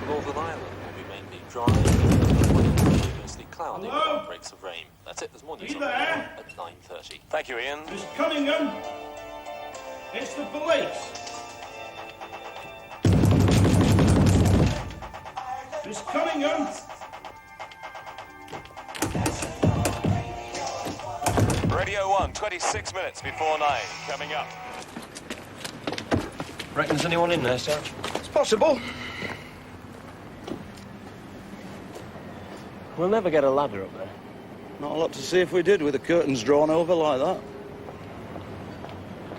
Northern Ireland will be mainly dry, with mostly cloudy with outbreaks of rain. That's it. There's more news on the at 9:30. Thank you, Ian. Miss Cunningham, it's the police. Miss Cunningham. Radio 1, 26 minutes before 9, coming up. Reckon there's anyone in there, sir? It's possible. We'll never get a ladder up there. Not a lot to see if we did with the curtains drawn over like that.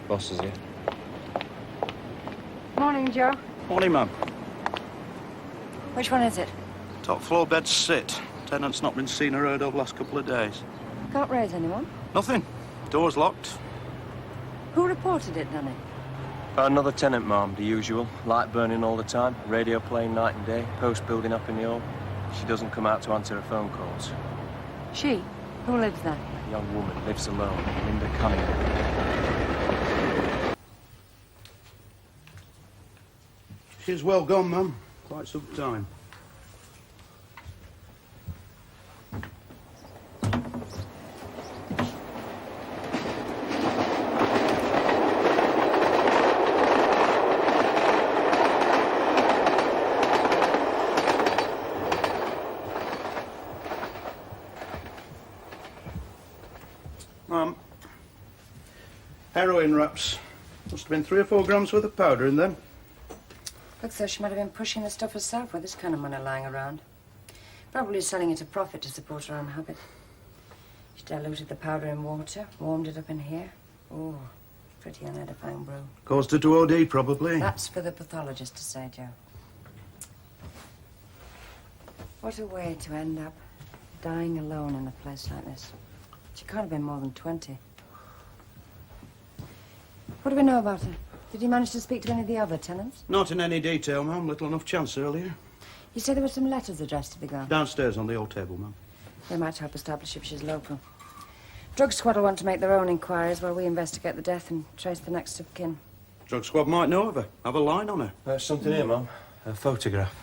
Boss is here. Morning, Joe. Morning, ma'am. Which one is it? Top floor beds sit. Tenant's not been seen or heard of the last couple of days. Can't raise anyone. Nothing. Door's locked. Who reported it, Danny? Another tenant, ma'am, the usual. Light burning all the time, radio playing night and day, post building up in the hall. She doesn't come out to answer her phone calls. She? Who lives there? A young woman lives alone, Linda Cunningham. She's well gone, ma'am. Quite some time. Heroin wraps. Must have been 3 or 4 grams worth of powder in them. Looks though she might have been pushing the stuff herself with this kind of money lying around. Probably selling it at a profit to support her own habit. She diluted the powder in water, warmed it up in here. Oh, pretty unedifying brew. Caused her to OD, probably. That's for the pathologist to say, Joe. What a way to end up, dying alone in a place like this. She can't have been more than 20. What do we know about her? Did you manage to speak to any of the other tenants? Not in any detail, ma'am. Little enough chance earlier. You said there were some letters addressed to the girl. Downstairs on the old table, ma'am. They might help establish if she's local. Drug squad will want to make their own inquiries while we investigate the death and trace the next of kin. Drug squad might know of her. Have a line on her. There's something here, ma'am. A photograph.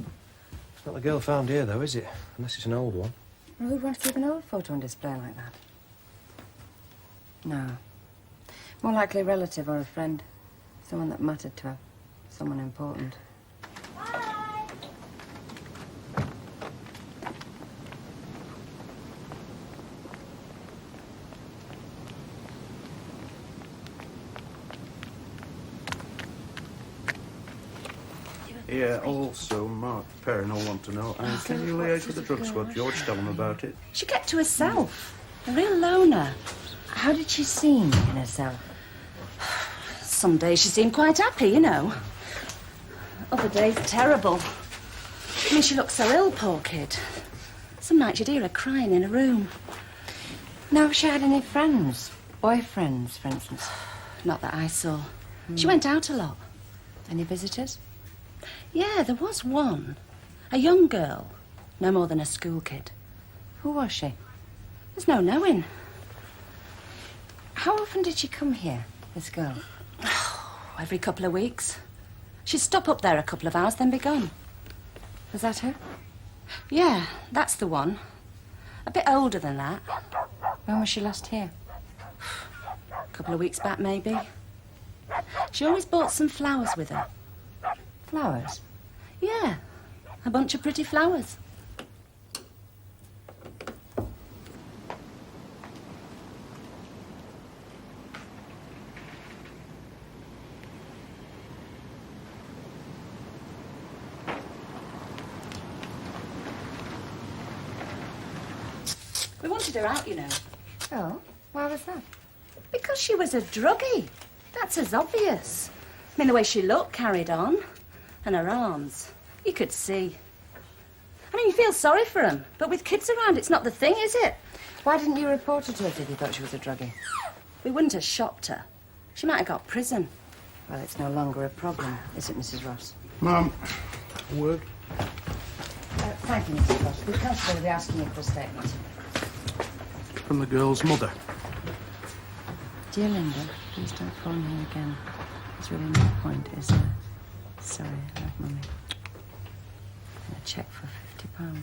It's not the girl found here, though, is it? Unless it's an old one. Well, who'd want to keep an old photo on display like that? No. More likely a relative or a friend. Someone that mattered to her. Someone important. Yeah, also, Mark Perrin will want to know. And can you liaise with the drug squad, George? Tell them about it. She kept to herself. A real loner. How did she seem in herself? Some days she seemed quite happy, you know. Other days, terrible. I mean, she looked so ill, poor kid. Some nights you'd hear her crying in a room. Now, if she had any friends? Boyfriends, for instance? Not that I saw. She went out a lot. Any visitors? Yeah, there was one. A young girl. No more than a school kid. Who was she? There's no knowing. How often did she come here, this girl? Every couple of weeks. She'd stop up there a couple of hours, then be gone. Was that her? Yeah, that's the one. A bit older than that. When was she last here? A couple of weeks back, maybe. She always brought some flowers with her. Flowers? Yeah, a bunch of pretty flowers. We wanted her out, you know. Oh? Why was that? Because she was a druggie. That's as obvious. I mean, the way she looked carried on. And her arms. You could see. I mean, you feel sorry for them. But with kids around, it's not the thing, is it? Why didn't you report her to us if you thought she was a druggie? We wouldn't have shopped her. She might have got prison. Well, it's no longer a problem, is it, Mrs. Ross? Ma'am, a word? Thank you, Mrs. Ross. The constable will be asking you for a statement. From the girl's mother. Dear Linda, please don't phone me again. It's really no point, is there? Sorry, I love Mummy. cheque for £50.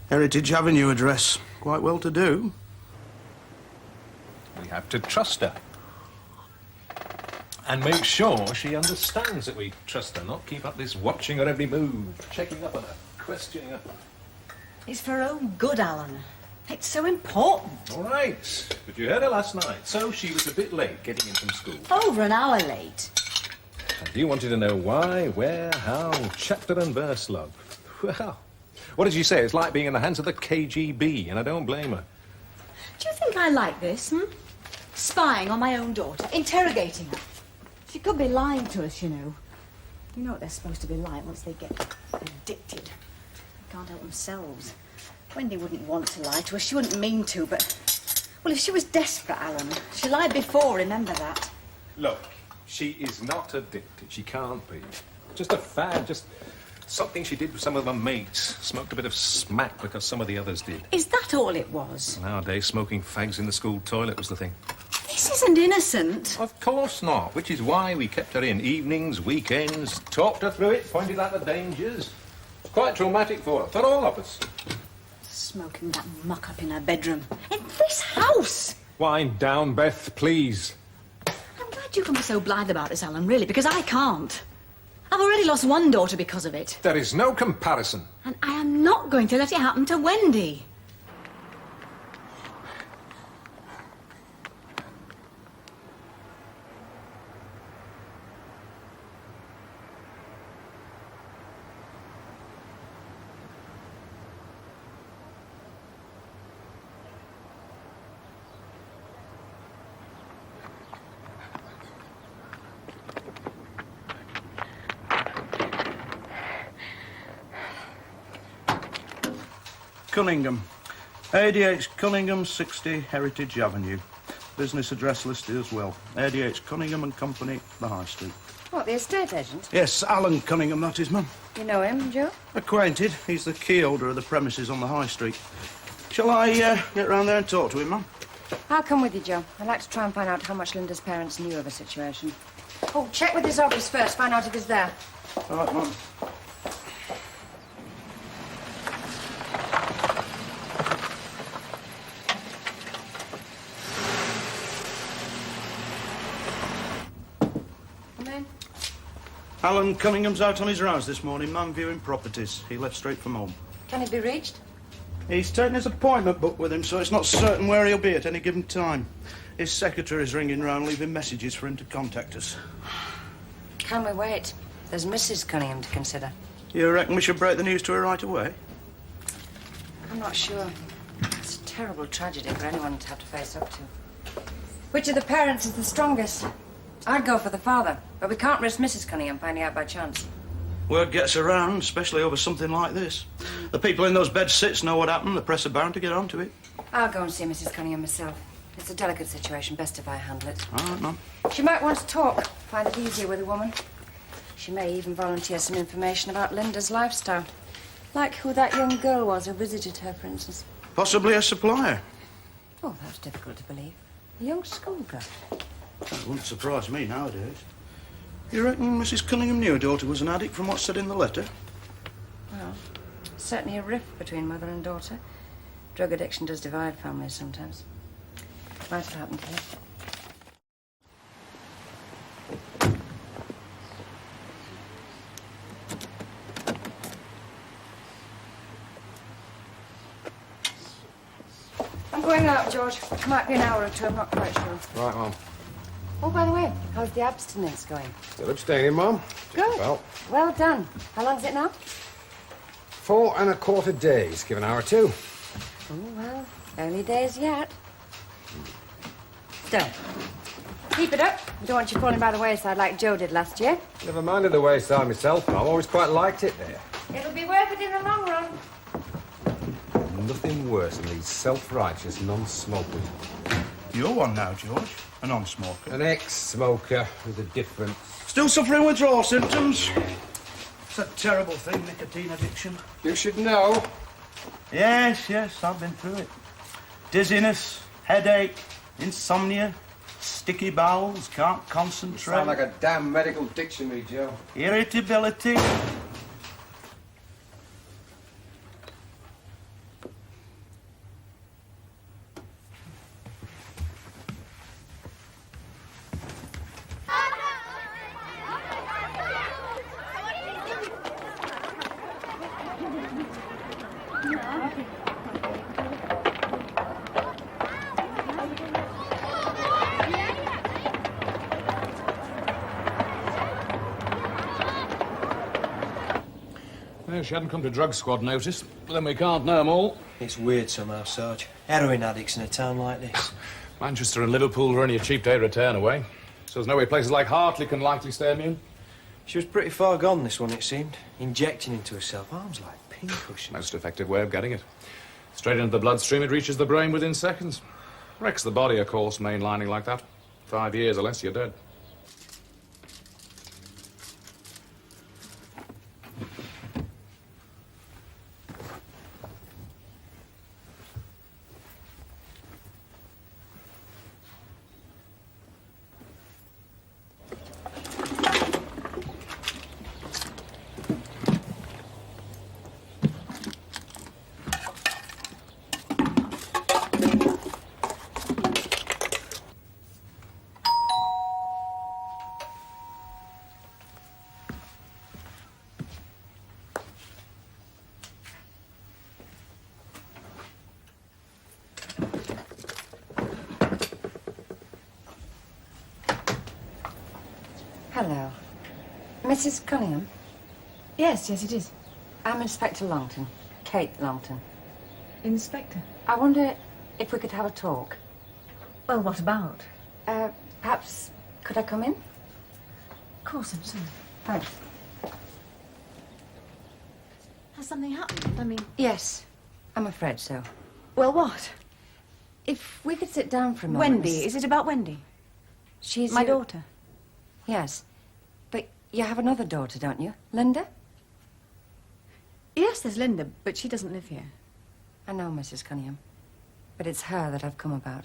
Heritage Avenue address. Quite well to do. We have to trust her. And make sure she understands that we trust her, not keep up this watching her every move, checking up on her, questioning her. It's for her own good, Alan. It's so important. All right, but you heard her last night, so she was a bit late getting in from school. Over an hour late. And you wanted to know why, where, how, chapter and verse, love. Well, what did you say? It's like being in the hands of the KGB, and I don't blame her. Do you think I like this, Spying on my own daughter, interrogating her. She could be lying to us, you know. You know what they're supposed to be like once they get addicted. They can't help themselves. Wendy wouldn't want to lie to us. She wouldn't mean to, but... Well, if she was desperate, Alan, she lied before, remember that. Look, she is not addicted. She can't be. Just a fad, just something she did with some of her mates. Smoked a bit of smack because some of the others did. Is that all it was? Nowadays, smoking fags in the school toilet was the thing. This isn't innocent. Of course not, which is why we kept her in evenings, weekends, talked her through it, pointed out the dangers. It's quite traumatic for her, for all of us. Smoking that muck up in her bedroom. In this house! Wind down, Beth, please. I'm glad you can be so blithe about this, Alan, really, because I can't. I've already lost one daughter because of it. There is no comparison. And I am not going to let it happen to Wendy. Cunningham. ADH Cunningham, 60 Heritage Avenue. Business address listed as well. ADH Cunningham and Company, the High Street. What, the estate agent? Yes, Alan Cunningham, that is, ma'am. You know him, Joe? Acquainted. He's the key holder of the premises on the High Street. Shall I get round there and talk to him, ma'am? I'll come with you, Joe. I'd like to try and find out how much Linda's parents knew of the situation. Oh, check with his office first. Find out if he's there. All right, ma'am. Alan Cunningham's out on his rounds this morning, ma'am, viewing properties. He left straight from home. Can he be reached? He's taken his appointment book with him, so it's not certain where he'll be at any given time. His secretary's ringing round, leaving messages for him to contact us. Can we wait? There's Mrs. Cunningham to consider. You reckon we should break the news to her right away? I'm not sure. It's a terrible tragedy for anyone to have to face up to. Which of the parents is the strongest? I'd go for the father, but we can't risk Mrs. Cunningham finding out by chance. Word gets around, especially over something like this. The people in those bed sits know what happened. The press are bound to get onto it. I'll go and see Mrs. Cunningham myself. It's a delicate situation. Best if I handle it. All right, ma'am. She might want to talk. Find it easier with a woman. She may even volunteer some information about Linda's lifestyle. Like who that young girl was who visited her, for instance. Possibly a supplier. Oh, that's difficult to believe. A young schoolgirl. That wouldn't surprise me nowadays. You reckon Mrs. Cunningham knew her daughter was an addict from what's said in the letter? Well, certainly a rift between mother and daughter. Drug addiction does divide families sometimes. Might have happened here. I'm going out, George. Might be an hour or two, I'm not quite sure. Right, Mum. Oh, by the way, how's the abstinence going? Still abstaining, Mum. Good. Well done. How long's it now? 4 1/4 days. Give an hour or two. Oh, well, early days yet. Don't. Keep it up. I don't want you falling by the wayside like Joe did last year. Never minded the wayside myself, Mum. Always quite liked it there. It'll be worth it in the long run. Nothing worse than these self-righteous non-smokers. You're one now, George. A non-smoker. An ex-smoker with a difference. Still suffering withdrawal symptoms? It's a terrible thing, nicotine addiction. You should know. Yes, I've been through it. Dizziness, headache, insomnia, sticky bowels, can't concentrate. Sound like a damn medical dictionary, Joe. Irritability. Well, she hadn't come to drug squad notice, but then we can't know them all. It's weird somehow, Sarge. Heroin addicts in a town like this. Manchester and Liverpool are only a cheap day return away, so there's no way places like Hartley can likely stay immune. She was pretty far gone, this one, it seemed. Injecting into herself, arms like pincushions. Most effective way of getting it. Straight into the bloodstream, it reaches the brain within seconds. Wrecks the body, of course, mainlining like that. 5 years or less, you're dead. Hello. Mrs. Cunningham? Yes, it is. I'm Inspector Longton. Kate Longton. Inspector? I wonder if we could have a talk. Well, what about? Perhaps, could I come in? Of course, I'm sorry. Thanks. Has something happened? I mean... Yes, I'm afraid so. Well, what? If we could sit down for a moment... Wendy. Is it about Wendy? She's My your- daughter. Yes. But you have another daughter, don't you? Linda? Yes, there's Linda, but she doesn't live here. I know, Mrs. Cunningham. But it's her that I've come about.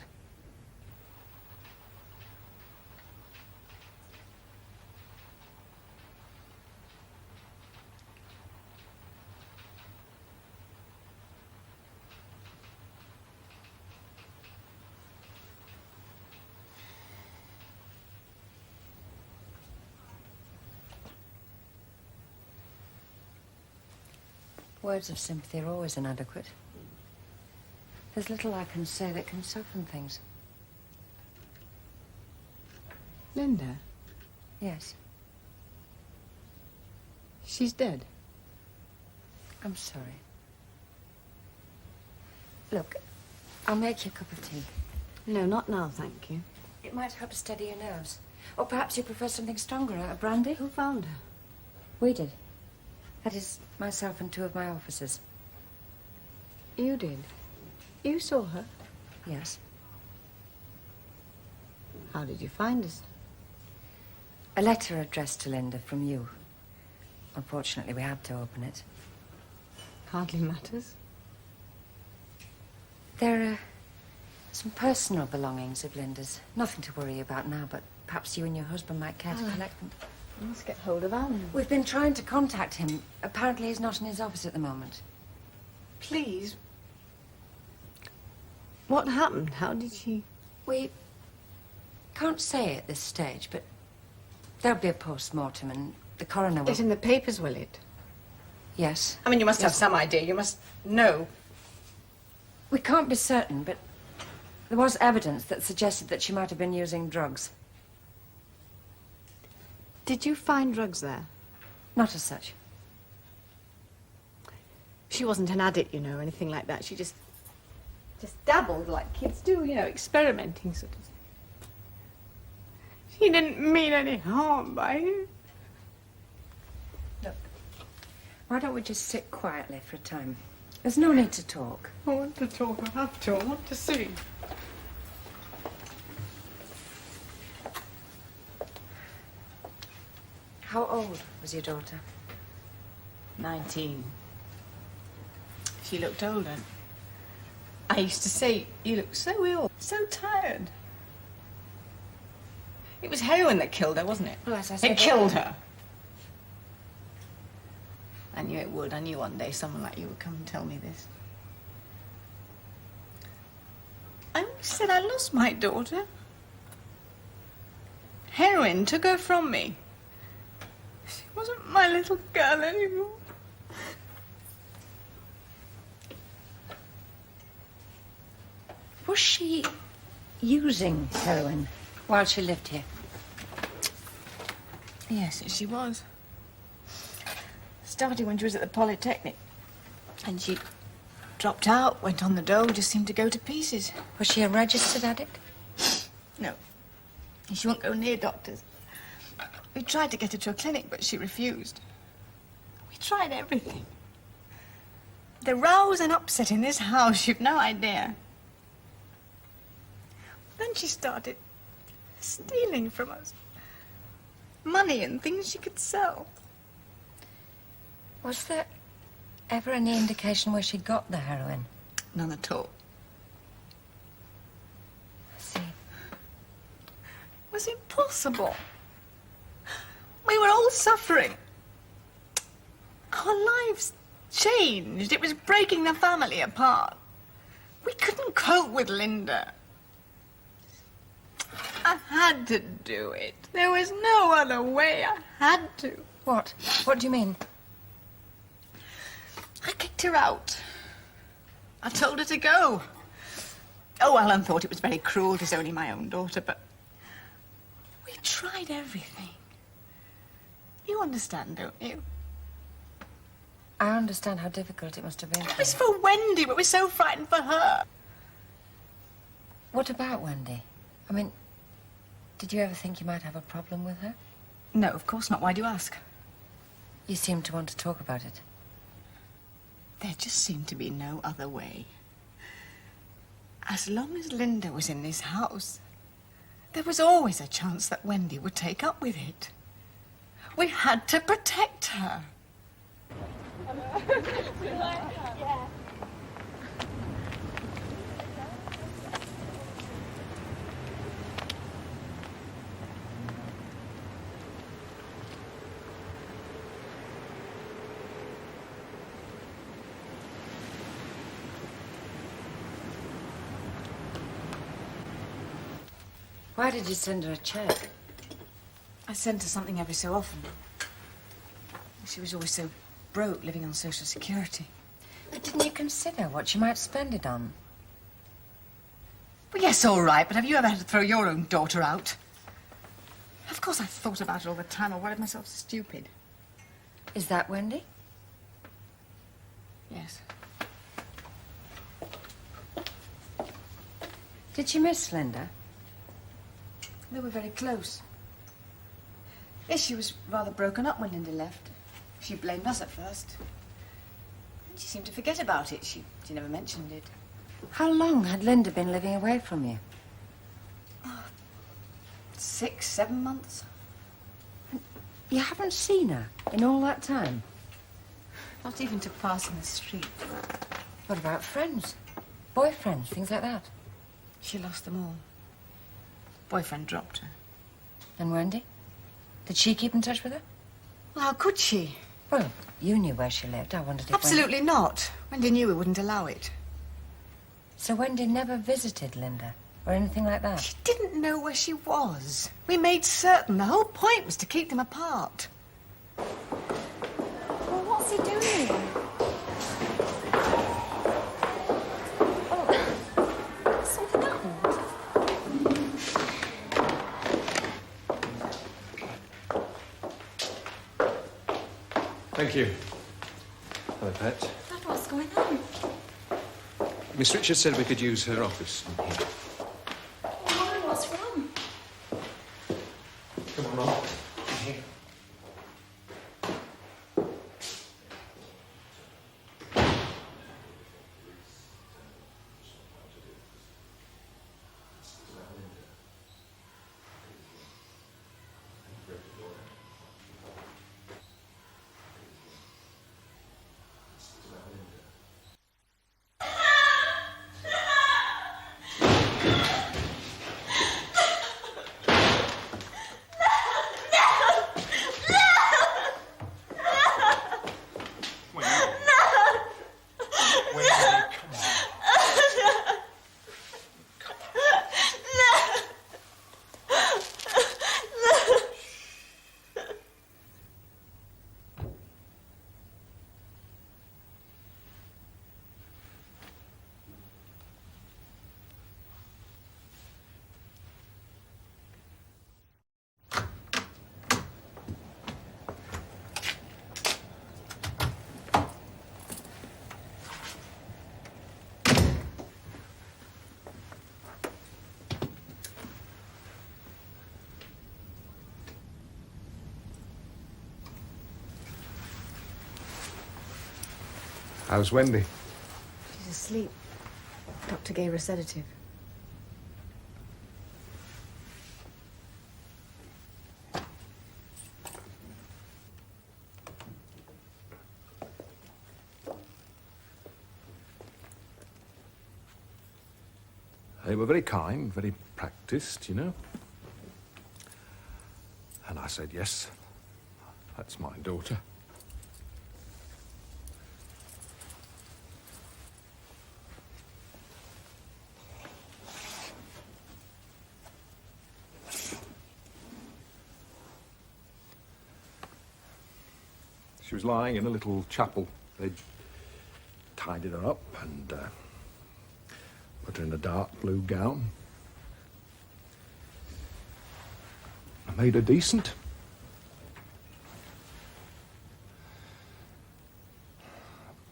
Words of sympathy are always inadequate. There's little I can say that can soften things. Linda? Yes, She's dead. I'm sorry. Look, I'll make you a cup of tea. No, not now, thank you. It might help steady your nerves. Or perhaps you prefer something stronger, a brandy? Who found her? We did. That is, myself and two of my officers. You did? You saw her? Yes. How did you find us? A letter addressed to Linda from you. Unfortunately, we had to open it. Hardly matters. There are some personal belongings of Linda's. Nothing to worry about now, but perhaps you and your husband might care to collect them. I must get hold of Alan. We've been trying to contact him. Apparently, he's not in his office at the moment. Please. What happened? How did she... We can't say at this stage, but there'll be a post-mortem and the coroner will... Get in the papers, will it? Yes. I mean, you must have some idea. You must know. We can't be certain, but there was evidence that suggested that she might have been using drugs. Did you find drugs there? Not as such. She wasn't an addict, you know, or anything like that. She just dabbled like kids do, you know, experimenting, sort of. She didn't mean any harm by it. Look, why don't we just sit quietly for a time? There's no need to talk. I want to talk. I have to. I want to see. How old was your daughter? 19. She looked older. I used to say, you look so ill, so tired. It was heroin that killed her, wasn't it? Well, as I said... It killed her. I knew it would. I knew one day someone like you would come and tell me this. I always said I lost my daughter. Heroin took her from me. She wasn't my little girl anymore. Was she using heroin while she lived here? Yes, she was. Started when she was at the Polytechnic. And she dropped out, went on the dole, just seemed to go to pieces. Was she a registered addict? No. And she won't go near doctors. We tried to get her to a clinic, but she refused. We tried everything. The rows and upset in this house, you've no idea. Then she started stealing from us. Money and things she could sell. Was there ever any indication where she got the heroin? None at all. I see. It was impossible. We were all suffering. Our lives changed. It was breaking the family apart. We couldn't cope with Linda. I had to do it. There was no other way. I had to. What? What do you mean? I kicked her out. I told her to go. Oh, Alan thought it was very cruel to disown my own daughter, but we tried everything. You understand, don't you? I understand how difficult it must have been. It was for Wendy, but we're so frightened for her. What about Wendy? I mean, did you ever think you might have a problem with her? No, of course not. Why do you ask? You seem to want to talk about it. There just seemed to be no other way. As long as Linda was in this house, there was always a chance that Wendy would take up with it. We had to protect her. Why did you send her a check? I sent her something every so often. She was always so broke, living on Social Security. But didn't you consider what she might spend it on? Well, yes, all right, but have you ever had to throw your own daughter out? Of course I've thought about it all the time. I worried myself stupid. Is that Wendy? Yes. Did you miss Linda? They were very close. Yes, she was rather broken up when Linda left. She blamed us at first. She seemed to forget about it. She never mentioned it. How long had Linda been living away from you? 6, 7 months. You haven't seen her in all that time? Not even to pass in the street. What about friends? Boyfriends, things like that? She lost them all. Boyfriend dropped her. And Wendy? Did she keep in touch with her? Well, how could she? Well, you knew where she lived. I wondered if... Absolutely not. Wendy knew we wouldn't allow it. So Wendy never visited Linda or anything like that? She didn't know where she was. We made certain. The whole point was to keep them apart. Well, what's he doing? Oh, something happened. Thank you. Hello, Pet. Dad, what's going on? Miss Richards said we could use her office in here. Why? What's wrong? Come on, Mom. In here. How's Wendy? She's asleep. Doctor gave her a sedative. They were very kind, very practiced, you know. And I said, yes, that's my daughter. She was lying in a little chapel. They'd tidied her up and put her in a dark blue gown. I made her decent.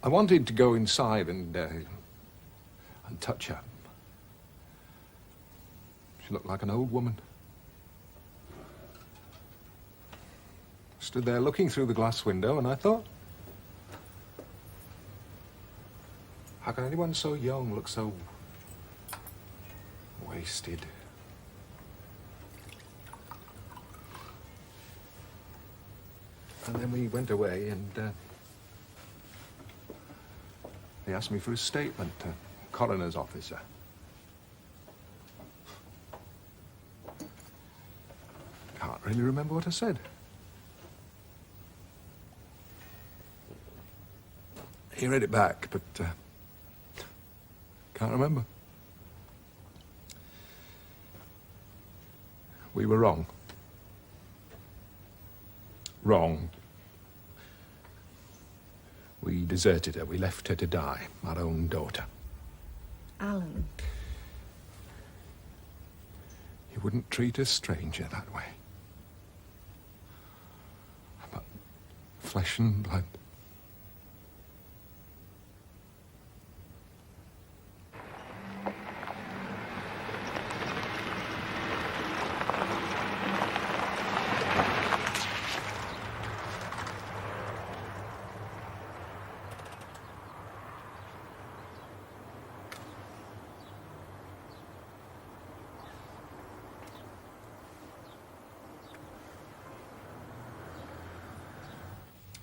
I wanted to go inside and touch her. She looked like an old woman. Stood there looking through the glass window, and I thought, how can anyone so young look so wasted? And then we went away, and they asked me for a statement, coroner's officer. Can't really remember what I said. He read it back, but can't remember. We were wrong. Wrong. We deserted her. We left her to die, our own daughter. Alan. You wouldn't treat a stranger that way. But flesh and blood.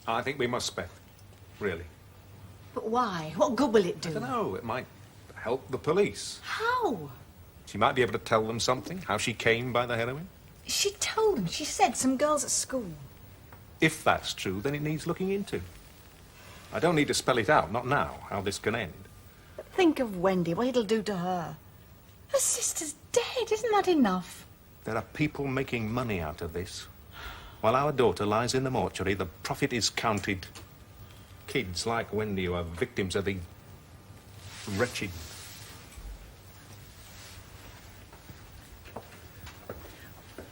I think we must, Beth. Really. But why? What good will it do? I don't know. It might help the police. How? She might be able to tell them something, how she came by the heroin. She told them. She said some girls at school. If that's true, then it needs looking into. I don't need to spell it out, not now, how this can end. But think of Wendy, what it'll do to her. Her sister's dead. Isn't that enough? There are people making money out of this. While our daughter lies in the mortuary, the profit is counted. Kids like Wendy who are victims of the wretched.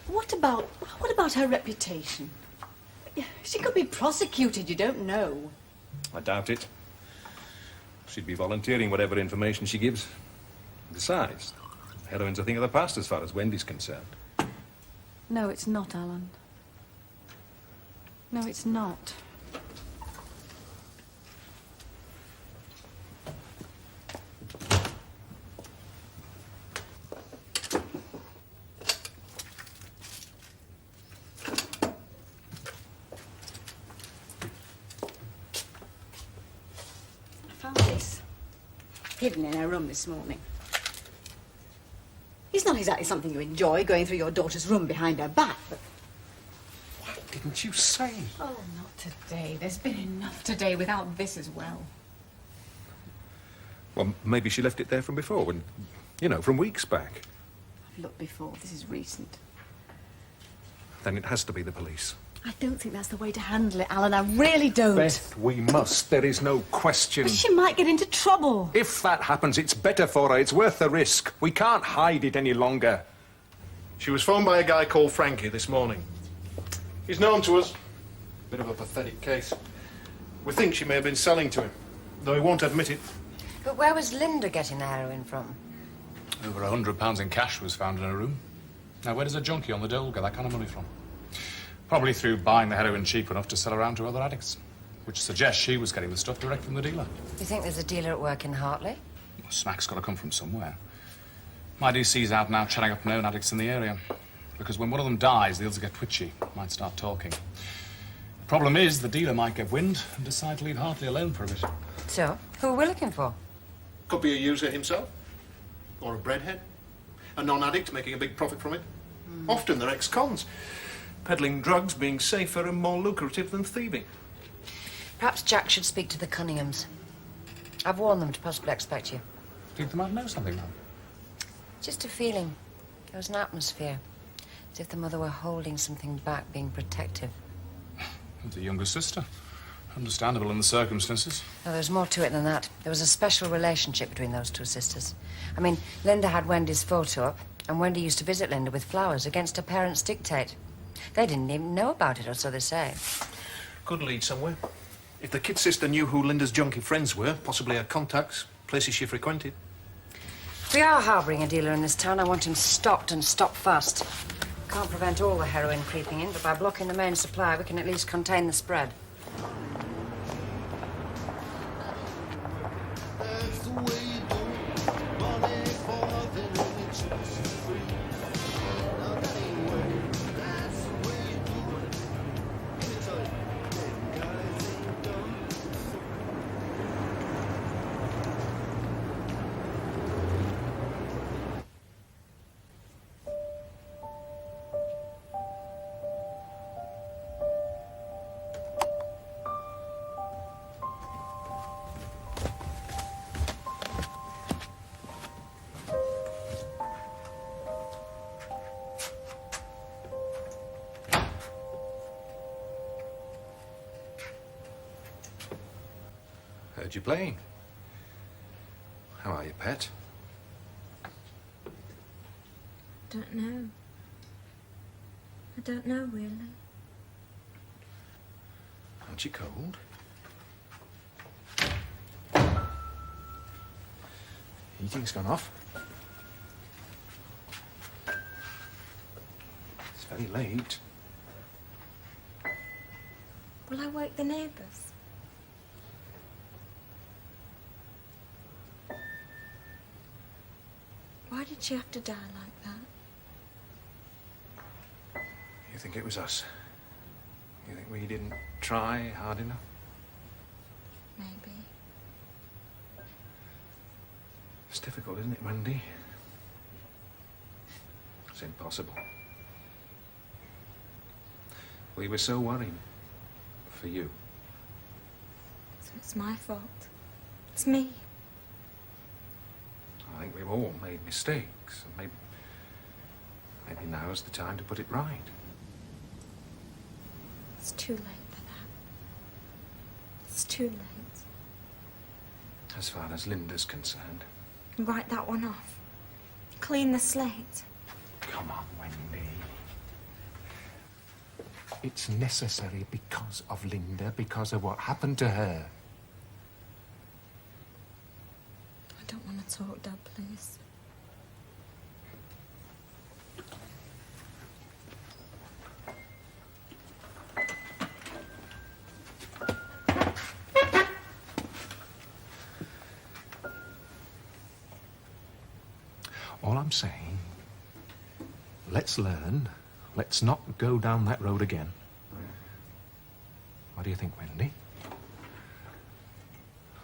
What about her reputation? She could be prosecuted, you don't know. I doubt it. She'd be volunteering whatever information she gives. Besides, heroin's a thing of the past as far as Wendy's concerned. No, it's not, Alan. No, it's not. I found this hidden in her room this morning. It's not exactly something you enjoy, going through your daughter's room behind her back, but... Didn't you say? Oh, not today. There's been enough today without this as well. Well, maybe she left it there from before, when, you know, from weeks back. I've looked before. This is recent. Then it has to be the police. I don't think that's the way to handle it, Alan. I really don't. Beth, we must. There is no question. But she might get into trouble. If that happens, it's better for her. It's worth the risk. We can't hide it any longer. She was phoned by a guy called Frankie this morning. He's known to us. Bit of a pathetic case. We think she may have been selling to him, though he won't admit it. But where was Linda getting the heroin from? Over £100 in cash was found in her room. Now, where does a junkie on the dole get that kind of money from? Probably through buying the heroin cheap enough to sell around to other addicts. which suggests she was getting the stuff direct from the dealer. You think there's a dealer at work in Hartley? Well, smack's got to come from somewhere. My DC's out now chatting up known addicts in the area. Because when one of them dies, the others get twitchy, might start talking. The problem is, the dealer might get wind and decide to leave Hartley alone for a bit. So, who are we looking for? Could be a user himself. Or a breadhead. A non-addict making a big profit from it. Often they're ex-cons. Peddling drugs being safer and more lucrative than thieving. Perhaps Jack should speak to the Cunninghams. I've warned them to possibly expect you. Think they might know something now? Just a feeling. There was an atmosphere. As if the mother were holding something back, being protective. The younger sister. Understandable in the circumstances. No, there's more to it than that. There was a special relationship between those two sisters. I mean, Linda had Wendy's photo up, and Wendy used to visit Linda with flowers against her parents' dictate. They didn't even know about it, or so they say. Could lead somewhere. If the kid sister knew who Linda's junkie friends were, possibly her contacts, places she frequented. If we are harbouring a dealer in this town, I want him stopped and stopped fast. Can't prevent all the heroin creeping in, but by blocking the main supply, we can at least contain the spread. Heard you playing. How are you, pet? Don't know. I don't know, really. Aren't you cold? Heating's gone off. It's very late. Will I wake the neighbours? Why did she have to die like that? You think it was us? You think we didn't try hard enough? Maybe. It's difficult, isn't it, Wendy? It's impossible. We were so worried for you. So it's my fault. It's me. I think we've all made mistakes. And maybe now's the time to put it right. It's too late for that. It's too late. As far as Linda's concerned. Write that one off. Clean the slate. Come on, Wendy. It's necessary because of Linda, because of what happened to her. I don't want to talk, Dad, please. All I'm saying, let's learn. Let's not go down that road again. What do you think, Wendy?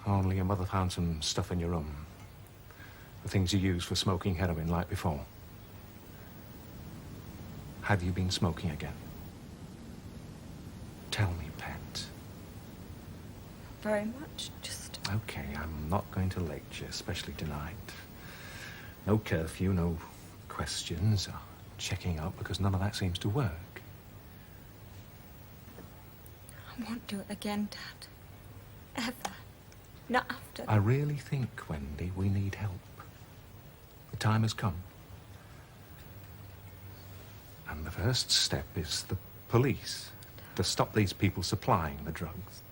Only your mother found some stuff in your room. The things you used for smoking heroin like before. Have you been smoking again? Tell me, pet. Very much, just... Okay, I'm not going to lecture, especially tonight. No curfew, no questions or checking up, because none of that seems to work. I won't do it again, Dad. Ever. Not after. I really think, Wendy, we need help. The time has come. And the first step is the police, to stop these people supplying the drugs.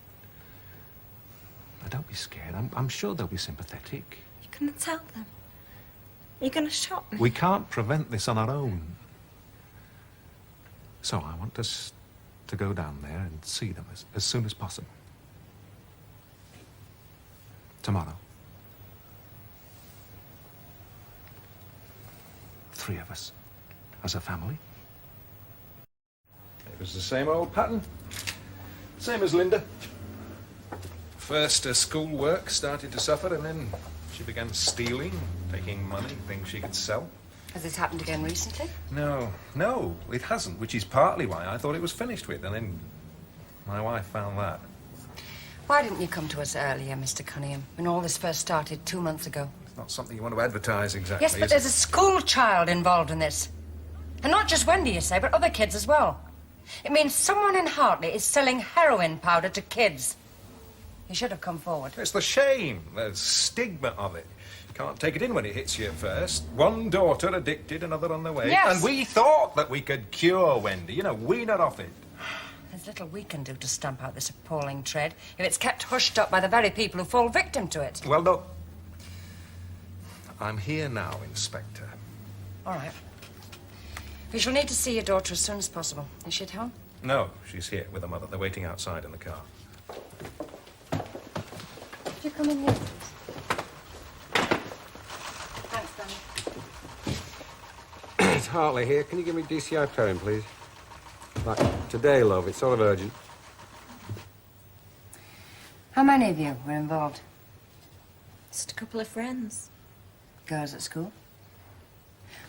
Now, don't be scared. I'm sure they'll be sympathetic. You're gonna tell them. You're gonna shop me. We can't prevent this on our own. So I want us to go down there and see them as soon as possible. Tomorrow. 3 of us. As a family. It was the same old pattern. Same as Linda. First, her schoolwork started to suffer, and then she began stealing, taking money, things she could sell. Has this happened again recently? No, it hasn't, which is partly why I thought it was finished with, and then my wife found that. Why didn't you come to us earlier, Mr. Cunningham, when all this first started 2 months ago? It's not something you want to advertise exactly, Yes, but there's a school child involved in this. And not just Wendy, you say, but other kids as well. It means someone in Hartley is selling heroin powder to kids. You should have come forward. It's the shame, the stigma of it. You can't take it in when it hits you at first. One daughter addicted, another on the way. Yes. And we thought that we could cure Wendy, wean her off it. There's little we can do to stamp out this appalling trade if it's kept hushed up by the very people who fall victim to it. Well, look, I'm here now, Inspector. All right. We shall need to see your daughter as soon as possible. Is she at home? No, she's here with her mother. They're waiting outside in the car. Could you come in here, please? Thanks, Danny. It's Hartley here. Can you give me DCI pairing, please? Like, today, love. It's sort of urgent. How many of you were involved? Just a couple of friends. Girls at school?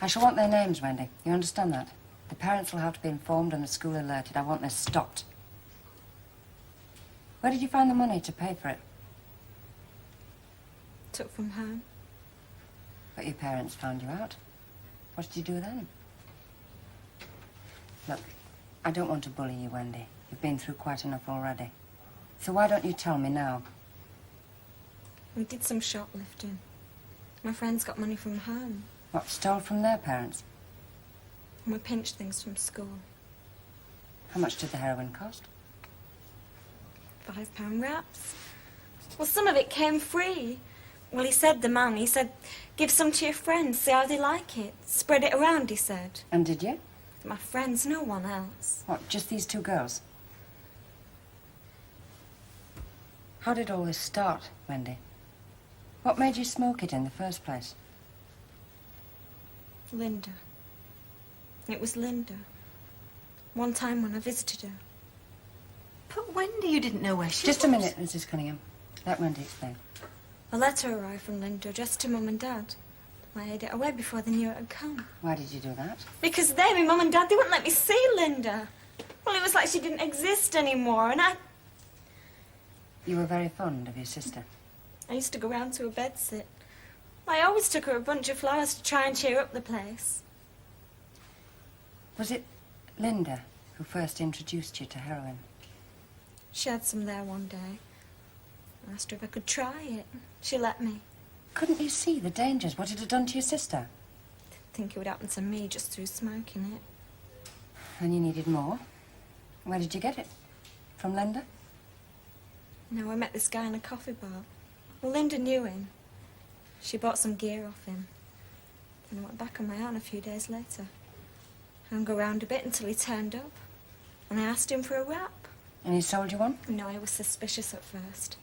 I shall want their names, Wendy. You understand that? The parents will have to be informed and the school alerted. I want this stopped. Where did you find the money to pay for it? Took from home. But your parents found you out. What did you do then? Look, I don't want to bully you, Wendy. You've been through quite enough already. So why don't you tell me now? We did some shoplifting. My friends got money from home. What, stole from their parents? And we pinched things from school. How much did the heroin cost? £5 wraps. Well, some of it came free. Well, he said, give some to your friends, see how they like it. Spread it around, he said. And did you? My friends, no one else. What, just these 2 girls? How did all this start, Wendy? What made you smoke it in the first place? Linda. It was Linda. One time when I visited her. But Wendy, you didn't know where she was. Just a minute, Mrs. Cunningham. Let Wendy explain. A letter arrived from Linda, addressed to Mum and Dad. I hid it away before they knew it had come. Why did you do that? Because they, my Mum and Dad, they wouldn't let me see Linda. Well, it was like she didn't exist anymore, and You were very fond of your sister. I used to go round to her bedsit. I always took her a bunch of flowers to try and cheer up the place. Was it Linda who first introduced you to heroin? She had some there one day. I asked her if I could try it. She let me. Couldn't you see the dangers, what it had done to your sister? Didn't think it would happen to me just through smoking it. And you needed more? Where did you get it? From Linda? No, I met this guy in a coffee bar. Well, Linda knew him. She bought some gear off him. Then I went back on my own a few days later. I hung around a bit until he turned up. And I asked him for a wrap. And he sold you one? No, he was suspicious at first.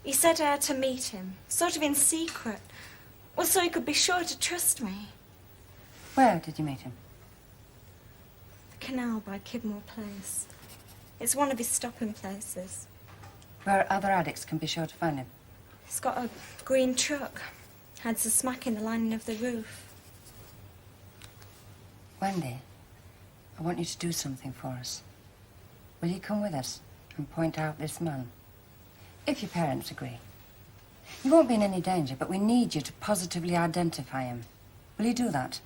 He said I had to meet him, sort of in secret. Well, so he could be sure to trust me. Where did you meet him? The canal by Kidmore Place. It's one of his stopping places. Where other addicts can be sure to find him. He's got a green truck. Had a smack in the lining of the roof. Wendy, I want you to do something for us. Will you come with us and point out this man? If your parents agree. You won't be in any danger, but we need you to positively identify him. Will you do that?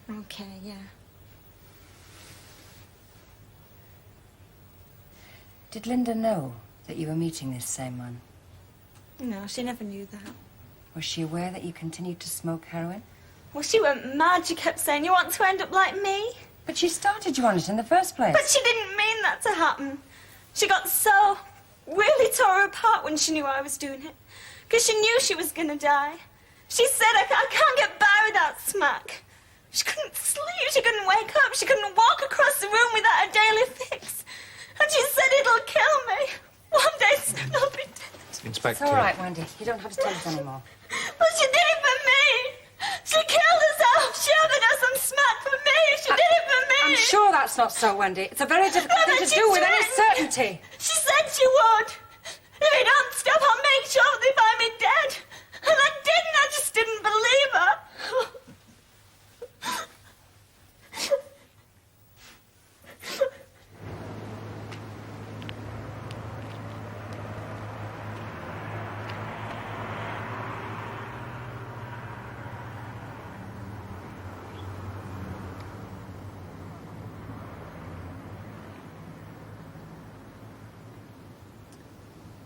Okay, yeah. Did Linda know that you were meeting this same man? No, she never knew that. Was she aware that you continued to smoke heroin? Well, she went mad. She kept saying, you want to end up like me? But she started you on it in the first place. But she didn't mean that to happen. She got so really tore apart when she knew I was doing it. Because she knew she was going to die. She said, I can't get by without smack. She couldn't sleep, she couldn't wake up, she couldn't walk across the room without a daily fix. And she said it'll kill me. One day expect It's all right, Wendy. You don't have to tell us anymore. But she did it for me. She killed herself. She overdosed some smack for me. She did it for me. I'm sure that's not so, Wendy. It's a very difficult thing to do with any certainty. She said she would. If you don't stop, I'll make sure they find me dead. And I didn't. I just didn't believe her.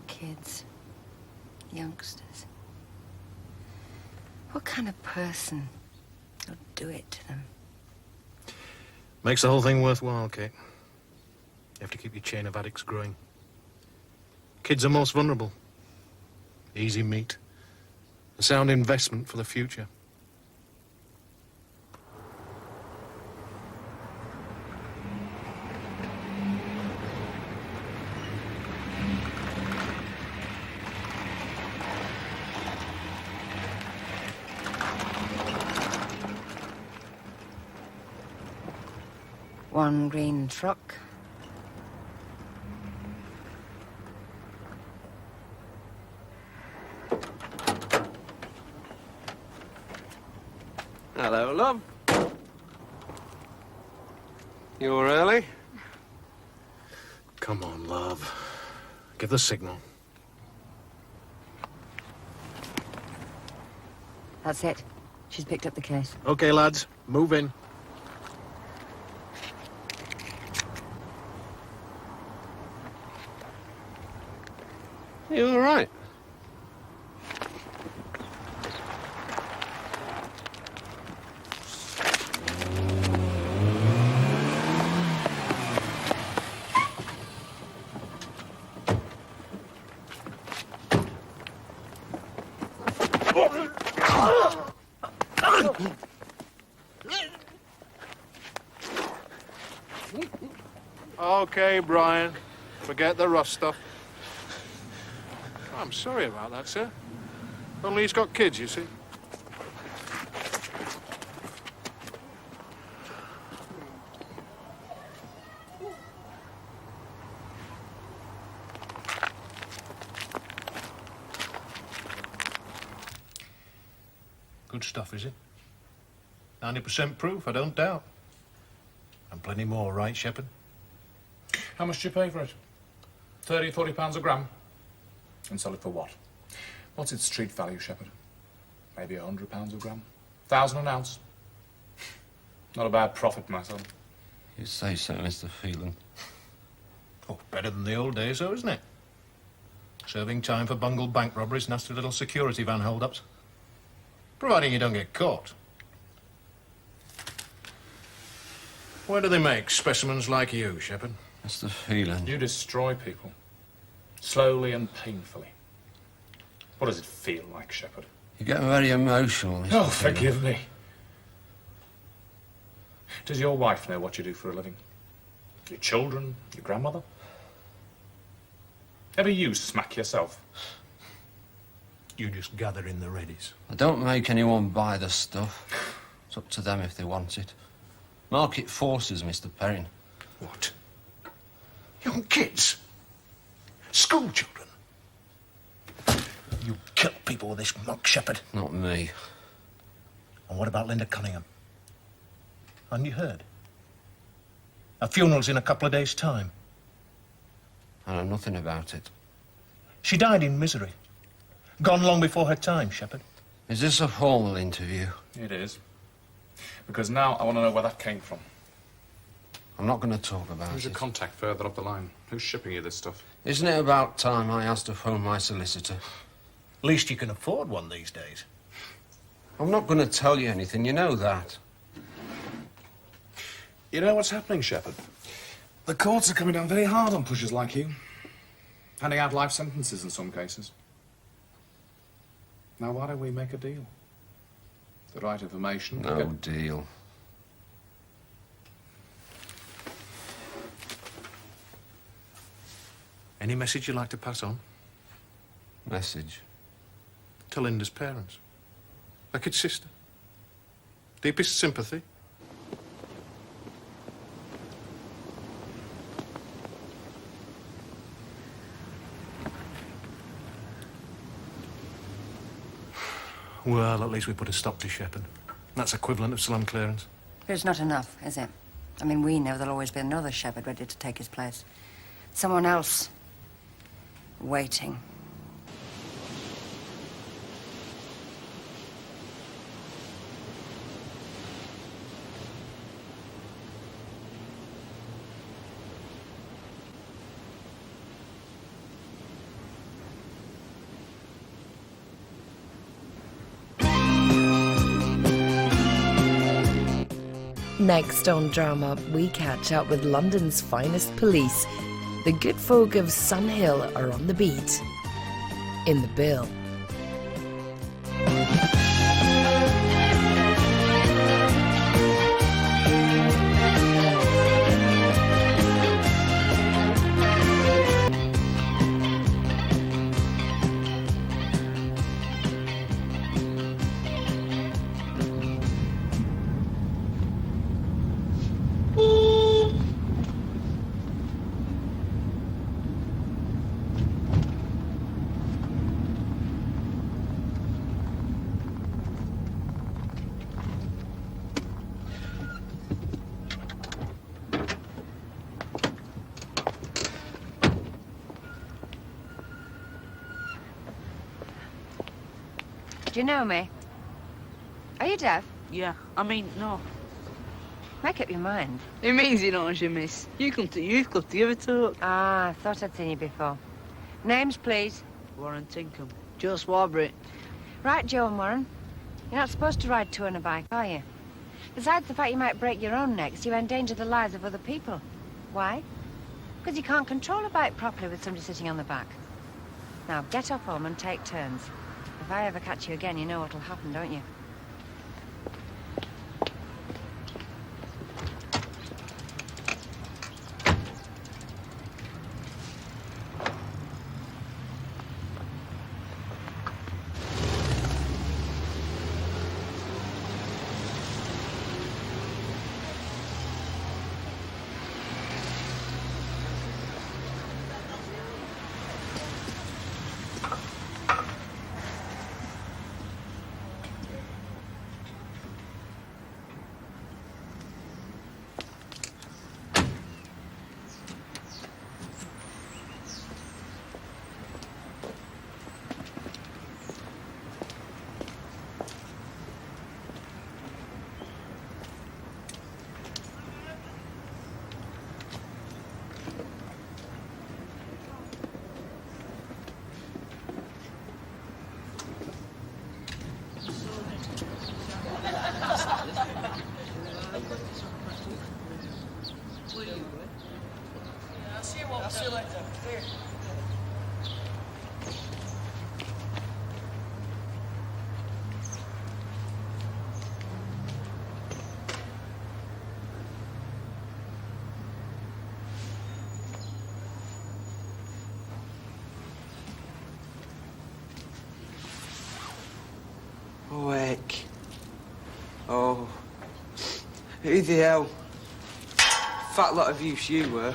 Kids, youngsters. What kind of person would do it to them? Makes the whole thing worthwhile, Kate. You have to keep your chain of addicts growing. Kids are most vulnerable. Easy meat. A sound investment for the future. One green truck. Hello, love. You were early? Come on, love. Give the signal. That's it. She's picked up the case. Okay, lads, move in. You all right? Okay, Brian. Forget the rough stuff. I'm sorry about that, sir. Only he's got kids, you see. Good stuff, is it? 90% proof, I don't doubt. And plenty more, right, Shepherd? How much do you pay for it? 30, 40 pounds a gram? And sell it for what? What's its street value, Shepherd? Maybe 100 pounds a gram? 1,000 an ounce? Not a bad profit, my son. You say so, Mr. Phelan. Oh, better than the old days, though, isn't it? Serving time for bungled bank robberies, nasty little security van hold-ups. Providing you don't get caught. Where do they make specimens like you, Shepherd? Mr. Phelan. You destroy people. Slowly and painfully. What does it feel like, Shepherd? You get very emotional, Mr. Oh, Phelan. forgive me. Does your wife know what you do for a living? Your children? Your grandmother? Ever you smack yourself? You just gather in the readies. I don't make anyone buy the stuff. It's up to them if they want it. Market forces, Mr. Perrin. What? Young kids? School children? You kill people with this muck, Shepherd. Not me. And what about Linda Cunningham? Hadn't you heard? Her funeral's in a couple of days' time. I know nothing about it. She died in misery. Gone long before her time, Shepherd. Is this a formal interview? It is. Because now I want to know where that came from. I'm not going to talk about Who's it. your contact further up the line? Who's shipping you this stuff? Isn't it about time I asked to phone my solicitor? Least you can afford one these days. I'm not going to tell you anything, you know that. You know what's happening, Shepherd? The courts are coming down very hard on pushers like you. Handing out life sentences in some cases. Now, why don't we make a deal? The right information... No deal. Any message you'd like to pass on? Message? To Linda's parents. Like its sister. Deepest sympathy. Well, at least we put a stop to Shepherd. That's equivalent of slum clearance. But it's not enough, is it? I mean, we know there'll always be another shepherd ready to take his place. Someone else waiting. Next on Drama, we catch up with London's finest police. The good folk of Sun Hill are on the beat. In the bill. Do you know me? Are you deaf? Yeah, I mean, no. Make up your mind. It means you know you, miss. You come to youth club, do you ever talk? Ah, I thought I'd seen you before. Names, please. Warren Tinkham. Joe Swarbrick. Right, Joe and Warren. You're not supposed to ride two on a bike, are you? Besides the fact you might break your own necks, you endanger the lives of other people. Why? Because you can't control a bike properly with somebody sitting on the back. Now, get off home and take turns. If I ever catch you again, you know what'll happen, don't you? Awake. Oh. Who the hell? Fat lot of use you were.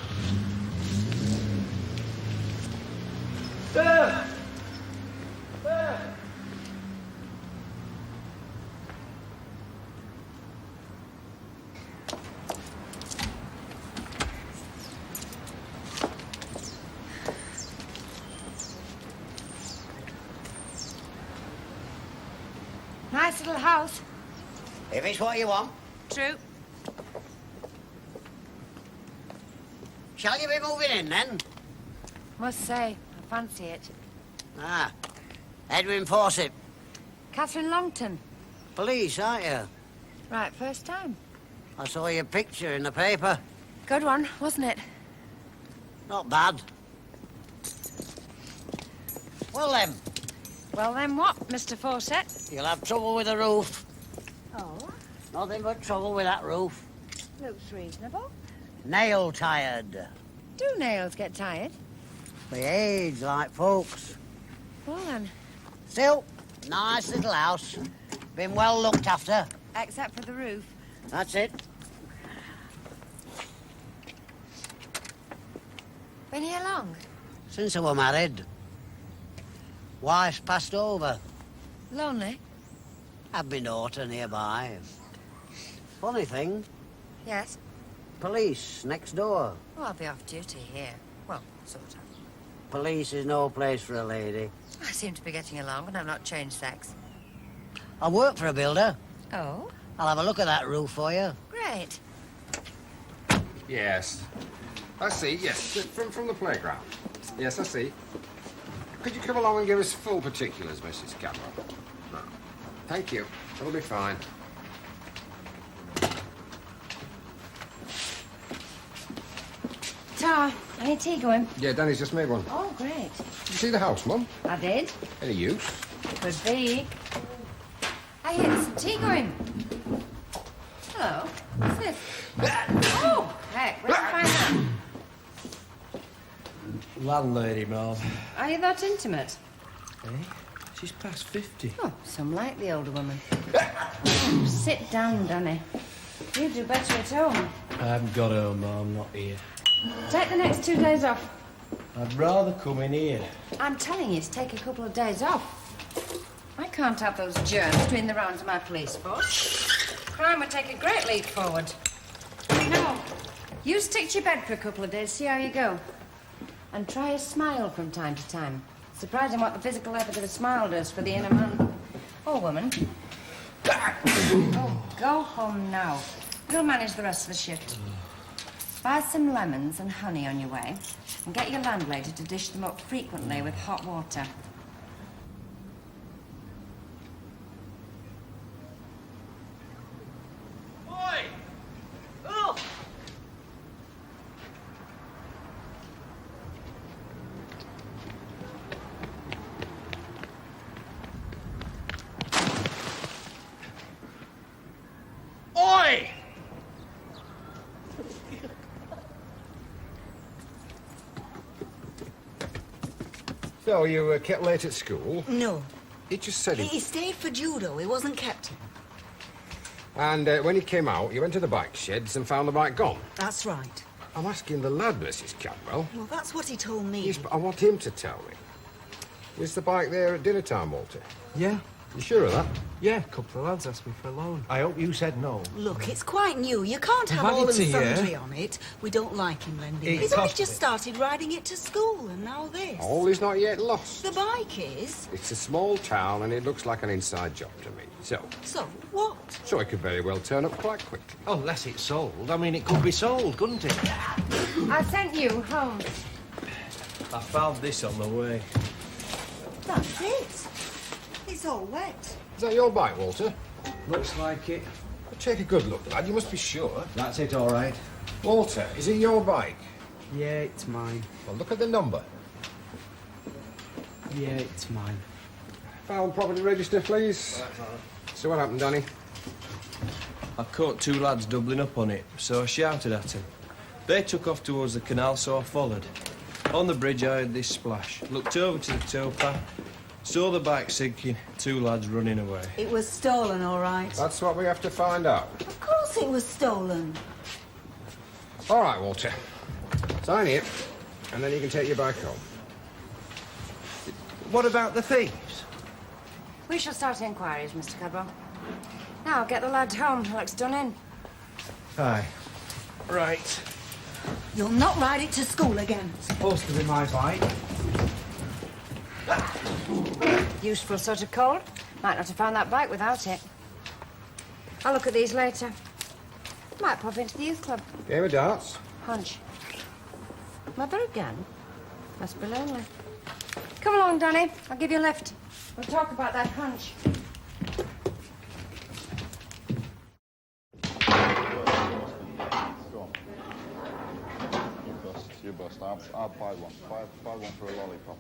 Nice little house. If it's what you want. True. Shall you be moving in, then? Must say, I fancy it. Ah. Edwin Fawcett. Catherine Longton. Police, aren't you? Right, first time. I saw your picture in the paper. Good one, wasn't it? Not bad. Well, then. Well, then what, Mr. Fawcett? You'll have trouble with the roof. Oh, Nothing but trouble with that roof. looks reasonable. Nail tired. Do nails get tired? They age like folks. Well then. Still, nice little house. Been well looked after. Except for the roof. That's it. Been here long? Since I were married. Wife's passed over. Lonely? Had my daughter nearby. Funny thing, Yes. police next door. Oh, I'll be off duty here. Well, sort of. Police is no place for a lady. I seem to be getting along, and I've not changed sex. I work for a builder. Oh? I'll have a look at that roof for you. Great. Yes. I see, yes. From the playground. Yes, I see. Could you come along and give us full particulars, Mrs. Cadwell? No. Thank you. It'll be fine. Ta, any tea going? Yeah, Danny's just made one. Oh, great. Did you see the house, Mum? I did. Any use? Could be. I hear there's some tea going. Hello. What's this? Oh, heck, where'd you find that? Landlady, Mom. Are you that intimate? Eh? She's past 50. Oh, some like the older woman. Sit down, Danny. You do better at home. I haven't got home, Mom, not here. Take the next 2 days off. I'd rather come in here. I'm telling you to take a couple of days off. I can't have those germs doing the rounds of my police force. Crime would take a great leap forward. No. You stick to your bed for a couple of days, see how you go. And try a smile from time to time. Surprising what the physical effort of a smile does for the inner man. Or woman. Oh, go home now. We'll manage the rest of the shift. Buy some lemons and honey on your way, and get your landlady to dish them up frequently with hot water. Oi! Oh! Oi! So, you kept late at school? No. He just said He stayed for judo. He wasn't kept. And when he came out, you went to the bike sheds and found the bike gone. That's right. I'm asking the lad, Mrs. Cadwell. Well, that's what he told me. Yes, but I want him to tell me. Was the bike there at dinner time, Walter? Yeah. You sure of that? Yeah, a couple of lads asked me for a loan. I hope you said no. Look, it's quite new. You can't have I've had all it and here. sundry on it. We don't like him lending It it. He's only cost just me. started riding it to school, and now this. All is not yet lost. The bike is. It's a small town and it looks like an inside job to me. So, what? So it could very well turn up quite quickly. Unless it's sold. I mean, it could be sold, couldn't it? I sent you home. I found this on the way. That's it. It's all wet. Is that your bike, Walter? Looks like it. Well, take a good look, lad. You must be sure. That's it, all right. Walter, is it your bike? Yeah, it's mine. Well, look at the number. Yeah, it's mine. Found property register, please. So what happened, Danny? I caught two lads doubling up on it, so I shouted at them. They took off towards the canal, so I followed. On the bridge, I heard this splash. Looked over to the towpath, saw the bike sinking, two lads running away. It was stolen, all right. That's what we have to find out. Of course it was stolen. All right, Walter. Sign it, and then you can take your bike home. What about the thieves? We shall start inquiries, Mr. Cadwell. Now, get the lad home. He looks done in. Aye. Right. You'll not ride it to school again. It's supposed to be my bike. Useful sort of cold. Might not have found that bike without it. I'll look at these later. Might pop into the youth club. Game of darts? Hunch. Mother again? Must be lonely. Come along, Danny. I'll give you a lift. We'll talk about that hunch. You bust. I'll buy one. Buy one for a lollipop.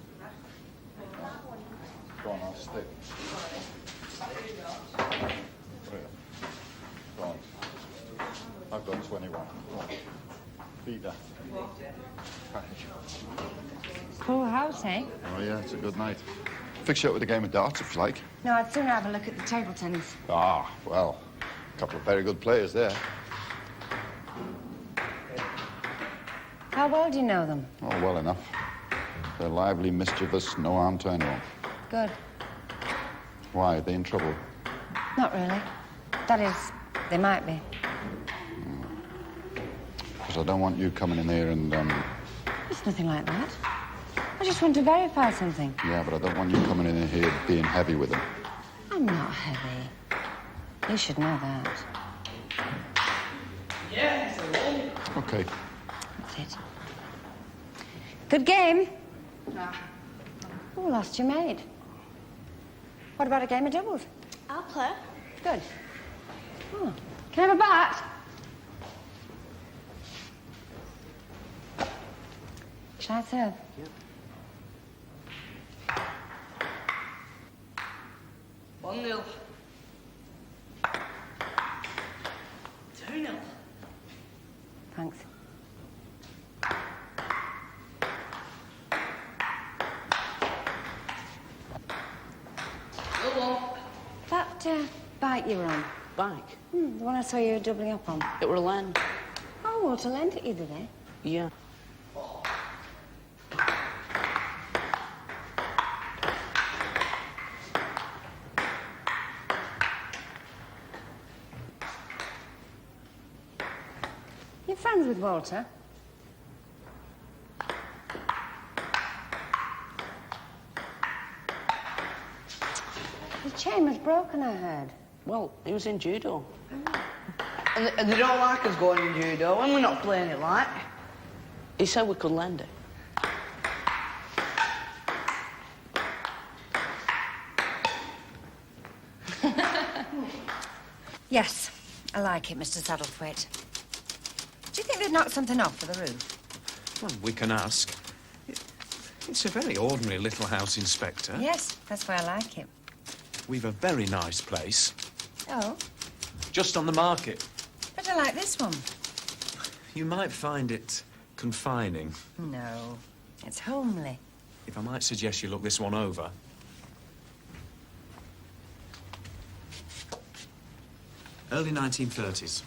Go on, I'll stick. Go on. I've got 21. Go on. Beat that. Full house, eh? Oh yeah, it's a good night. Fix you up with a game of darts if you like. No, I'd sooner have a look at the table tennis. Ah, well, a couple of very good players there. How well do you know them? Oh, well enough. They're lively, mischievous, no harm to anyone. Good. Why, are they in trouble? Not really. That is, they might be. Because I don't want you coming in here and, It's nothing like that. I just want to verify something. Yeah, but I don't want you coming in here being heavy with them. I'm not heavy. You should know that. Yes, Okay. That's it. Good game. Oh, lost your maid. What about a game of doubles? I'll play. Good. Oh, can I have a bat? Shall I serve? Yeah. 1-0. 2-0. Thanks. Go on. That bike you were on, Bike. the one I saw you doubling up on. It were a land. Oh, Walter lent it you, did they? Yeah. You're friends with Walter? The chain was broken, I heard. Well, he was in judo. And they don't like us going in judo when we're not playing it like. He said we could lend it. Yes, I like it, Mr. Saddlethwaite. Do you think they'd knock something off for the roof? Well, we can ask. It's a very ordinary little house, Inspector. Yes, that's why I like it. We've a very nice place. Oh, Just on the market. but I like this one. You might find it confining. No, it's homely. If I might suggest you look this one over. Early 1930s.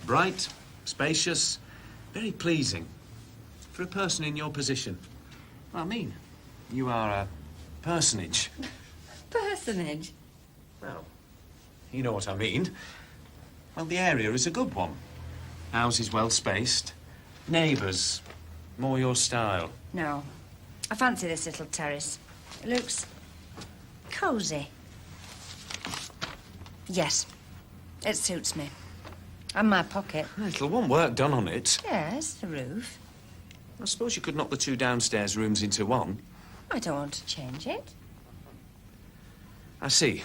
Bright, spacious, very pleasing. For a person in your position. Well, I mean, you are a personage. Personage? Well, you know what I mean. Well, the area is a good one. Houses well spaced. Neighbours, more your style. No, I fancy this little terrace. It looks cosy. Yes, it suits me. And my pocket. Little one work done on it. Yes, the roof. I suppose you could knock the two downstairs rooms into one. I don't want to change it. I see.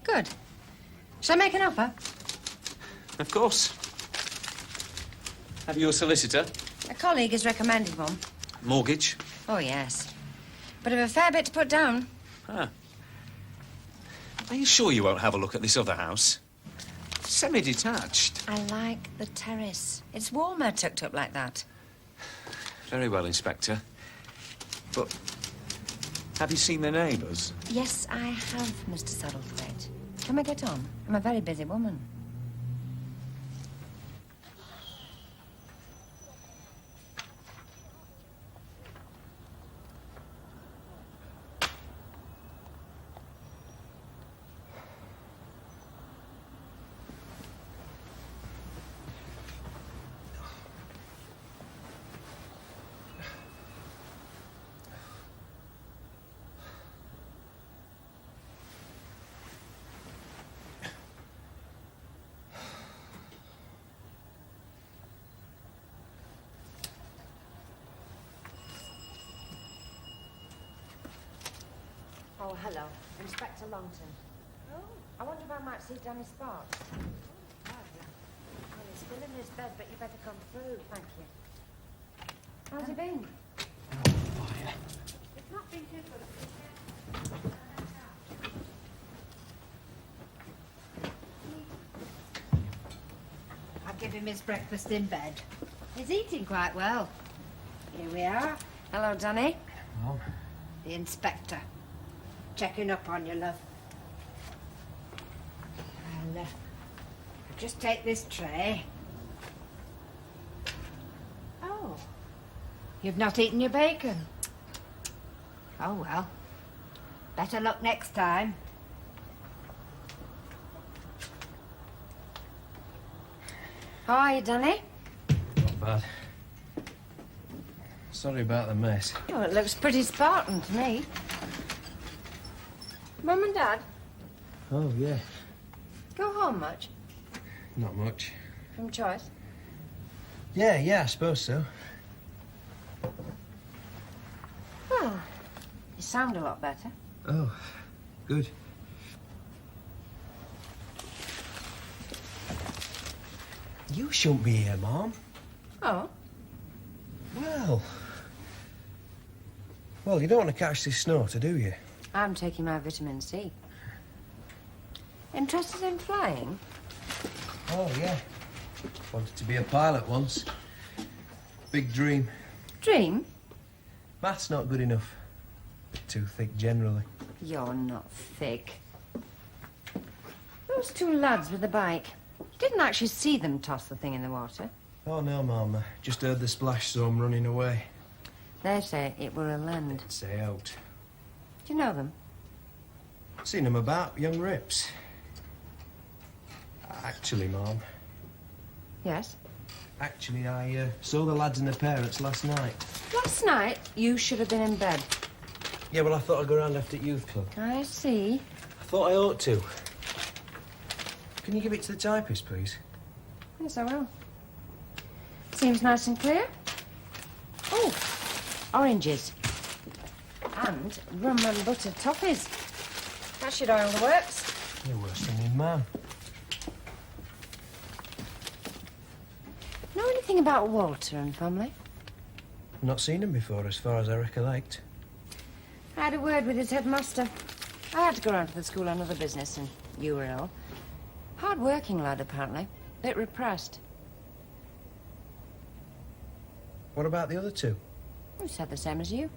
Good. Shall I make an offer? Of course. Have you a solicitor? A colleague has recommended one. Mortgage? Oh, yes. But I've a fair bit to put down. Ah. Are you sure you won't have a look at this other house? Semi-detached. I like the terrace. It's warmer tucked up like that. Very well, Inspector. But have you seen the neighbours? Yes, I have, Mr. Saddlethwaite. Can we get on? I'm a very busy woman. Oh, hello. Inspector Longton. Oh, I wonder if I might see Danny Sparks. Oh, well, he's still in his bed, but you better come through. Thank you. How's he been? It's not been too good. I give him his breakfast in bed. He's eating quite well. Here we are. Hello, Danny. Hello. The inspector. checking up on you, love. I'll just take this tray. Oh, you've not eaten your bacon. Oh, well. Better luck next time. How are you, Danny? Not bad. Sorry about the mess. Oh, it looks pretty Spartan to me. Mum and Dad, Oh, yeah. go home much? Not much. From choice? Yeah, I suppose so. Well, you sound a lot better. Oh, good. You shouldn't be here, Mom. Oh? Well, you don't want to catch this snorter, do you? I'm taking my vitamin C. Interested in flying? Oh, yeah. Wanted to be a pilot once. Big dream. Dream? Math's not good enough. Too thick generally. You're not thick. Those two lads with the bike. You didn't actually see them toss the thing in the water. Oh, no, Mum. I just heard the splash, so I'm running away. They say it were a land. Say out. Do you know them? Seen them about, young rips. Actually, Mum. Yes? Actually, I saw the lads and their parents last night. Last night, you should have been in bed. Yeah, well, I thought I'd go round after youth club. I see. I thought I ought to. Can you give it to the typist, please? Yes, I will. Seems nice and clear. Oh, oranges. And rum and butter toffees. That should oil the works. You're worse than your man. Know anything about Walter and family? Not seen him before, as far as I recollect. I had a word with his headmaster. I had to go round to the school on other business, and you were ill. Hard-working lad, apparently. Bit repressed. What about the other two? He said the same as you.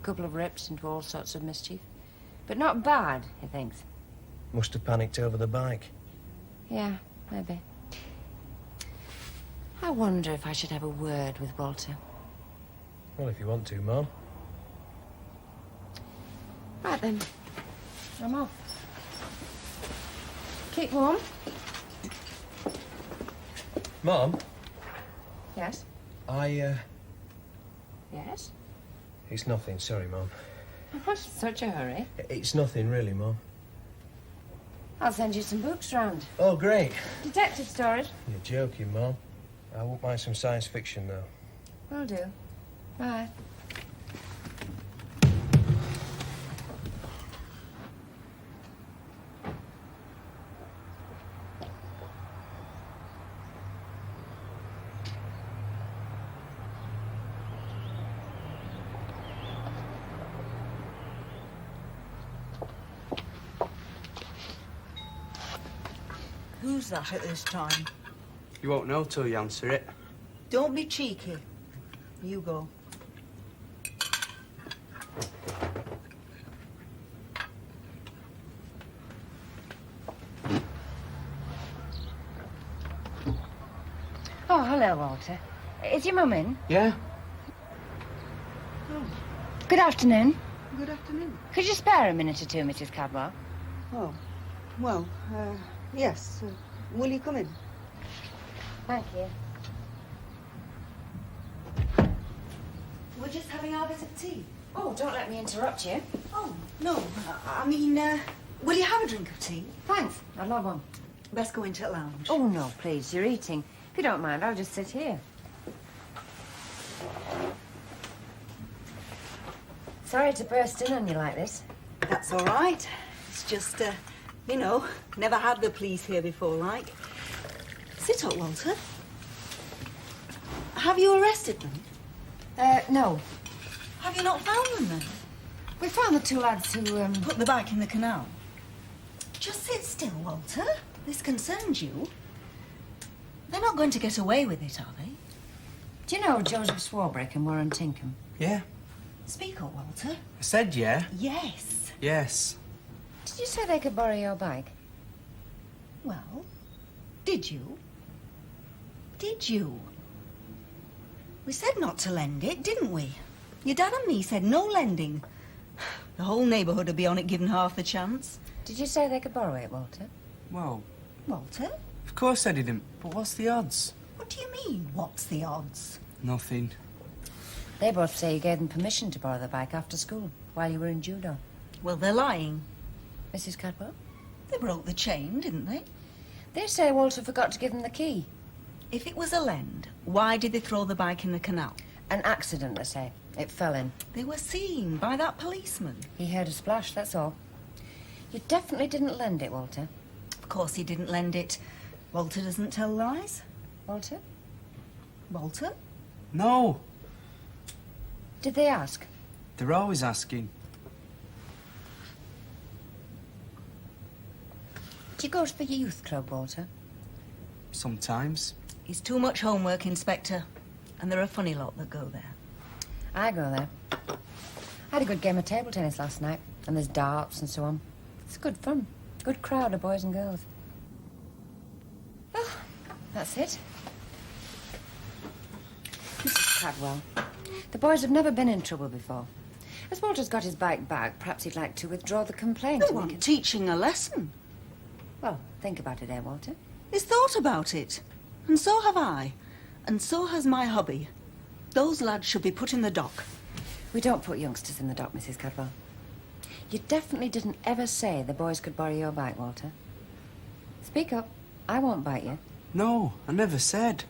Couple of rips into all sorts of mischief. But not bad, he thinks. Must have panicked over the bike. Yeah, maybe. I wonder if I should have a word with Walter. Well, if you want to, Mum. Right then. I'm off. Keep warm. Mum? Yes? Yes? It's nothing, sorry, Mum. I'm not in such a hurry. It's nothing, really, Mum. I'll send you some books round. Oh, great. Detective stories. You're joking, Mum. I won't mind some science fiction, though. Will do. Bye. Who's that at this time? You won't know till you answer it. Don't be cheeky. You go. Oh, hello, Walter. Is your mum in? Yeah? Good afternoon. Good afternoon. Could you spare a minute or two, Mrs. Cadwell? Oh, well, yes. Will you come in? Thank you. We're just having our bit of tea. Oh, don't let me interrupt you. Oh, no. I mean, will you have a drink of tea? Thanks. I'd love one. Best go into the lounge. Oh, no, please. You're eating. If you don't mind, I'll just sit here. Sorry to burst in on you like this. That's all right. It's just, you know, never had the police here before, like. Sit up, Walter. Have you arrested them? No. Have you not found them, then? We found the two lads who, Put the bike in the canal. Just sit still, Walter. This concerns you. They're not going to get away with it, are they? Do you know Joseph Swarbrick and Warren Tinkham? Yeah. Speak up, Walter. I said yeah. Yes. Yes. Did you say they could borrow your bike? Well, did you? Did you? We said not to lend it, didn't we? Your dad and me said no lending. The whole neighbourhood would be on it given half the chance. Did you say they could borrow it, Walter? Well, Walter? of course I didn't. But what's the odds? What do you mean, what's the odds? Nothing. They both say you gave them permission to borrow the bike after school while you were in judo. Well, they're lying. Mrs. Cadwell? They broke the chain, didn't they? They say Walter forgot to give them the key. If it was a lend, why did they throw the bike in the canal? An accident, they say. It fell in. They were seen by that policeman. He heard a splash, that's all. You definitely didn't lend it, Walter. Of course he didn't lend it. Walter doesn't tell lies. Walter? Walter? No. Did they ask? They're always asking. Do you go to the youth club, Walter? Sometimes. It's too much homework, Inspector. And they're a funny lot that go there. I go there. I had a good game of table tennis last night, and there's darts and so on. It's good fun. Good crowd of boys and girls. Oh, that's it. Mrs. Cadwell, the boys have never been in trouble before. As Walter's got his bike back, perhaps he'd like to withdraw the complaint. They want teaching a lesson. Well, think about it, Walter. He's thought about it. And so have I. And so has my hubby. Those lads should be put in the dock. We don't put youngsters in the dock, Mrs. Cadwell. You definitely didn't ever say the boys could borrow your bike, Walter. Speak up. I won't bite you. No, I never said.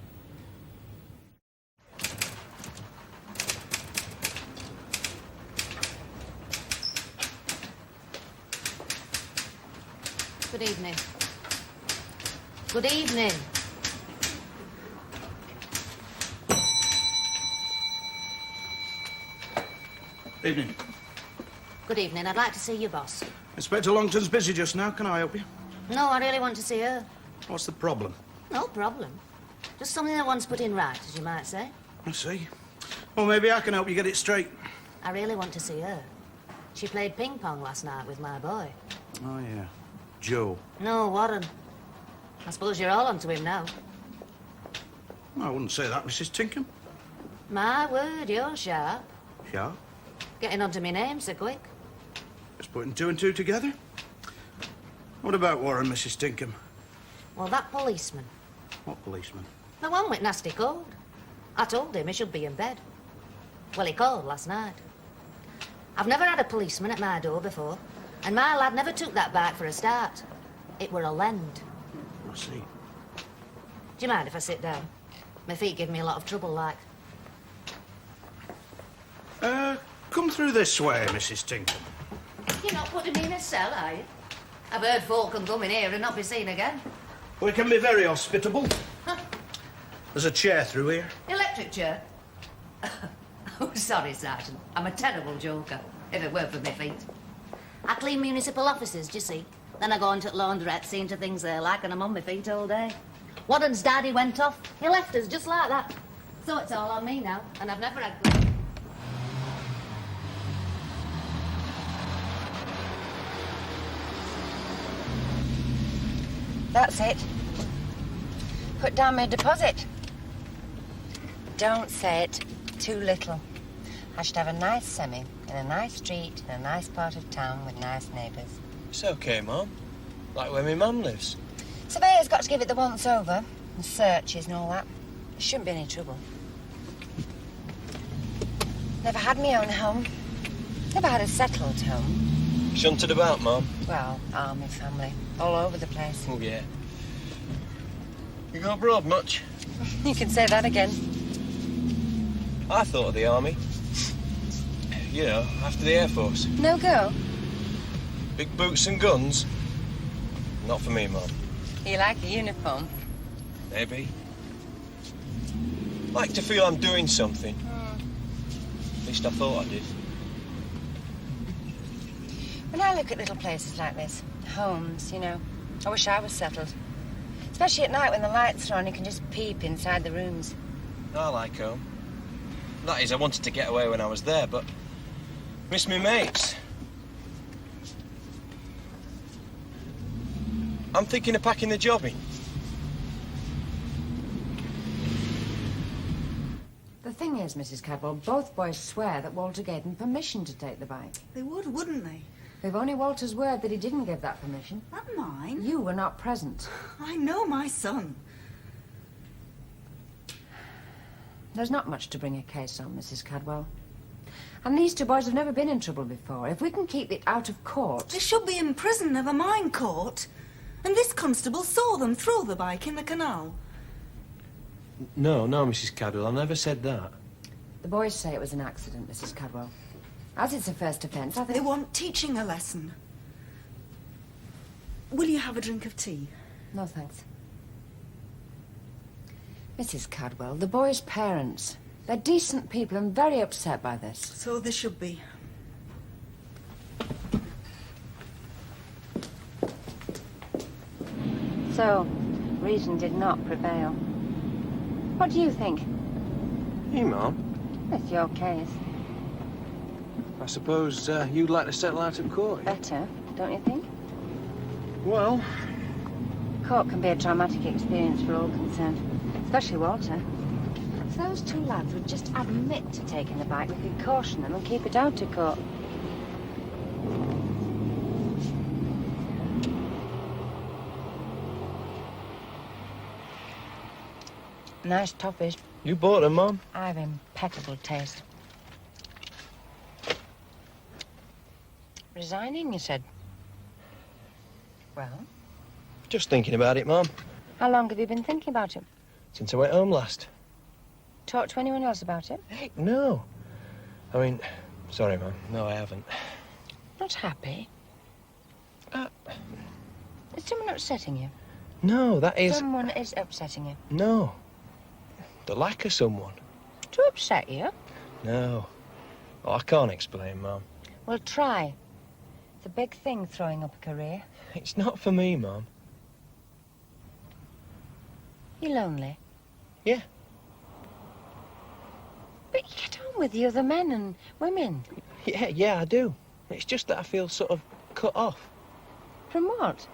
Good evening. Good evening. Evening. Good evening. I'd like to see your boss. Inspector Longton's busy just now. Can I help you? No, I really want to see her. What's the problem? No problem. Just something that wants put in right, as you might say. I see. Well, maybe I can help you get it straight. I really want to see her. She played ping pong last night with my boy. Oh, yeah. Joe. No, Warren. I suppose you're all onto him now. I wouldn't say that, Mrs. Tinkham. My word, you're sharp. Yeah? Getting onto me name so quick. Just putting two and two together. What about Warren, Mrs. Tinkham? Well, that policeman. What policeman? The one with nasty cold. I told him he should be in bed. Well, he called last night. I've never had a policeman at my door before, and my lad never took that bike for a start. It were a lend. I see. Do you mind if I sit down? My feet give me a lot of trouble, like. Come through this way, Mrs. Tinkham. You're not putting me in a cell, are you? I've heard folk can come in here and not be seen again. We can be very hospitable. There's a chair through here. Electric chair? Oh, sorry, Sergeant. I'm a terrible joker, if it weren't for my feet. I clean municipal offices, do you see? Then I go into the laundrette, seeing to things they like, and I'm on my feet all day. Warren's daddy went off. He left us just like that. So it's all on me now, and I've never had... That's it. Put down my deposit. Don't say it. Too little. I should have a nice semi in a nice street in a nice part of town with nice neighbours. It's okay, Mum. Like where my mum lives. Surveyor's got to give it the once over, and searches and all that. There shouldn't be any trouble. Never had my own home. Never had a settled home. Shunted about, Mum. Well, army family. All over the place. Oh, yeah. You go abroad much? You can say that again. I thought of the army. You know, after the Air Force. No go? Big boots and guns? Not for me, Mum. You like the uniform? Maybe. Like to feel I'm doing something. At least I thought I did. When I look at little places like this, homes, you know, I wish I was settled. Especially at night when the lights are on, you can just peep inside the rooms. I like home. That is, I wanted to get away when I was there, but miss me mates. I'm thinking of packing the job in. The thing is, Mrs. Cadwell, both boys swear that Walter gave them permission to take the bike. They would, wouldn't they? We've only Walter's word that he didn't give that permission. Not mine. You were not present. I know my son. There's not much to bring a case on, Mrs. Cadwell. And these two boys have never been in trouble before. If we can keep it out of court... They should be in prison, never mind court. And this constable saw them throw the bike in the canal. No, Mrs. Cadwell, I never said that. The boys say it was an accident, Mrs. Cadwell. As it's a first offence, I think... They want teaching a lesson. Will you have a drink of tea? No, thanks. Mrs. Cadwell, the boys' parents, they're decent people and very upset by this. So they should be. So, reason did not prevail. What do you think? Hey, Mum. It's your case. I suppose you'd like to settle out of court? Better, don't you think? Well... Court can be a traumatic experience for all concerned, especially Walter. If those two lads would just admit to taking the bike, we could caution them and keep it out of court. Nice toffees. You bought them, Mum? I have impeccable taste. Resigning, you said? Well? Just thinking about it, Mum. How long have you been thinking about it? Since I went home last. Talked to anyone else about it? Heck, no. I mean, sorry, Mum. No, I haven't. Not happy? Is someone upsetting you? No, that is... Someone is upsetting you? No. The lack of someone. To upset you? No. Oh, I can't explain, Mum. Well, try. It's a big thing, throwing up a career. It's not for me, Mum. You lonely? Yeah. But you get on with the other men and women. Yeah, I do. It's just that I feel sort of cut off. From what?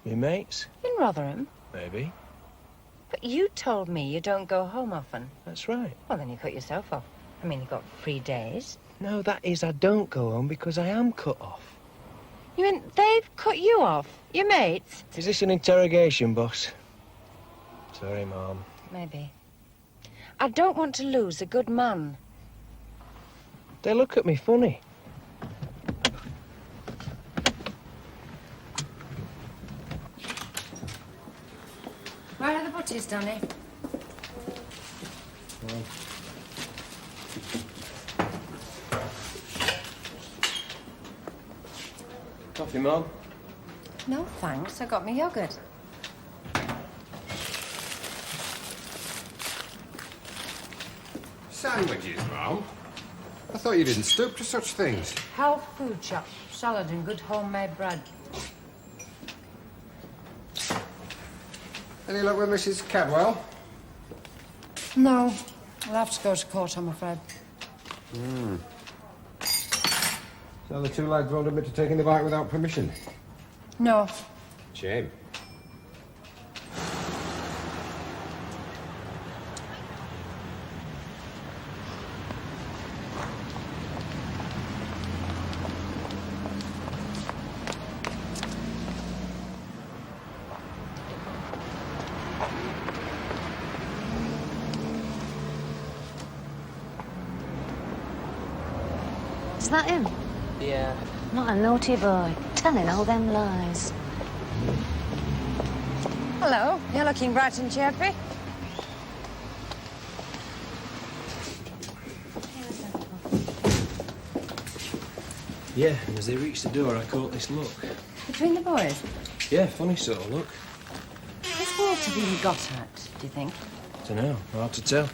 Me mates. In Rotherham? Maybe. But you told me you don't go home often. That's right. Well, then you cut yourself off. I mean, you've got 3 days. No, that is, I don't go home because I am cut off. You mean they've cut you off? Your mates? Is this an interrogation, boss? Sorry, Mum. Maybe. I don't want to lose a good man. They look at me funny. Where are the butties, Danny? Coffee, Mum? No, thanks. I got me yogurt. Sandwiches, Mum? I thought you didn't stoop to such things. Health food shop, salad and good homemade bread. Any luck with Mrs. Cadwell? No, I'll have to go to court, I'm afraid. So the two lads won't admit to taking the bike without permission? No. Shame. Is that him? Yeah. Not a naughty boy, telling all them lies. Hello, you're looking bright and chirpy. Yeah, and as they reached the door, I caught this look. Between the boys? Yeah, funny sort of look. Has Walter been got at, do you think? Dunno, hard to tell.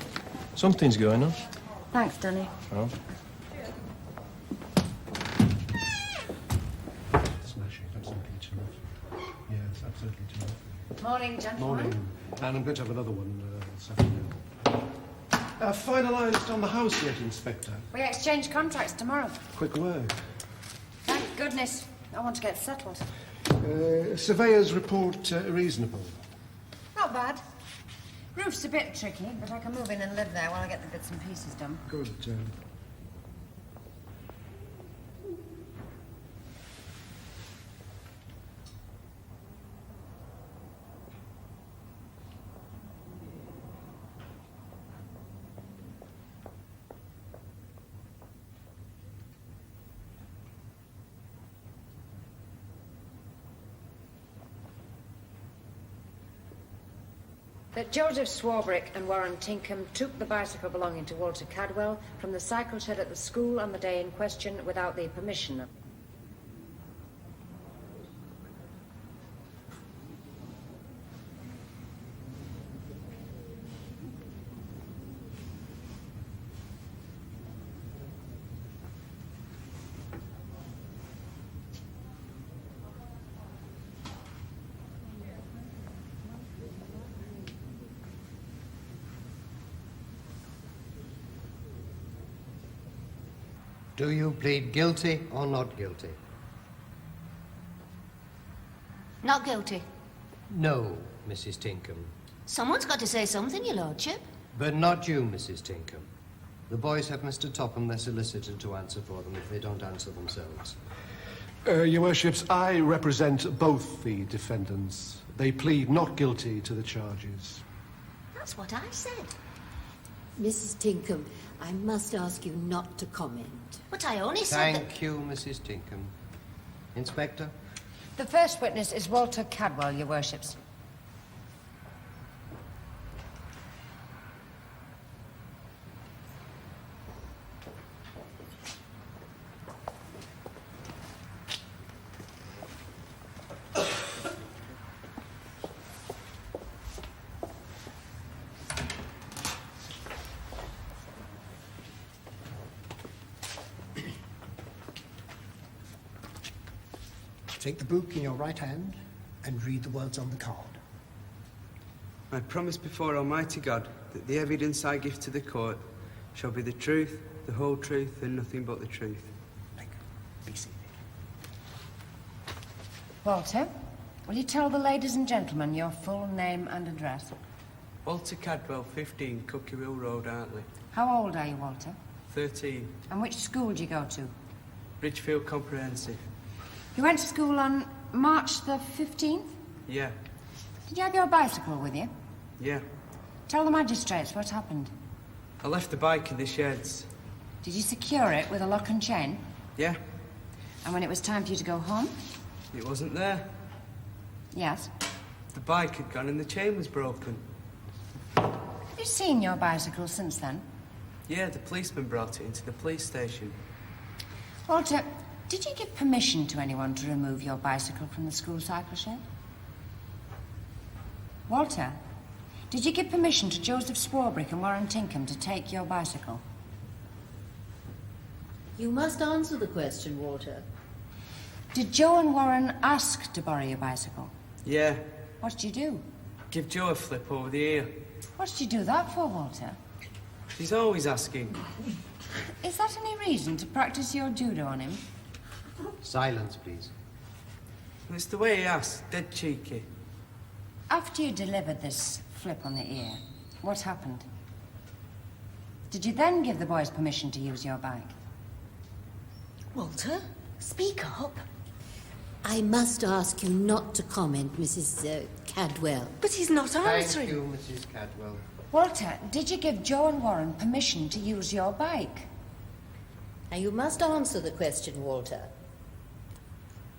Something's going on. Thanks, Danny. Oh. Smashing. Absolutely terrific. Yes, absolutely terrific. Morning, gentlemen. Morning. And I'm going to have another one this afternoon. Finalised on the house yet, Inspector? We exchange contracts tomorrow. Quick work. Thank goodness. I want to get settled. Surveyor's report reasonable. Not bad. Roof's a bit tricky, but I can move in and live there while I get the bits and pieces done. Good. That Joseph Swarbrick and Warren Tinkham took the bicycle belonging to Walter Cadwell from the cycle shed at the school on the day in question without the permission of... Do you plead guilty or not guilty? Not guilty. No, Mrs. Tinkham. Someone's got to say something, your lordship. But not you, Mrs. Tinkham. The boys have Mr. Topham, their solicitor, to answer for them if they don't answer themselves. Your Worships, I represent both the defendants. They plead not guilty to the charges. That's what I said. Mrs. Tinkham, I must ask you not to comment. But I only said that... Thank you, Mrs. Tinkham. Inspector? The first witness is Walter Cadwell, your Worships. Take the book in your right hand and read the words on the card. I promise before Almighty God that the evidence I give to the court shall be the truth, the whole truth, and nothing but the truth. Be seated. Walter, will you tell the ladies and gentlemen your full name and address? Walter Cadwell, 15, Cookie Hill Road, Hartley. How old are you, Walter? 13, And which school do you go to? Bridgefield Comprehensive. You went to school on March the 15th? Yeah, Did you have your bicycle with you? yeah. Tell the magistrates what happened. I left the bike in the sheds. Did you secure it with a lock and chain? Yeah, And when it was time for you to go home? it wasn't there. Yes. The bike had gone and the chain was broken. Have you seen your bicycle since then? Yeah, the policeman brought it into the police station. Walter, did you give permission to anyone to remove your bicycle from the school cycle shed? Walter, did you give permission to Joseph Swarbrick and Warren Tinkham to take your bicycle? You must answer the question, Walter. Did Joe and Warren ask to borrow your bicycle? Yeah, What did you do? give Joe a flip over the ear. What did you do that for, Walter? He's always asking. Is that any reason to practice your judo on him? Silence, please. It's the way he asks, dead cheeky. After you delivered this flip on the ear, what happened? Did you then give the boys permission to use your bike? Walter, speak up. I must ask you not to comment, Mrs. Cadwell. But he's not answering. Thank you, Mrs. Cadwell. Walter, did you give Joe and Warren permission to use your bike? Now you must answer the question, Walter.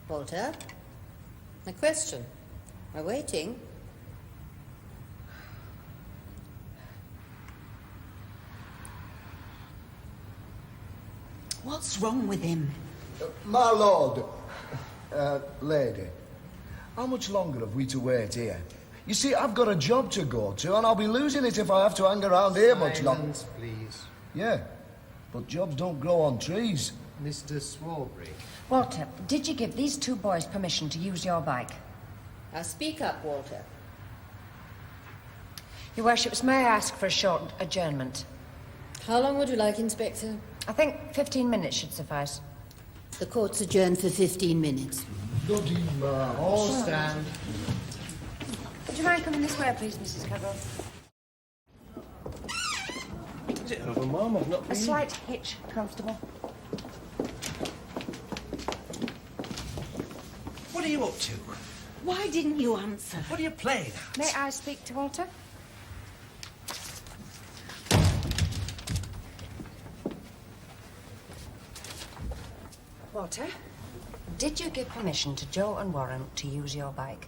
Walter? The question. We're waiting. What's wrong with him? My lord, lady, how much longer have we to wait here? You see, I've got a job to go to, and I'll be losing it if I have to hang around here much longer. Silence, please. Yeah, but jobs don't grow on trees. Mr. Swarbrick. Walter, did you give these two boys permission to use your bike? Now speak up, Walter. Your Worships, may I ask for a short adjournment? How long would you like, Inspector? I think 15 minutes should suffice. The court's adjourned for 15 minutes. Bloody man. All stand. Would you mind coming this way, please, Mrs. Cadwell? Is it over, Mum? I've not A been. slight hitch, Constable. What are you up to? Why didn't you answer? What are you playing at? May I speak to Walter? Walter, did you give permission to Joe and Warren to use your bike?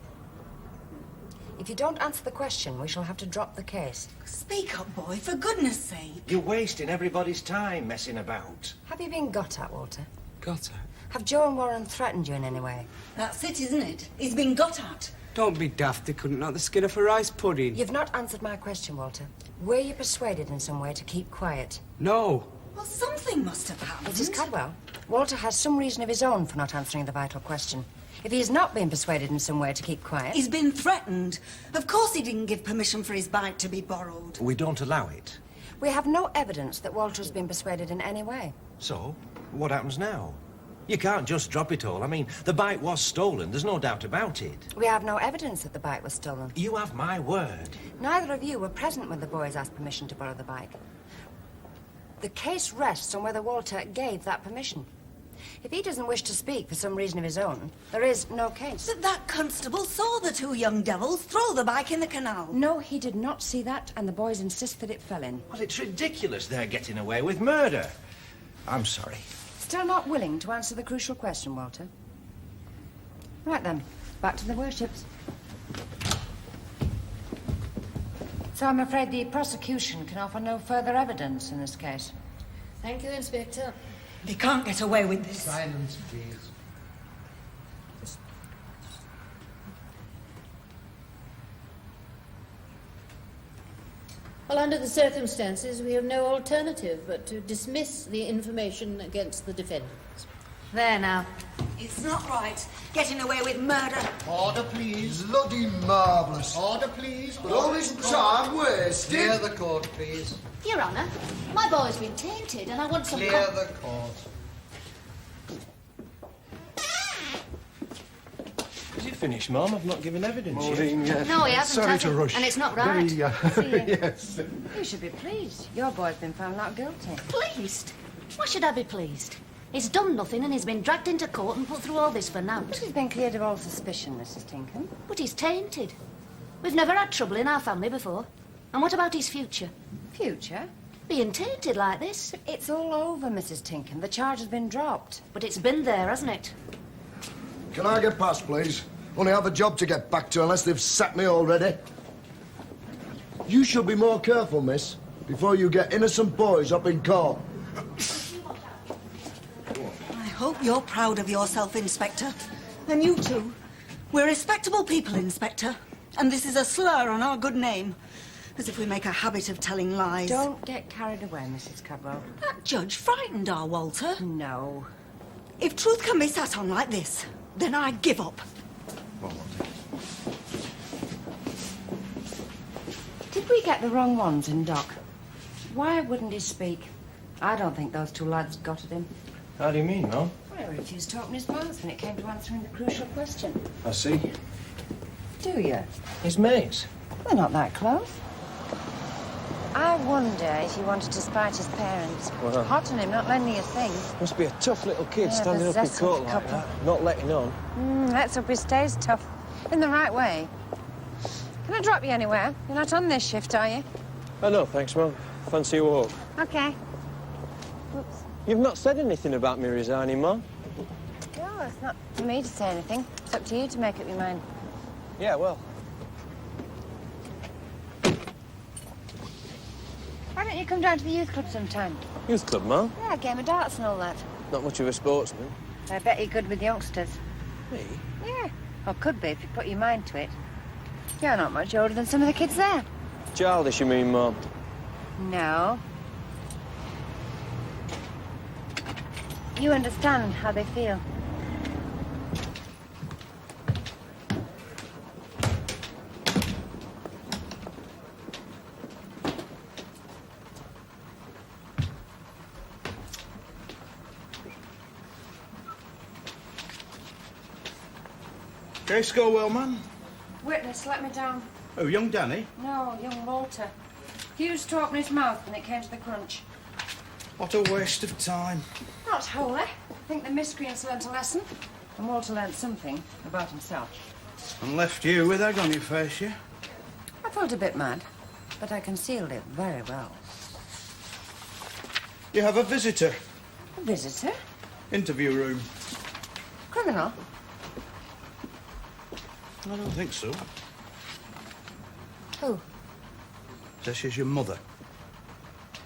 If you don't answer the question, we shall have to drop the case. Speak up, boy, for goodness sake. You're wasting everybody's time messing about. Have you been got at, Walter? Got her. Have Joe and Warren threatened you in any way? That's it, isn't it? He's been got at. Don't be daft, they couldn't knock the skin off a rice pudding. You've not answered my question, Walter. Were you persuaded in some way to keep quiet? No. Well, something must have happened. Mrs. Cadwell, Walter has some reason of his own for not answering the vital question. If he has not been persuaded in some way to keep quiet... He's been threatened. Of course he didn't give permission for his bike to be borrowed. We don't allow it. We have no evidence that Walter has been persuaded in any way. So, what happens now? You can't just drop it all. I mean, the bike was stolen, there's no doubt about it. We have no evidence that the bike was stolen. You have my word. Neither of you were present when the boys asked permission to borrow the bike. The case rests on whether Walter gave that permission. If he doesn't wish to speak for some reason of his own, there is no case. But that constable saw the two young devils throw the bike in the canal. No, he did not see that, and the boys insist that it fell in. Well, it's ridiculous they're getting away with murder. I'm sorry. Still not willing to answer the crucial question, Walter? Right then, back to the worships. So I'm afraid the prosecution can offer no further evidence in this case. Thank you, Inspector. They can't get away with this. Silence, please. Well, under the circumstances, we have no alternative but to dismiss the information against the defendants. There now. It's not right. Getting away with murder. Order, please. Bloody marvellous. Order, please. But all this time wasted. Clear the court, please. Your Honour, my boy's been tainted and I want some... Clear the court. Is it finished, Mum? I've not given evidence yet. No, he hasn't. Sorry has to he? rush. And it's not right. See you. Yes. You should be pleased. Your boy's been found not guilty. Pleased? Why should I be pleased? He's done nothing and he's been dragged into court and put through all this for naught. But he's been cleared of all suspicion, Mrs. Tinkham. But he's tainted. We've never had trouble in our family before. And what about his future? Future? Being tainted like this? It's all over, Mrs. Tinkham. The charge has been dropped. But it's been there, hasn't it? Can I get past, please? Only have a job to get back to unless they've sacked me already. You should be more careful, miss, before you get innocent boys up in court. I hope you're proud of yourself, Inspector. And you too. We're respectable people, Inspector. And this is a slur on our good name. As if we make a habit of telling lies. Don't get carried away, Mrs. Cadwell. That judge frightened our Walter. No. If truth can be sat on like this, then I give up. Did we get the wrong ones in dock? Why wouldn't he speak? I don't think those two lads got at him. How do you mean, Mum? Well, he refused to open his mouth when it came to answering the crucial question. I see. Do you? His mates. They're not that close. I wonder if he wanted to spite his parents. Well. Hot on him not lending a thing. Must be a tough little kid Yeah, standing up in possessive court like couple. that, not letting on. Let's hope he stays tough. In the right way. Can I drop you anywhere? You're not on this shift, are you? Oh, no, thanks, Mum. Fancy a walk. Okay. Oops. You've not said anything about me resigning, Mum. No, it's not for me to say anything. It's up to you to make up your mind. Yeah, well. Why don't you come down to the youth club sometime? Youth club, Mum? Yeah, game of darts and all that. Not much of a sportsman. I bet you're good with youngsters. Me? Yeah. Or could be if you put your mind to it. You're not much older than some of the kids there. Childish, you mean, Mum? No. You understand how they feel. Case go well, man? Witness let me down. Oh, young Danny? No, young Walter. He used to open his mouth when it came to the crunch. What a waste of time. Not wholly. I think the miscreants learnt a lesson. And Walter learnt something about himself. And left you with egg on your face, yeah? I felt a bit mad, but I concealed it very well. You have a visitor. A visitor? Interview room. Criminal? I don't think so. Who? Says she's your mother.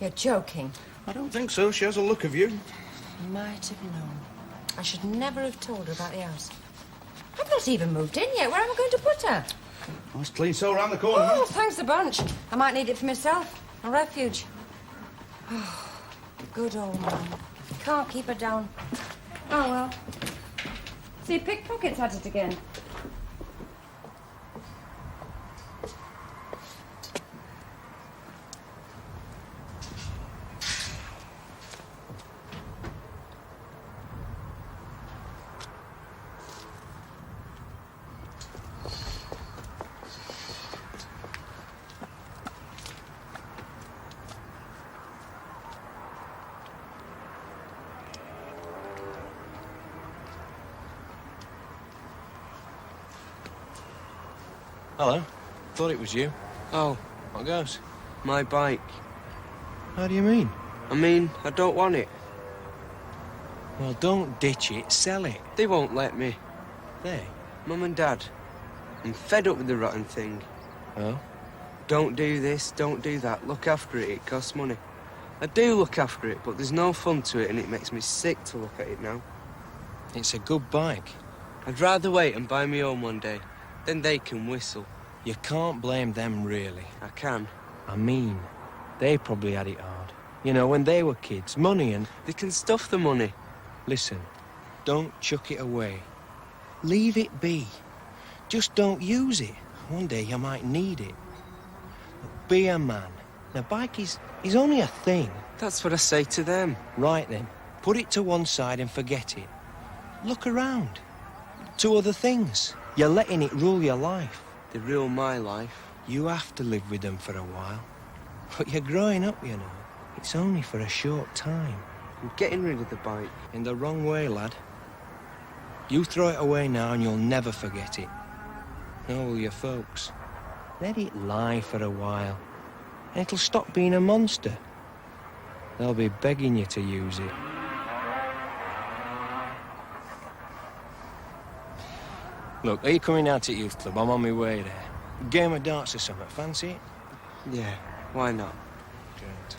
You're joking. I don't think so. She has a look of you. Might have known. I should never have told her about the house. I've not even moved in yet. Where am I going to put her? Nice clean cell round the corner. Oh, thanks a bunch. I might need it for myself. A refuge. Oh, good old man. Can't keep her down. Oh, well. See, pickpockets at it again. Hello. Thought it was you. Oh, What goes? my bike. How do you mean? I mean, I don't want it. Well, don't ditch it, sell it. They won't let me. They? Mum and Dad. I'm fed up with the rotten thing. Oh? Don't do this, don't do that. Look after it, it costs money. I do look after it, but there's no fun to it and it makes me sick to look at it now. It's a good bike. I'd rather wait and buy me own one day. Then they can whistle. You can't blame them, really. I can. I mean, they probably had it hard. You know, when they were kids, money and... They can stuff the money. Listen, don't chuck it away. Leave it be. Just don't use it. One day you might need it. Look, be a man. The bike is only a thing. That's what I say to them. Right then, put it to one side and forget it. Look around. To other things. You're letting it rule your life. They rule my life. You have to live with them for a while. But you're growing up, you know. It's only for a short time. I'm getting rid of the bike. In the wrong way, lad. You throw it away now and you'll never forget it. Nor will your folks. Let it lie for a while. And it'll stop being a monster. They'll be begging you to use it. Look, are you coming out to Youth Club? I'm on my way there. Game of darts or something, fancy it? Yeah, why not? Great.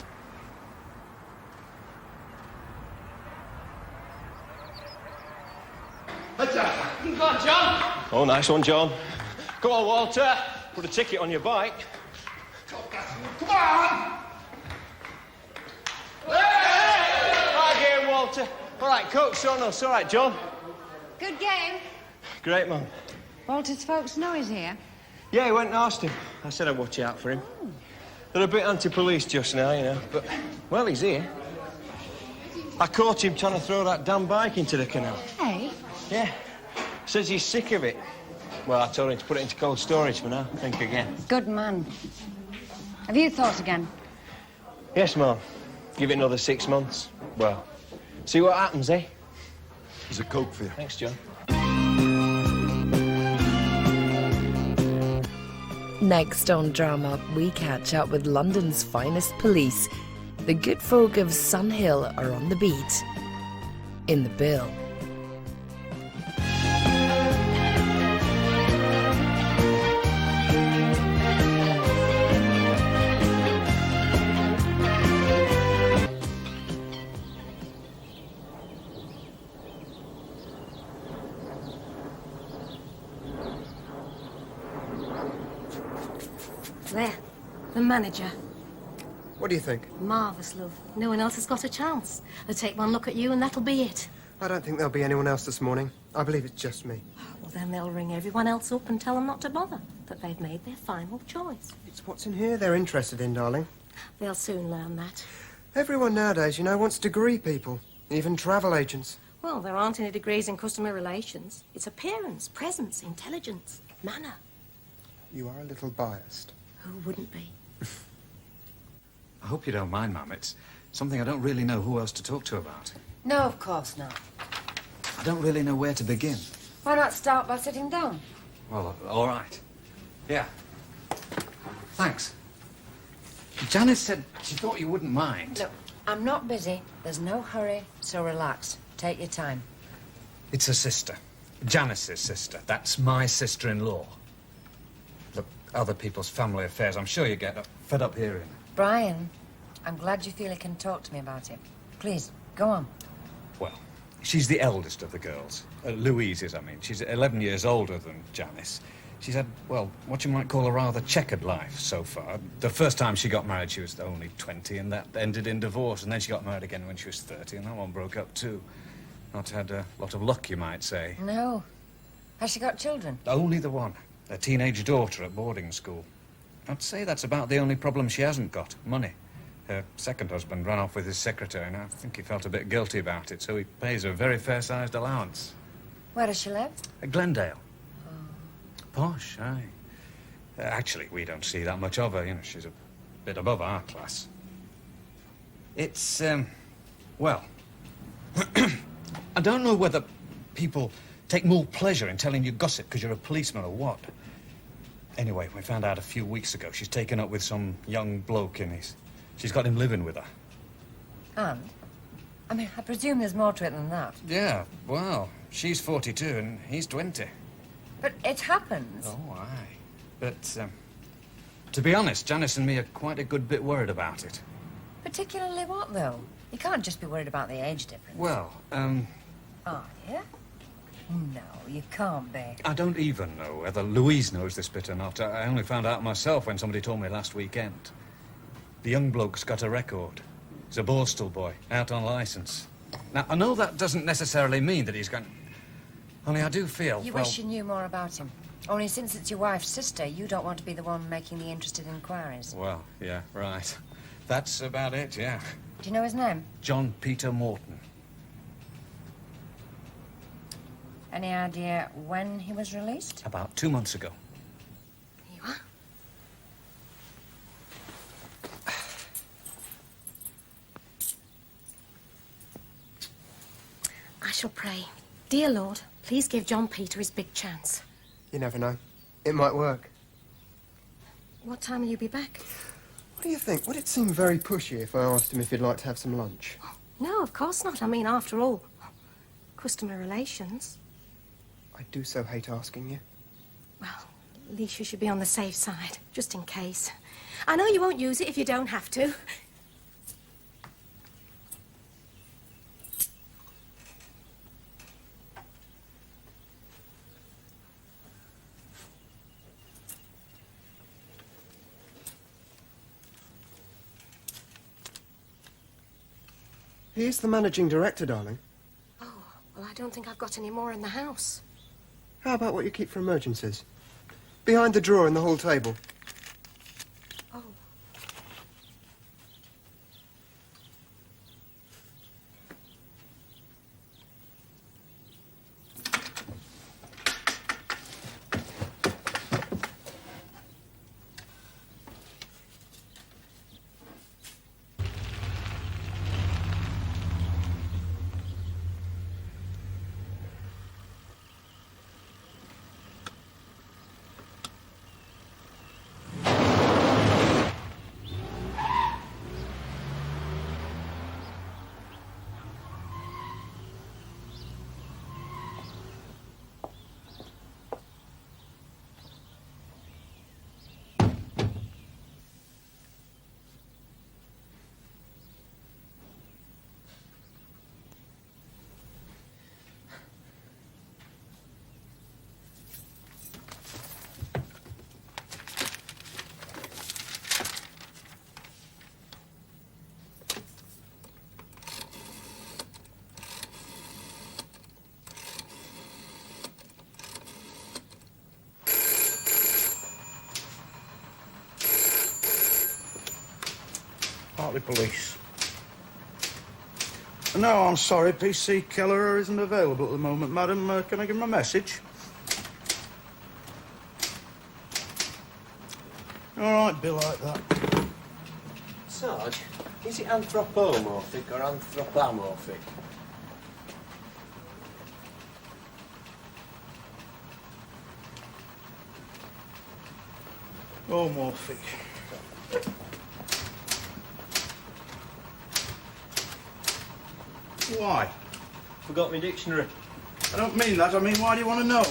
Come on, John. Oh, nice one, John. Come on, Walter. Put a ticket on your bike. Come on! Right game, Walter. All right, coach, son us. All right, John. Good game. Great, man. Walter's folks know he's here. Yeah, he went and asked him. I said I'd watch out for him. They're a bit anti-police just now, you know, but, well, he's here. I caught him trying to throw that damn bike into the canal. Hey? Yeah. Says he's sick of it. Well, I told him to put it into cold storage for now. Think again. Good man. Have you thought again? Yes, Mum. Give it another 6 months. Well, see what happens, eh? There's a Coke for you. Thanks, John. Next on Drama, we catch up with London's finest police. The good folk of Sun Hill are on the beat. In the bill. There, the manager. What do you think? Marvellous, love. No one else has got a chance. They'll take one look at you and that'll be it. I don't think there'll be anyone else this morning. I believe it's just me. Well, then they'll ring everyone else up and tell them not to bother, that they've made their final choice. It's what's in here they're interested in, darling. They'll soon learn that. Everyone nowadays, you know, wants degree people, even travel agents. Well, there aren't any degrees in customer relations. It's appearance, presence, intelligence, manner. You are a little biased. Who wouldn't be? I hope you don't mind, Mum. It's something I don't really know who else to talk to about. No, of course not. I don't really know where to begin. Why not start by sitting down? Well, all right. Yeah. Thanks. Janice said she thought you wouldn't mind. Look, I'm not busy. There's no hurry, so relax. Take your time. It's her sister. Janice's sister. That's my sister-in-law. Look, other people's family affairs, I'm sure you get fed up hearing. Brian, I'm glad you feel you can talk to me about it. Please, go on. Well, she's the eldest of the girls. Louise is, I mean. She's 11 years older than Janice. She's had, well, what you might call a rather checkered life so far. The first time she got married, she was only 20, and that ended in divorce. And then she got married again when she was 30, and that one broke up too. Not had a lot of luck, you might say. No. Has she got children? Only the one. A teenage daughter at boarding school. I'd say that's about the only problem she hasn't got. Money. Her second husband ran off with his secretary, and I think he felt a bit guilty about it, so he pays her a very fair-sized allowance. Where does she live? At Glendale. Posh, aye. Actually, we don't see that much of her. You know, she's a bit above our class. It's, well... I don't know whether people take more pleasure in telling you gossip because you're a policeman or what. Anyway, we found out a few weeks ago she's taken up with some young bloke and she's got him living with her. And? I mean, I presume there's more to it than that. Yeah, well, she's 42 and he's 20. But it happens. Oh, aye. But, to be honest, Janice and me are quite a good bit worried about it. Particularly what, though? You can't just be worried about the age difference. Well, Are you? No, you can't be. I don't even know whether Louise knows this bit or not. I only found out myself when somebody told me last weekend. The young bloke's got a record. He's a Borstal boy, out on licence. Now, I know that doesn't necessarily mean that he's going... Only I do feel, You well... wish you knew more about him. Only since it's your wife's sister, you don't want to be the one making the interested inquiries. Well, yeah, right. That's about it, yeah. Do you know his name? John Peter Morton. Any idea when he was released? About 2 months ago. Here you are. I shall pray. Dear Lord, please give John Peter his big chance. You never know. It might work. What time will you be back? What do you think? Would it seem very pushy if I asked him if he'd like to have some lunch? No, of course not. I mean, after all, customer relations. I do so hate asking you. Well, at least you should be on the safe side, just in case. I know you won't use it if you don't have to. He's the managing director, darling. Oh, well, I don't think I've got any more in the house. How about what you keep for emergencies? Behind the drawer in the hall table. Oh. Partly police. No, I'm sorry. PC Keller isn't available at the moment, madam. Can I give him a message? All right, be like that. Sarge, is it anthropomorphic or anthropomorphic? Homorphic. Why? Forgot my dictionary. I don't mean that. I mean, why do you want to know?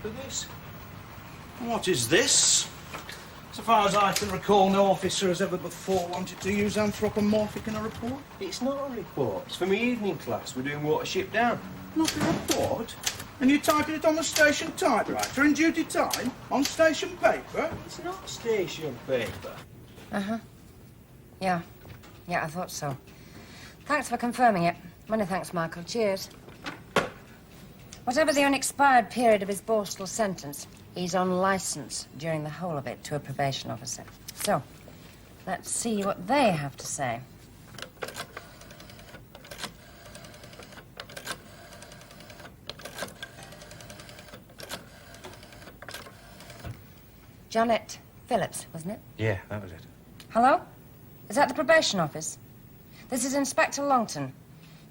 For this? What is this? So far as I can recall, no officer has ever before wanted to use anthropomorphic in a report. It's not a report. It's for my evening class. We're doing Watership Down. Not a report? And you're typing it on the station typewriter in duty time? On station paper? It's not station paper. Uh-huh. Yeah. Yeah, I thought so. Thanks for confirming it. Many thanks, Michael. Cheers. Whatever the unexpired period of his borstal sentence, he's on licence during the whole of it to a probation officer. So, let's see what they have to say. Janet Phillips, wasn't it? Yeah, that was it. Hello? Is that the probation office? This is Inspector Longton.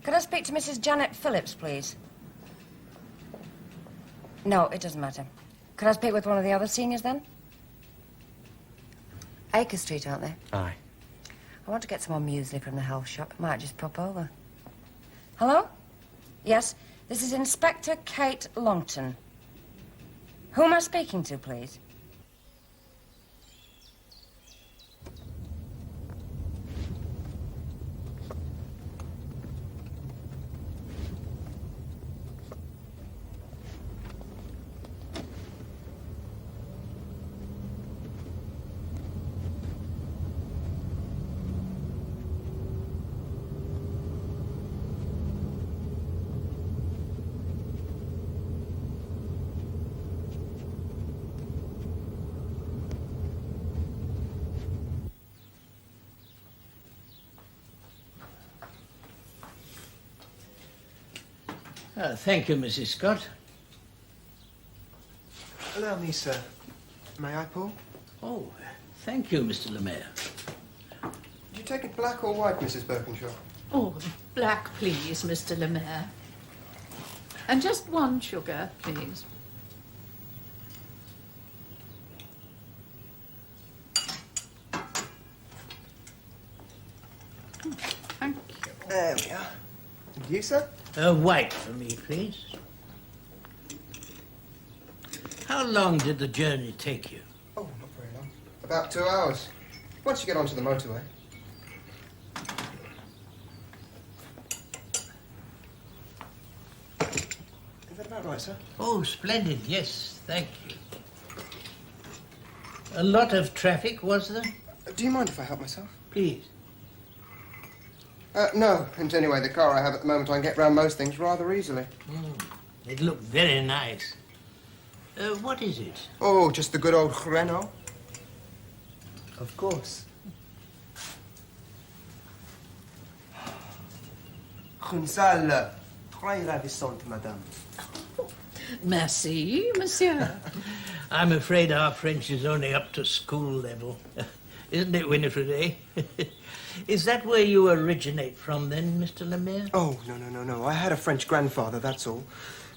Could I speak to Mrs. Janet Phillips, please? No, it doesn't matter. Could I speak with one of the other seniors, then? Acre Street, aren't they? Aye. I want to get some more muesli from the health shop. Might just pop over. Hello? Yes, this is Inspector Kate Longton. Who am I speaking to, please? Thank you, Mrs. Scott. Allow me, sir. May I, Paul? Oh, thank you, Mr. Lemaire. Did you take it black or white, Mrs. Birkinshaw? Oh, black, please, Mr. Lemaire. And just one sugar, please. Thank you. There we are. And you, sir? White for me, please. How long did the journey take you? Oh, not very long. About 2 hours. Once you get onto the motorway. Is that about right, sir? Oh, splendid, yes, thank you. A lot of traffic, was there? Do you mind if I help myself? Please. No. And anyway, the car I have at the moment, I can get round most things rather easily. It looked very nice. What is it? Oh, just the good old Renault. Of course. Une salle très ravissante, madame. Merci, monsieur. I'm afraid our French is only up to school level. Isn't it, Winifred, eh? Is that where you originate from, then, Mr. Lemaire? Oh, no. I had a French grandfather, that's all.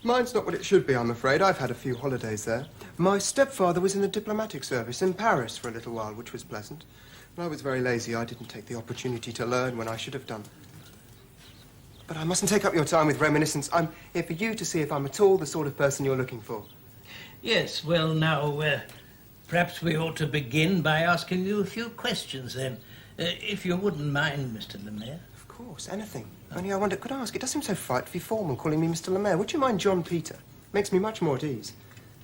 Mine's not what it should be, I'm afraid. I've had a few holidays there. My stepfather was in the diplomatic service in Paris for a little while, which was pleasant. And I was very lazy. I didn't take the opportunity to learn when I should have done. But I mustn't take up your time with reminiscence. I'm here for you to see if I'm at all the sort of person you're looking for. Yes, well, now, perhaps we ought to begin by asking you a few questions, then. If you wouldn't mind, Mr. Lemaire. Of course, anything. Only I wonder, could I ask, it does seem so frightfully formal calling me Mr. Lemaire. Would you mind John Peter? Makes me much more at ease.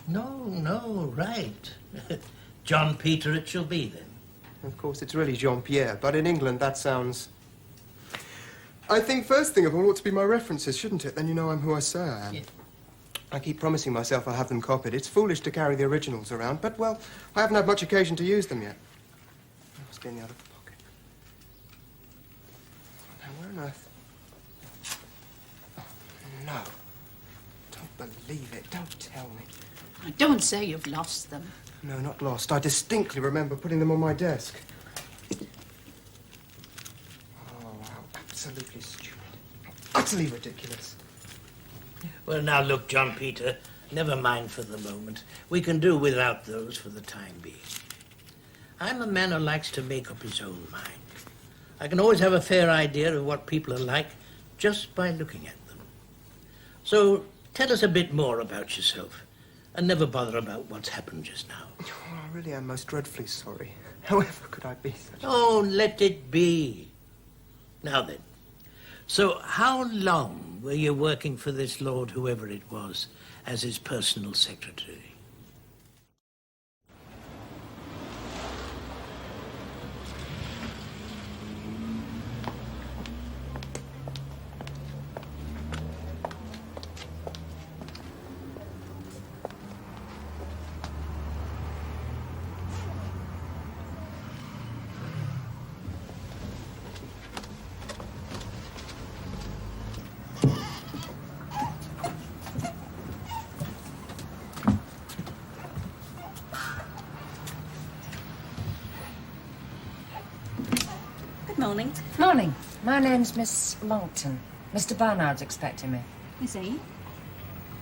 No, right. John Peter it shall be, then. Of course, it's really Jean-Pierre, but in England that sounds... I think first thing of all ought to be my references, shouldn't it? Then you know I'm who I say I am. Yeah. I keep promising myself I'll have them copied. It's foolish to carry the originals around, but, well, I haven't had much occasion to use them yet. There must be in the other pocket. Now, where on earth? Oh, no. Don't believe it. Don't tell me. Don't say you've lost them. No, not lost. I distinctly remember putting them on my desk. Oh, how absolutely stupid. Utterly ridiculous. Well, now, look, John Peter, never mind for the moment. We can do without those for the time being. I'm a man who likes to make up his own mind. I can always have a fair idea of what people are like just by looking at them. So, tell us a bit more about yourself, and never bother about what's happened just now. Oh, I really am most dreadfully sorry. However could I be such... Oh, let it be. Now then, so how long were you working for this lord, whoever it was, as his personal secretary? Morning. Morning. My name's Miss Longton. Mr. Barnard's expecting me. Is he?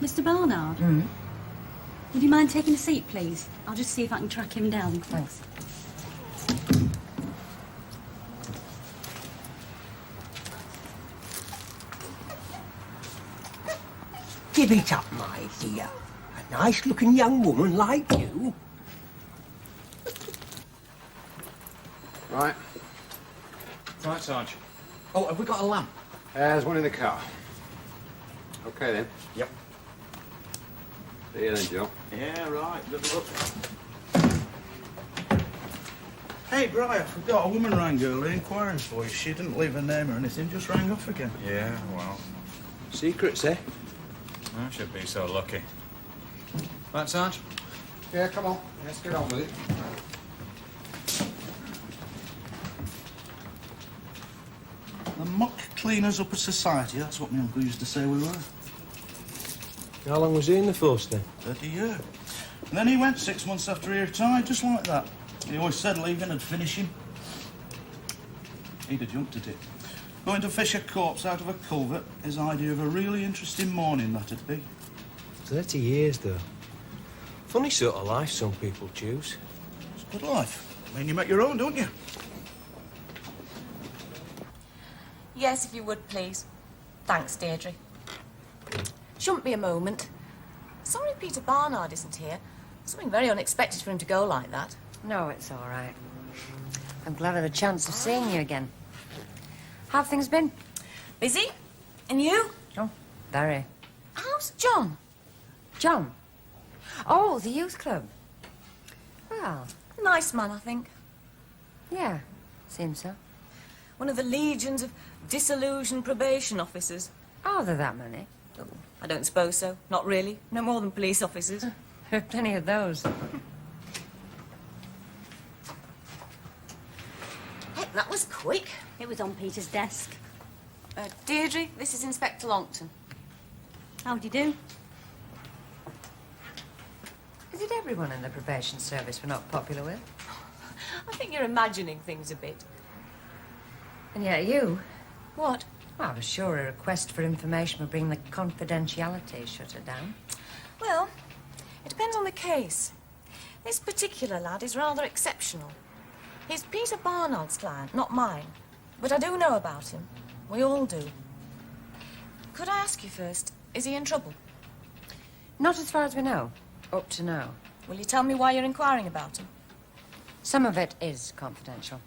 Mr. Barnard? Mm. Would you mind taking a seat, please? I'll just see if I can track him down. Thanks. Give it up, my dear. A nice-looking young woman like you. Right. Right, Sarge. Oh, have we got a lamp? There's one in the car. Okay, then. Yep. See you then, Joe. Yeah, right. Good luck. Hey, Brian, I forgot. A woman rang earlier inquiring for you. She didn't leave her name or anything, just rang off again. Yeah, well. Secrets, eh? I should be so lucky. Right, Sarge? Yeah, come on. Let's get on with it. The mock cleaners up of society, that's what my uncle used to say we were. How long was he in the force, then? 30 years. And then he went 6 months after he retired, just like that. He always said leaving would finish him. He'd have jumped at it. Going to fish a corpse out of a culvert, his idea of a really interesting morning, that'd be. 30 years, though. Funny sort of life some people choose. It's a good life. I mean, you make your own, don't you? Yes, if you would, please. Thanks, Deirdre. Shouldn't be a moment. Sorry Peter Barnard isn't here. Something very unexpected for him to go like that. No, it's all right. I'm glad of the chance of seeing you again. How have things been? Busy? And you? Oh, very. How's John? John? Oh, the youth club. Well... Nice man, I think. Yeah, seems so. One of the legions of disillusioned probation officers. Oh, there are that many? Oh, I don't suppose so. Not really. No more than police officers. There are plenty of those. Heck, that was quick. It was on Peter's desk. Deirdre, this is Inspector Longton. How do you do? Is it everyone in the probation service we're not popular with? I think you're imagining things a bit. And yet you... What? Well, I was sure a request for information would bring the confidentiality shutter down. Well, it depends on the case. This particular lad is rather exceptional. He's Peter Barnard's client, not mine. But I do know about him. We all do. Could I ask you first, is he in trouble? Not as far as we know. Up to now. Will you tell me why you're inquiring about him? Some of it is confidential.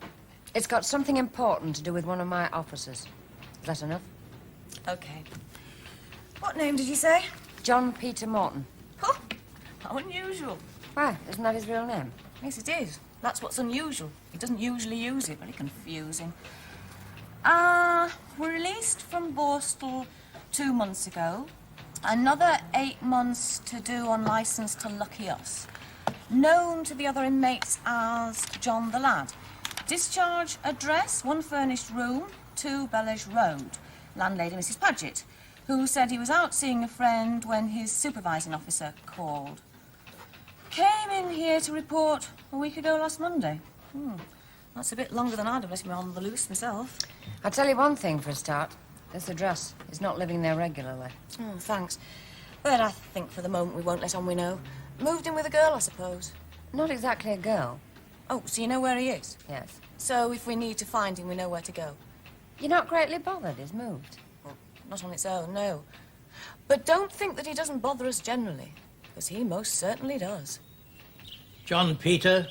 It's got something important to do with one of my officers. Is that enough? Okay. What name did you say? John Peter Morton. Oh, how unusual. Why, isn't that his real name? Yes, it is. That's what's unusual. He doesn't usually use it. Very confusing. We're released from Borstal 2 months ago. Another 8 months to do on licence to Lucky Us. Known to the other inmates as John the Lad. Discharge address, 1 furnished room, 2 Bellish Road, landlady Mrs. Paget, who said he was out seeing a friend when his supervising officer called. Came in here to report a week ago last Monday. That's a bit longer than I'd have let me on the loose myself. I'll tell you one thing for a start. This address is not living there regularly. Oh, thanks. But I think for the moment we won't let on we know. Moved in with a girl, I suppose. Not exactly a girl. Oh, so you know where he is? Yes. So if we need to find him, we know where to go? You're not greatly bothered he's moved? Well, not on its own, no. But don't think that he doesn't bother us generally, because he most certainly does. John Peter,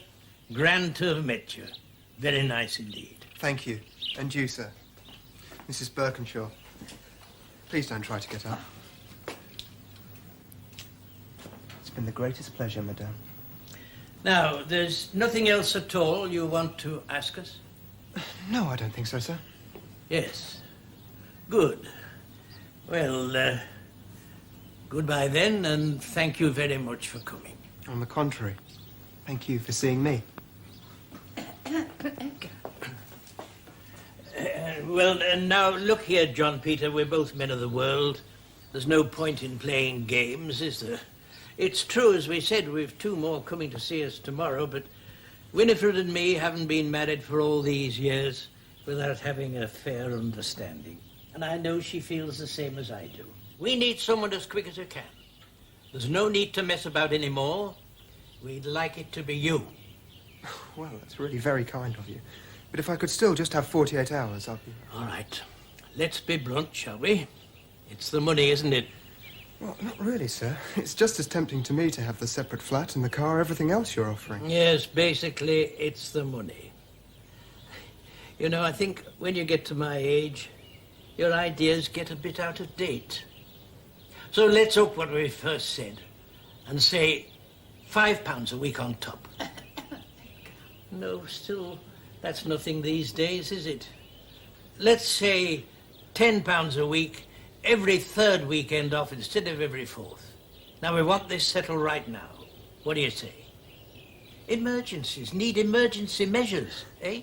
grand to have met you. Very nice indeed. Thank you. And you, sir. Mrs. Birkenshaw. Please don't try to get up. It's been the greatest pleasure, madame. Now, there's nothing else at all you want to ask us? No, I don't think so, sir. Yes. Good. Well, goodbye then, and thank you very much for coming. On the contrary, thank you for seeing me. Well, now, look here, John Peter, we're both men of the world. There's no point in playing games, is there? It's true, as we said, we've 2 more coming to see us tomorrow, but Winifred and me haven't been married for all these years without having a fair understanding. And I know she feels the same as I do. We need someone as quick as we can. There's no need to mess about anymore. We'd like it to be you. Well, that's really very kind of you. But if I could still just have 48 hours, I'd be... All right. Let's be blunt, shall we? It's the money, isn't it? Well, not really, sir. It's just as tempting to me to have the separate flat and the car, everything else you're offering. Yes, basically, it's the money. You know, I think when you get to my age, your ideas get a bit out of date. So let's up what we first said and say £5 a week on top. No, still, that's nothing these days, is it? Let's say £10 a week every 3rd weekend off instead of every 4th. Now, we want this settled right now. What do you say? Emergencies need emergency measures, eh?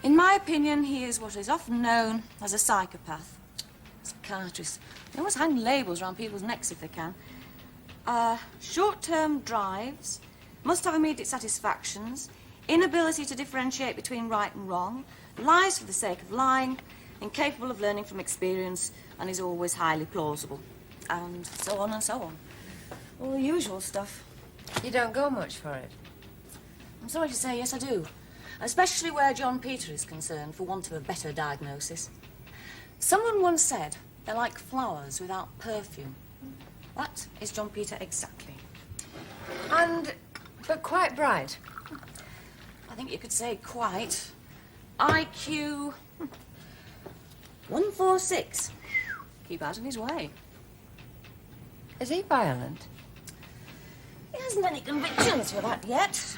In my opinion, he is what is often known as a psychopath. Psychiatrists. They always hang labels around people's necks if they can. Short-term drives, must have immediate satisfactions, inability to differentiate between right and wrong, lies for the sake of lying, incapable of learning from experience, and is always highly plausible. And so on and so on. All the usual stuff. You don't go much for it? I'm sorry to say, yes, I do. Especially where John Peter is concerned, for want of a better diagnosis. Someone once said they're like flowers without perfume. That is John Peter exactly. But quite bright. I think you could say quite. IQ 146. Keep out of his way. Is he violent? He hasn't any convictions for that yet.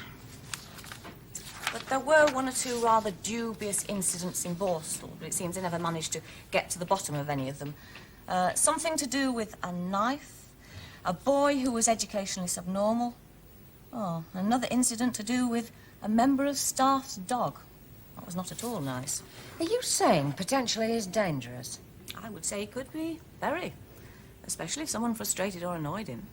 But there were 1 or 2 rather dubious incidents in Borstal, but it seems they never managed to get to the bottom of any of them. Something to do with a knife, a boy who was educationally subnormal. Oh, another incident to do with a member of staff's dog. That was not at all nice. Are you saying potentially he's dangerous? I would say he could be, very. Especially if someone frustrated or annoyed him.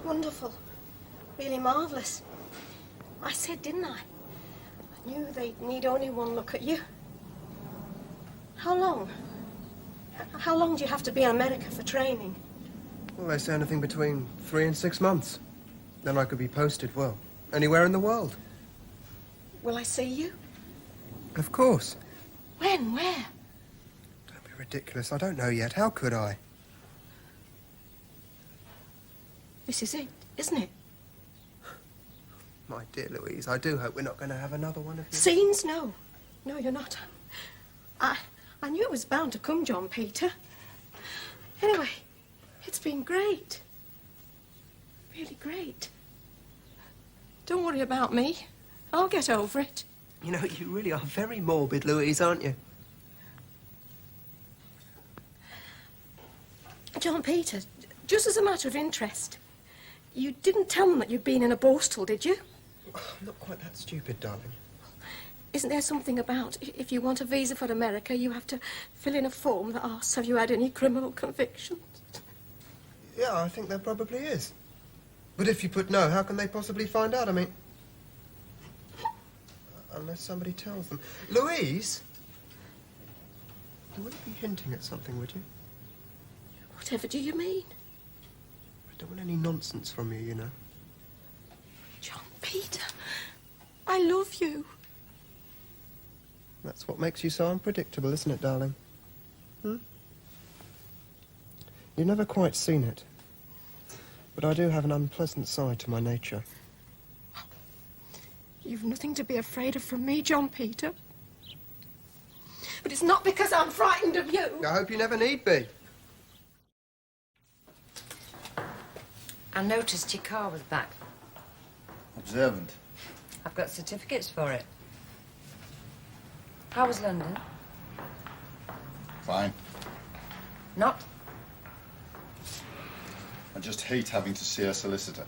Wonderful. Really marvellous. I said, didn't I? I knew they'd need only one look at you. How long? How long do you have to be in America for training? Well, they say anything between 3 and 6 months. Then I could be posted, well, anywhere in the world. Will I see you? Of course. When? Where? Don't be ridiculous. I don't know yet. How could I? This is it, isn't it? My dear Louise, I do hope we're not going to have another one of you. Scenes? No. No, you're not. I I knew it was bound to come, John Peter. Anyway, it's been great. Really great. Don't worry about me. I'll get over it. You know, you really are very morbid, Louise, aren't you? John Peter, just as a matter of interest, you didn't tell them that you'd been in a borstal, did you? I'm not quite that stupid, darling. Isn't there something about if you want a visa for America, you have to fill in a form that asks, have you had any criminal convictions? Yeah, I think there probably is. But if you put no, how can they possibly find out? I mean, unless somebody tells them. Louise? You wouldn't be hinting at something, would you? Whatever do you mean? I don't want any nonsense from you, you know. John Peter, I love you. That's what makes you so unpredictable, isn't it, darling? Hmm? You've never quite seen it. But I do have an unpleasant side to my nature. You've nothing to be afraid of from me, John Peter. But it's not because I'm frightened of you. I hope you never need be. I noticed your car was back. Observant. I've got certificates for it. How was London? Fine. Not? I just hate having to see a solicitor.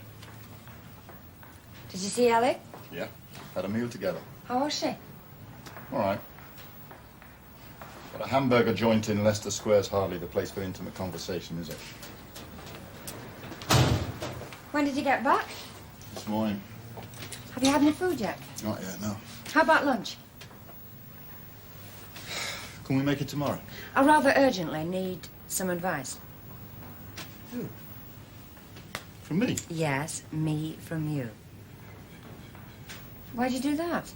Did you see Ellie? Yeah. Had a meal together. How was she? All right. But a hamburger joint in Leicester Square's hardly the place for intimate conversation, is it? When did you get back? This morning. Have you had any food yet? Not yet, no. How about lunch? Can we make it tomorrow? I rather urgently need some advice. Who? From me? Yes, me from you. Why'd you do that?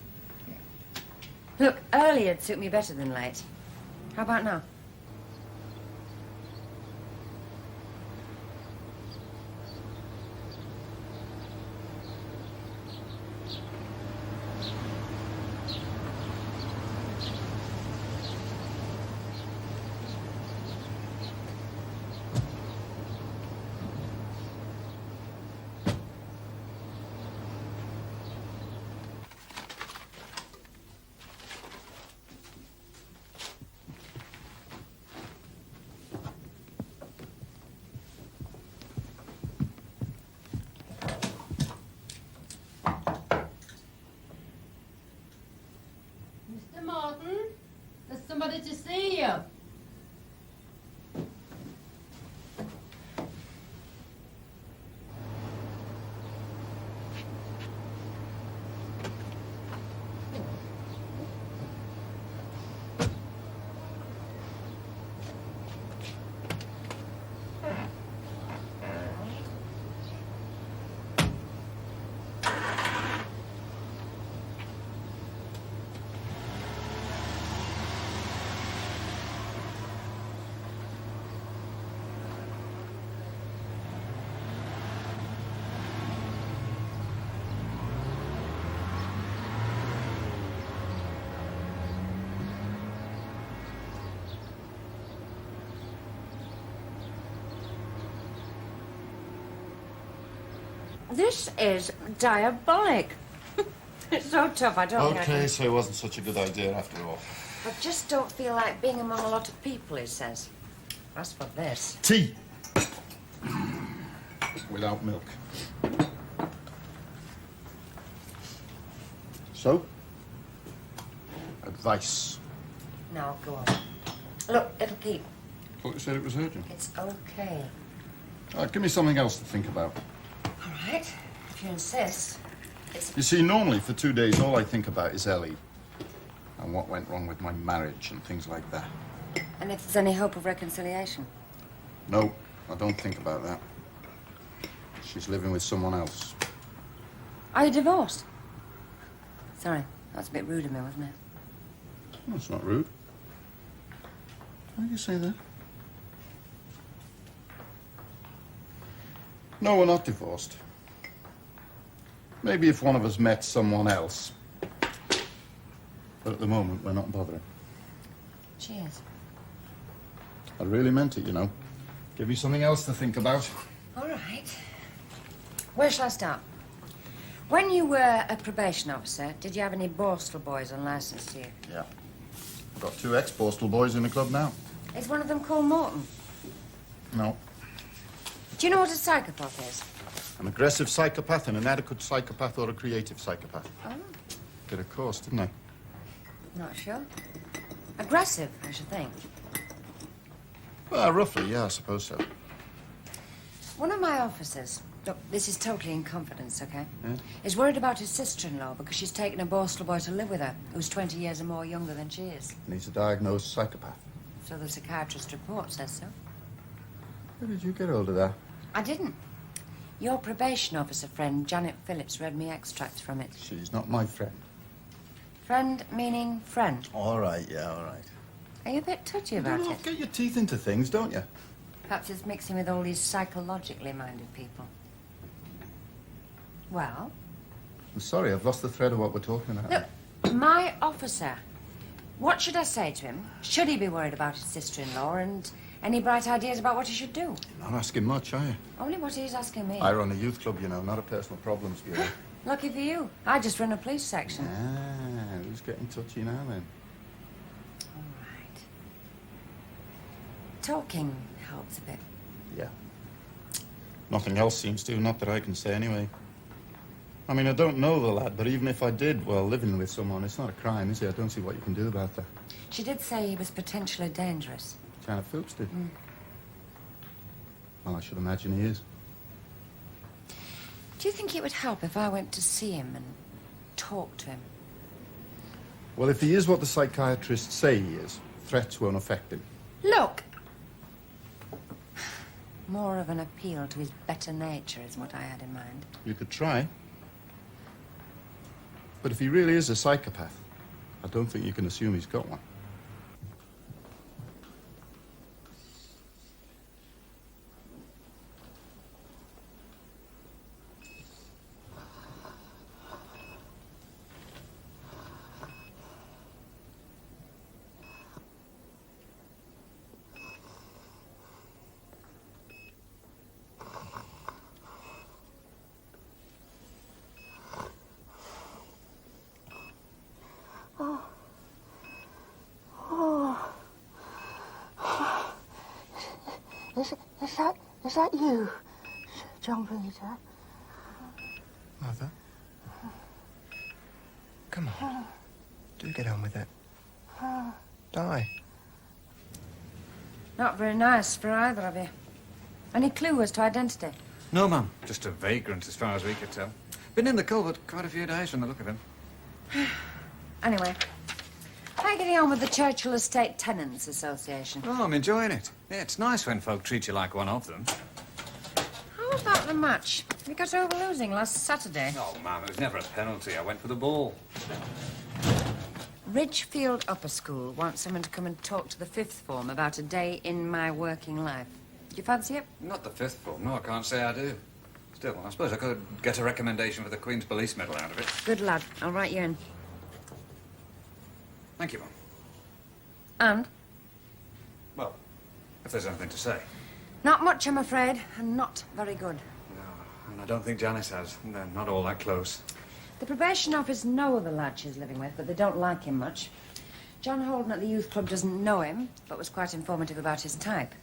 Look, early'd suit me better than late. How about now? Mr. Martin, there's somebody to see you. This is diabolic. It's so tough, I don't think I Okay, can... so it wasn't such a good idea after all. I just don't feel like being among a lot of people, he says. As for this... Tea! Without milk. So? Advice. No, go on. Look, it'll keep. Thought you said it was urgent. It's okay. Give me something else to think about. All right, if you insist. It's... You see, normally for 2 days, all I think about is Ellie. And what went wrong with my marriage and things like that. And if there's any hope of reconciliation? No, I don't think about that. She's living with someone else. Are you divorced? Sorry, that's a bit rude of me, wasn't it? That's not rude. Why do you say that? No, we're not divorced. Maybe if one of us met someone else. But at the moment, we're not bothering. Cheers. I really meant it, you know. Give you something else to think about. All right. Where shall I start? When you were a probation officer, did you have any Borstal boys on licence to you? Yeah. I've got 2 ex-Borstal boys in the club now. Is one of them called Morton? No. Do you know what a psychopath is? An aggressive psychopath, an inadequate psychopath, or a creative psychopath. Oh, Did a course, didn't I? not sure. Aggressive, I should think. Well, roughly, yeah, I suppose so. One of my officers, look, this is totally in confidence, okay? Yeah? Is worried about his sister-in-law because she's taken a Borstal boy to live with her, who's 20 years or more younger than she is. And he's a diagnosed psychopath. So the psychiatrist report says so. Where did you get hold of that? I didn't. Your probation officer friend, Janet Phillips, read me extracts from it. She's not my friend. Friend meaning friend. All right, yeah, all right. Are you a bit touchy about it? Get your teeth into things, don't you? Perhaps it's mixing with all these psychologically minded people. Well? I'm sorry, I've lost the thread of what we're talking about. Look, my officer. What should I say to him? Should he be worried about his sister-in-law and any bright ideas about what he should do? Not asking much, are you? Only what he's asking me. I run a youth club, you know, not a personal problems bureau. Lucky for you. I just run a police section. Ah, who's getting touchy now, then? All right. Talking helps a bit. Yeah. Nothing else seems to, not that I can say anyway. I mean, I don't know the lad, but even if I did, well, living with someone, it's not a crime, is it? I don't see what you can do about that. She did say he was potentially dangerous. Janet Phillips did. Mm. Well, I should imagine he is. Do you think it would help if I went to see him and talk to him? Well, if he is what the psychiatrists say he is, threats won't affect him. Look! More of an appeal to his better nature is what I had in mind. You could try. But if he really is a psychopath, I don't think you can assume he's got one. Is that you, John Peter? Mother? Come on. Do get on with it. Die. Not very nice for either of you. Any clue as to identity? No, ma'am. Just a vagrant, as far as we could tell. Been in the culvert quite a few days from the look of him. Anyway, how are you getting on with the Churchill Estate Tenants Association? Oh, I'm enjoying it. Yeah, it's nice when folk treat you like one of them. How about the match? We got over losing last Saturday. Oh, ma'am, it was never a penalty. I went for the ball. Ridgefield Upper School wants someone to come and talk to the fifth form about a day in my working life. Do you fancy it? Not the fifth form. No, I can't say I do. Still, I suppose I could get a recommendation for the Queen's Police Medal out of it. Good lad. I'll write you in. Thank you, ma'am. And? Well, if there's anything to say. Not much, I'm afraid, and not very good. No, and I don't think Janice has. They're not all that close. The probation office know the lad she's living with, but they don't like him much. John Holden at the youth club doesn't know him, but was quite informative about his type.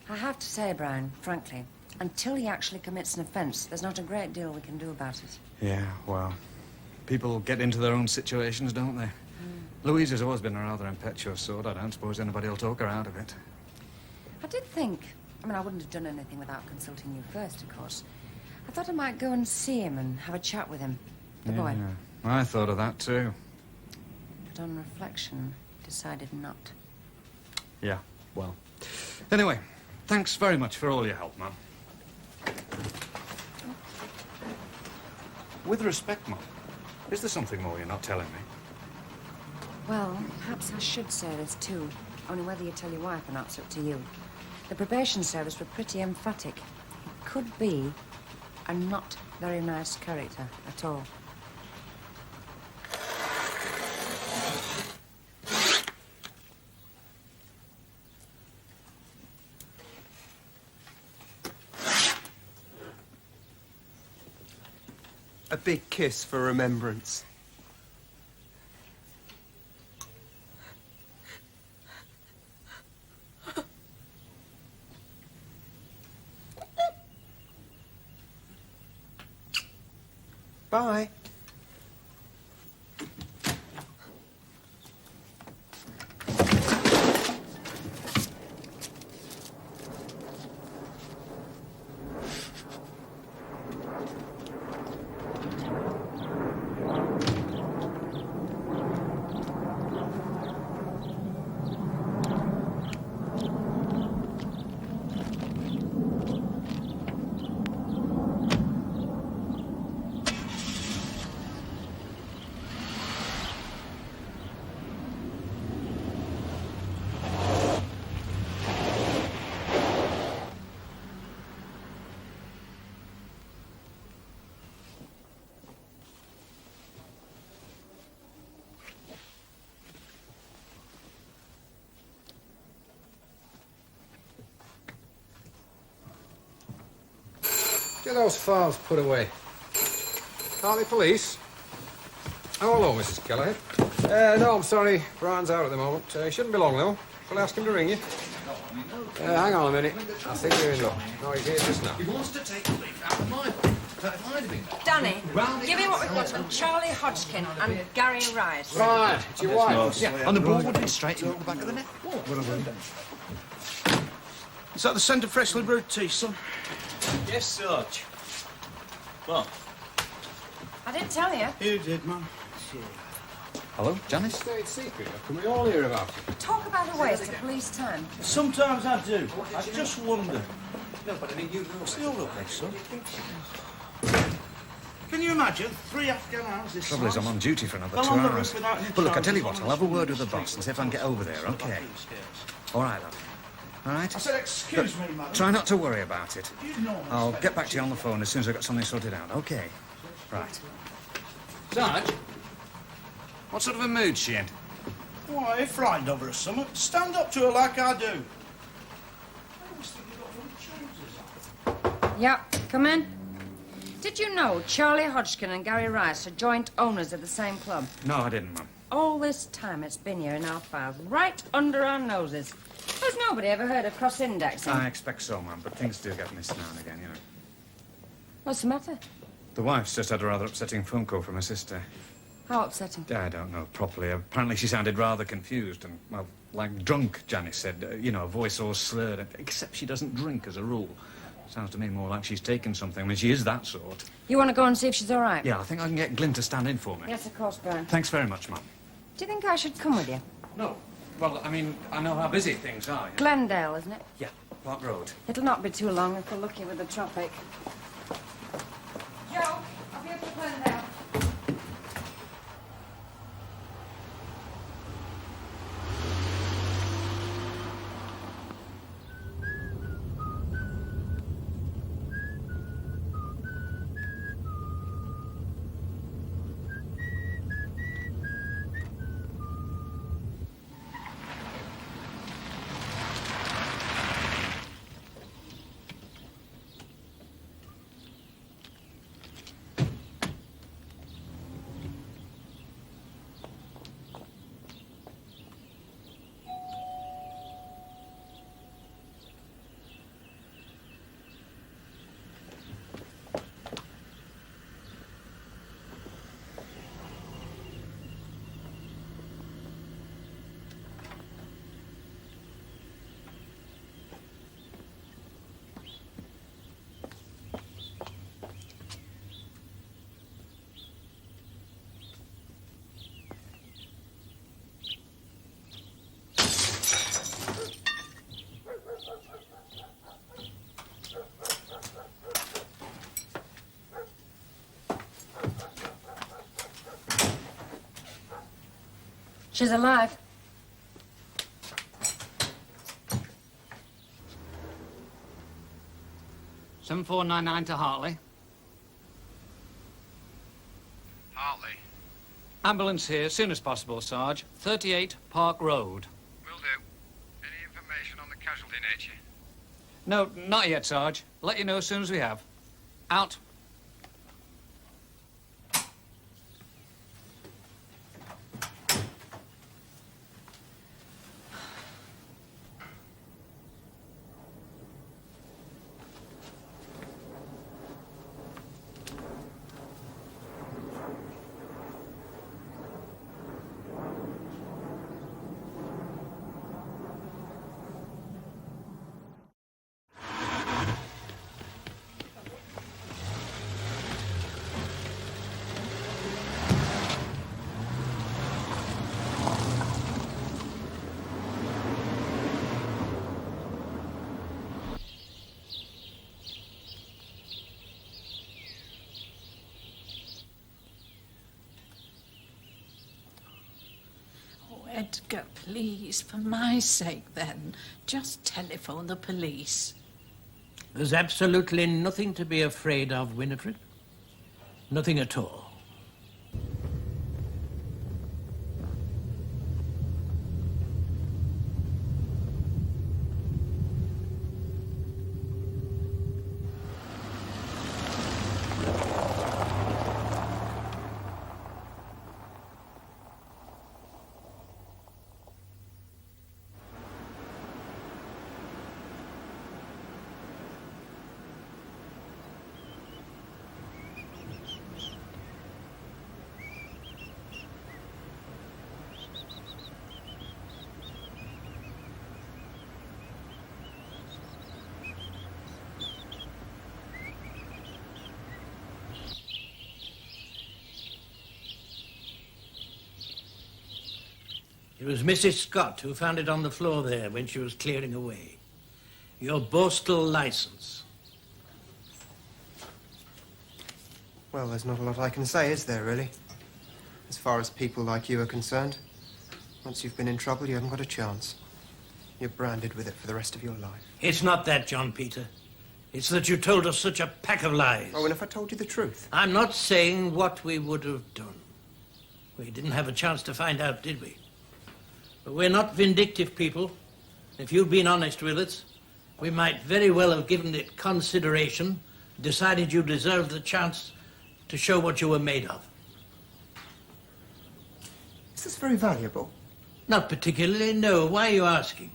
I have to say, Brian, frankly, until he actually commits an offence, there's not a great deal we can do about it. Yeah, well, people get into their own situations, don't they? Louise has always been a rather impetuous sort. I don't suppose anybody will talk her out of it. I did think, I mean, I wouldn't have done anything without consulting you first, of course. I thought I might go and see him and have a chat with him, the boy. I thought of that, too. But on reflection, decided not. Yeah, well. Anyway, thanks very much for all your help, Mum. With respect, Mum, is there something more you're not telling me? Well, perhaps I should say this too. Only whether you tell your wife or not's up to you. The probation service were pretty emphatic. He could be a not very nice character at all. A big kiss for remembrance. Bye. Get those files put away. Are they police? Oh, hello, Mrs. Kelleher. No, I'm sorry. Brian's out at the moment. He shouldn't be long, though. Shall I ask him to ring you? Hang on a minute. I think you're in luck. No, he's here just now. He wants to take a leaf out of my book. If I'd have been there. Danny, give me what we've got on Charlie Hodgkin and Gary Rice. Right, it's your wife. Yeah, on the board would be straight in the back of the neck. Is that the scent of freshly brewed tea, son? Yes, Sarge. What? I didn't tell you. You did, man. Hello, Janice? State secret. Can we all hear about it? Talk about a waste of police time. Sometimes I do. I just wonder. No, but I mean, you know. What's the hold up there, son? Can you imagine 3 Afghan hours this Trouble is, size? I'm on duty for another Fell 2 on the hours. roof without any But look, I tell charges you what, on I'll have a us. word with the boss and see if I can get over there, okay? All right, love. All right? I said, excuse me, madam. Try not to worry about it. You know I'll get back to you on the phone as soon as I've got something sorted out, okay? Right. Sarge? What sort of a mood she in? Why, frightened over her summer. Stand up to her like I do. Yeah, come in. Did you know Charlie Hodgkin and Gary Rice are joint owners of the same club? No, I didn't, Mum. All this time it's been here in our files, right under our noses. Has nobody ever heard of cross-indexing? I expect so, Mum, but things do get missed now and again, you know. What's the matter? The wife's just had a rather upsetting phone call from her sister. How upsetting? I don't know properly. Apparently she sounded rather confused and, well, like drunk, Janice said. You know, a voice all slurred. Except she doesn't drink as a rule. Sounds to me more like she's taken something. I mean, she is that sort. You want to go and see if she's all right? Yeah, I think I can get Glyn to stand in for me. Yes, of course, Brian. Thanks very much, Mum. Do you think I should come with you? No. Well, I mean, I know how busy things are. Glendale, isn't it? Yeah. What road? It'll not be too long if we're lucky with the traffic. Joe, I'll be up to Glendale. She's alive. $7499 to Hartley. Hartley. Ambulance here, soon as possible, Sarge. 38 Park Road. Will do. Any information on the casualty nature? No, not yet, Sarge. Let you know as soon as we have. Out. Edgar, please, for my sake then, just telephone the police. There's absolutely nothing to be afraid of, Winifred. Nothing at all. It was Mrs. Scott who found it on the floor there when she was clearing away. Your postal license. Well, there's not a lot I can say, is there, really? As far as people like you are concerned. Once you've been in trouble, you haven't got a chance. You're branded with it for the rest of your life. It's not that, John Peter. It's that you told us such a pack of lies. Oh, and if I told you the truth? I'm not saying what we would have done. We didn't have a chance to find out, did we? But we're not vindictive people. If you'd been honest with us, we might very well have given it consideration, decided you deserved the chance to show what you were made of. Is this very valuable? Not particularly, no. Why are you asking?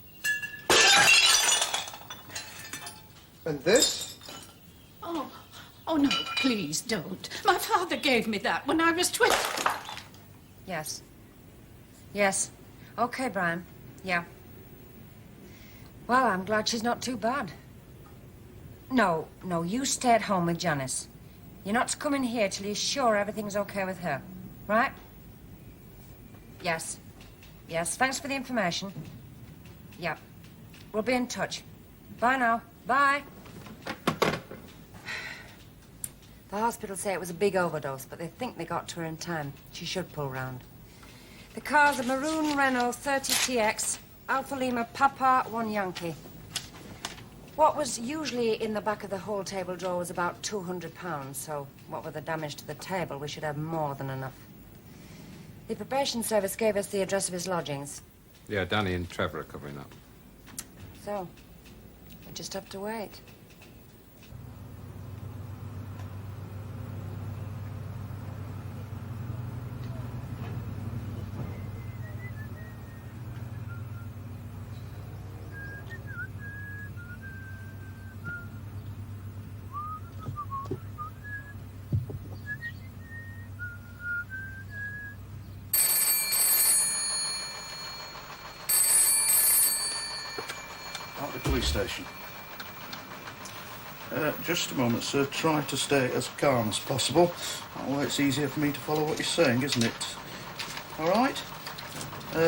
And this? Oh no, please don't. My father gave me that when I was 20. Yes. Yes. Okay, Brian. Yeah. Well, I'm glad she's not too bad. No, you stay at home with Janice. You're not to come in here till you're sure everything's okay with her. Right? Yes. Yes, thanks for the information. Yeah. We'll be in touch. Bye now. Bye. The hospital say it was a big overdose, but they think they got to her in time. She should pull round. The car's a maroon Renault 30TX, Alpha Lima Papa 1 Yankee. What was usually in the back of the whole table drawer was about £200, so what with the damage to the table, we should have more than enough. The probation service gave us the address of his lodgings. Yeah, Danny and Trevor are covering up. So, we just have to wait. At the police station. Just a moment, sir. Try to stay as calm as possible. That way it's easier for me to follow what you're saying, isn't it? All right?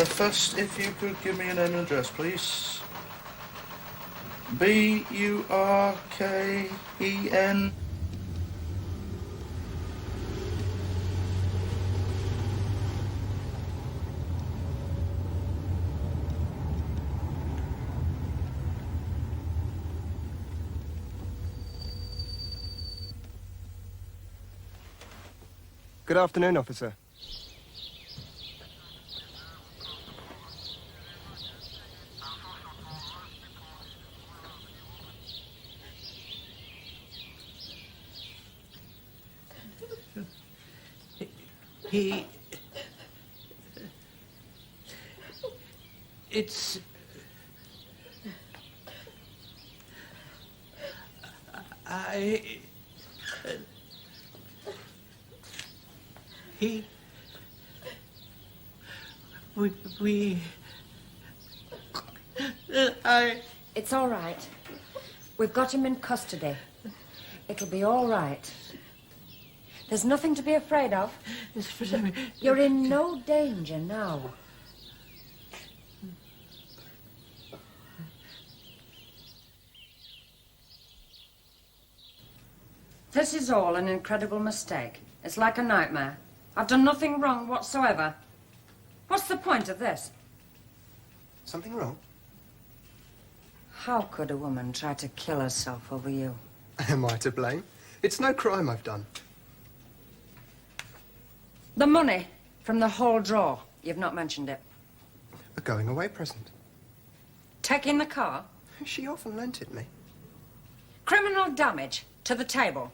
First, if you could give me a name and address, please. B-U-R-K-E-N... Good afternoon, officer. It's... It's all right. We've got him in custody. It'll be all right. There's nothing to be afraid of. You're in no danger now. This is all an incredible mistake. It's like a nightmare. I've done nothing wrong whatsoever. What's the point of this? Something wrong? How could a woman try to kill herself over you? Am I to blame? It's no crime I've done. The money from the whole drawer. You've not mentioned it. A going-away present. Taking the car. She often lent it me. Criminal damage to the table.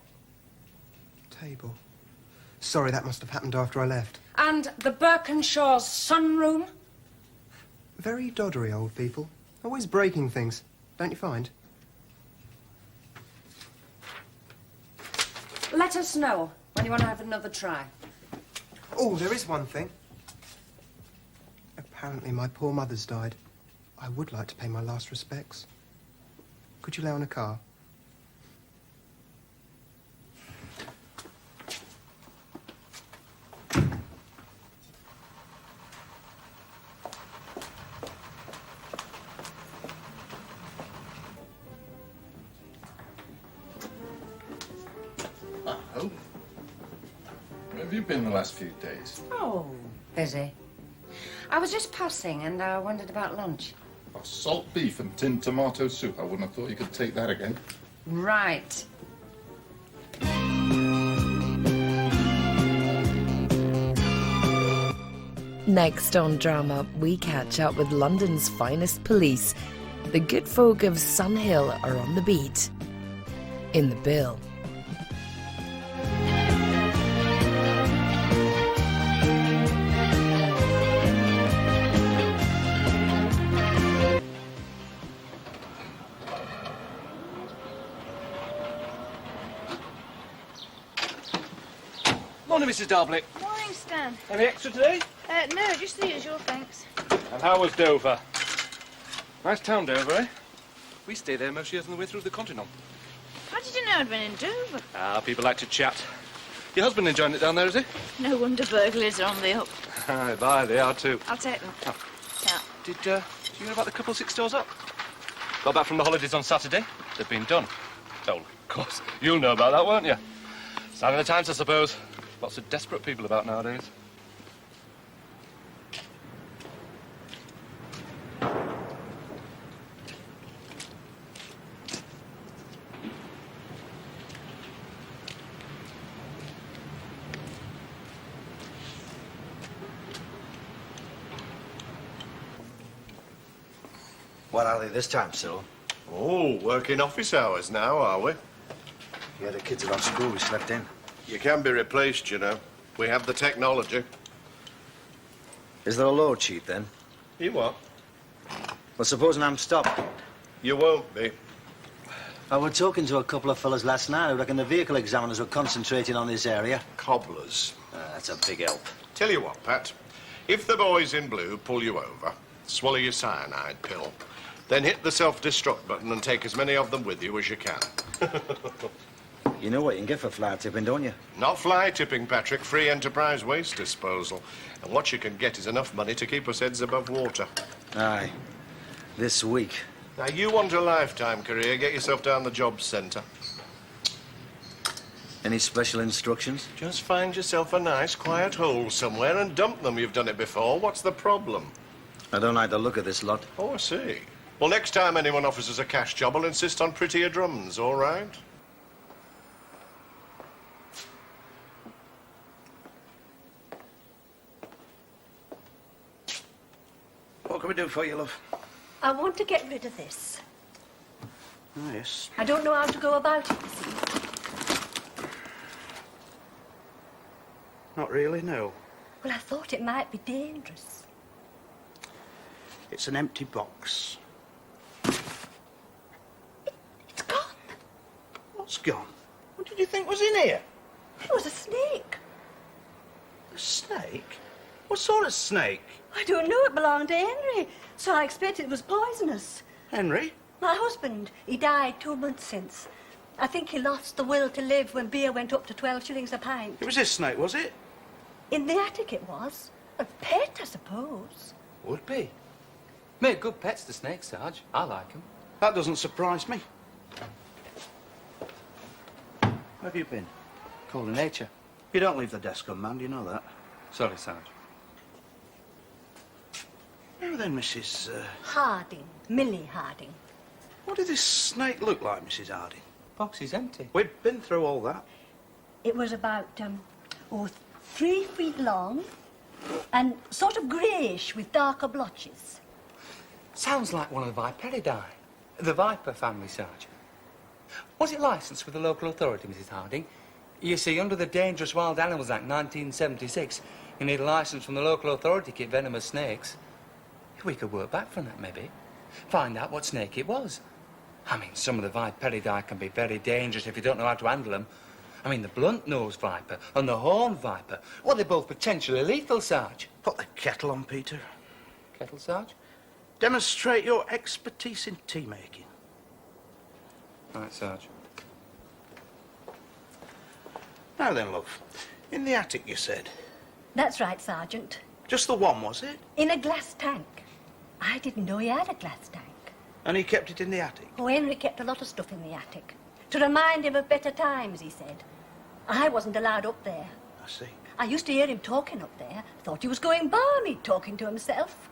Table. Sorry, that must have happened after I left. And the Birkenshaw's sunroom. Very doddery old people. Always breaking things, don't you find? Let us know when you want to have another try. Oh, there is one thing. Apparently my poor mother's died. I would like to pay my last respects. Could you lay on a car? Oh. Where have you been the last few days? Oh, busy. I was just passing and I wondered about lunch. Oh, salt beef and tinned tomato soup. I wouldn't have thought you could take that again. Right. Next on Drama, we catch up with London's finest police. The good folk of Sun Hill are on the beat. In the bill. Morning, Mrs. Darbley. Morning, Stan. Any extra today? No, just the usual, thanks. And how was Dover? Nice town, Dover, eh? We stay there most years on the way through the continent. How did you know I'd been in Dover? Ah, people like to chat. Your husband enjoying it down there, is he? No wonder burglars are on the up. Aye, they are too. I'll take them. Oh. Yeah. Did you hear about the couple 6 doors up? Got back from the holidays on Saturday. They've been done. Oh, of course. You'll know about that, won't you? Sign of the times, I suppose. Lots of desperate people about nowadays. What are they this time, Cyril? Oh, working office hours now, are we? Yeah, the kids are off school. We slept in. You can be replaced, you know. We have the technology. Is there a load sheet, then? You what? Well, supposing I'm stopped. You won't be. I was talking to a couple of fellas last night who reckon the vehicle examiners were concentrating on this area. Cobblers. That's a big help. Tell you what, Pat. If the boys in blue pull you over, swallow your cyanide pill, then hit the self-destruct button and take as many of them with you as you can. You know what you can get for fly tipping, don't you? Not fly tipping, Patrick. Free enterprise waste disposal. And what you can get is enough money to keep us heads above water. Aye. This week. Now, you want a lifetime career, get yourself down the jobs centre. Any special instructions? Just find yourself a nice, quiet hole somewhere and dump them. You've done it before. What's the problem? I don't like the look of this lot. Oh, I see. Well, next time anyone offers us a cash job, I'll insist on prettier drums, all right? What can we do for you, love? I want to get rid of this. Oh, yes. I don't know how to go about it, you see. Not really, no. Well, I thought it might be dangerous. It's an empty box. It's gone. What's gone? What did you think was in here? It was a snake. A snake? What sort of snake? I don't know. It belonged to Henry, so I expect it was poisonous. Henry? My husband. He died 2 months since. I think he lost the will to live when beer went up to 12 shillings a pint. It was this snake, was it? In the attic it was. A pet, I suppose. Would be. Make good pets, the snakes, Sarge. I like them. That doesn't surprise me. Where have you been? Calling nature. You don't leave the desk unmanned, you know that. Sorry, Sarge. Now then, Mrs. Harding. Millie Harding. What did this snake look like, Mrs. Harding? Box is empty. We've been through all that. It was about, 3 feet long and sort of greyish with darker blotches. Sounds like one of the Viperidae. The Viper family, Sarge. Was it licensed with the local authority, Mrs. Harding? You see, under the Dangerous Wild Animals Act 1976, you need a licence from the local authority to keep venomous snakes. We could work back from that, maybe. Find out what snake it was. I mean, some of the Viperidae can be very dangerous if you don't know how to handle them. I mean, the blunt-nosed viper and the horned viper, well, they're both potentially lethal, Sarge. Put the kettle on, Peter. Kettle, Sarge? Demonstrate your expertise in tea making. Right, Sarge. Now then, love. In the attic, you said. That's right, Sergeant. Just the one, was it? In a glass tank. I didn't know he had a glass tank. And he kept it in the attic? Oh, Henry kept a lot of stuff in the attic. To remind him of better times, he said. I wasn't allowed up there. I see. I used to hear him talking up there. Thought he was going balmy, talking to himself.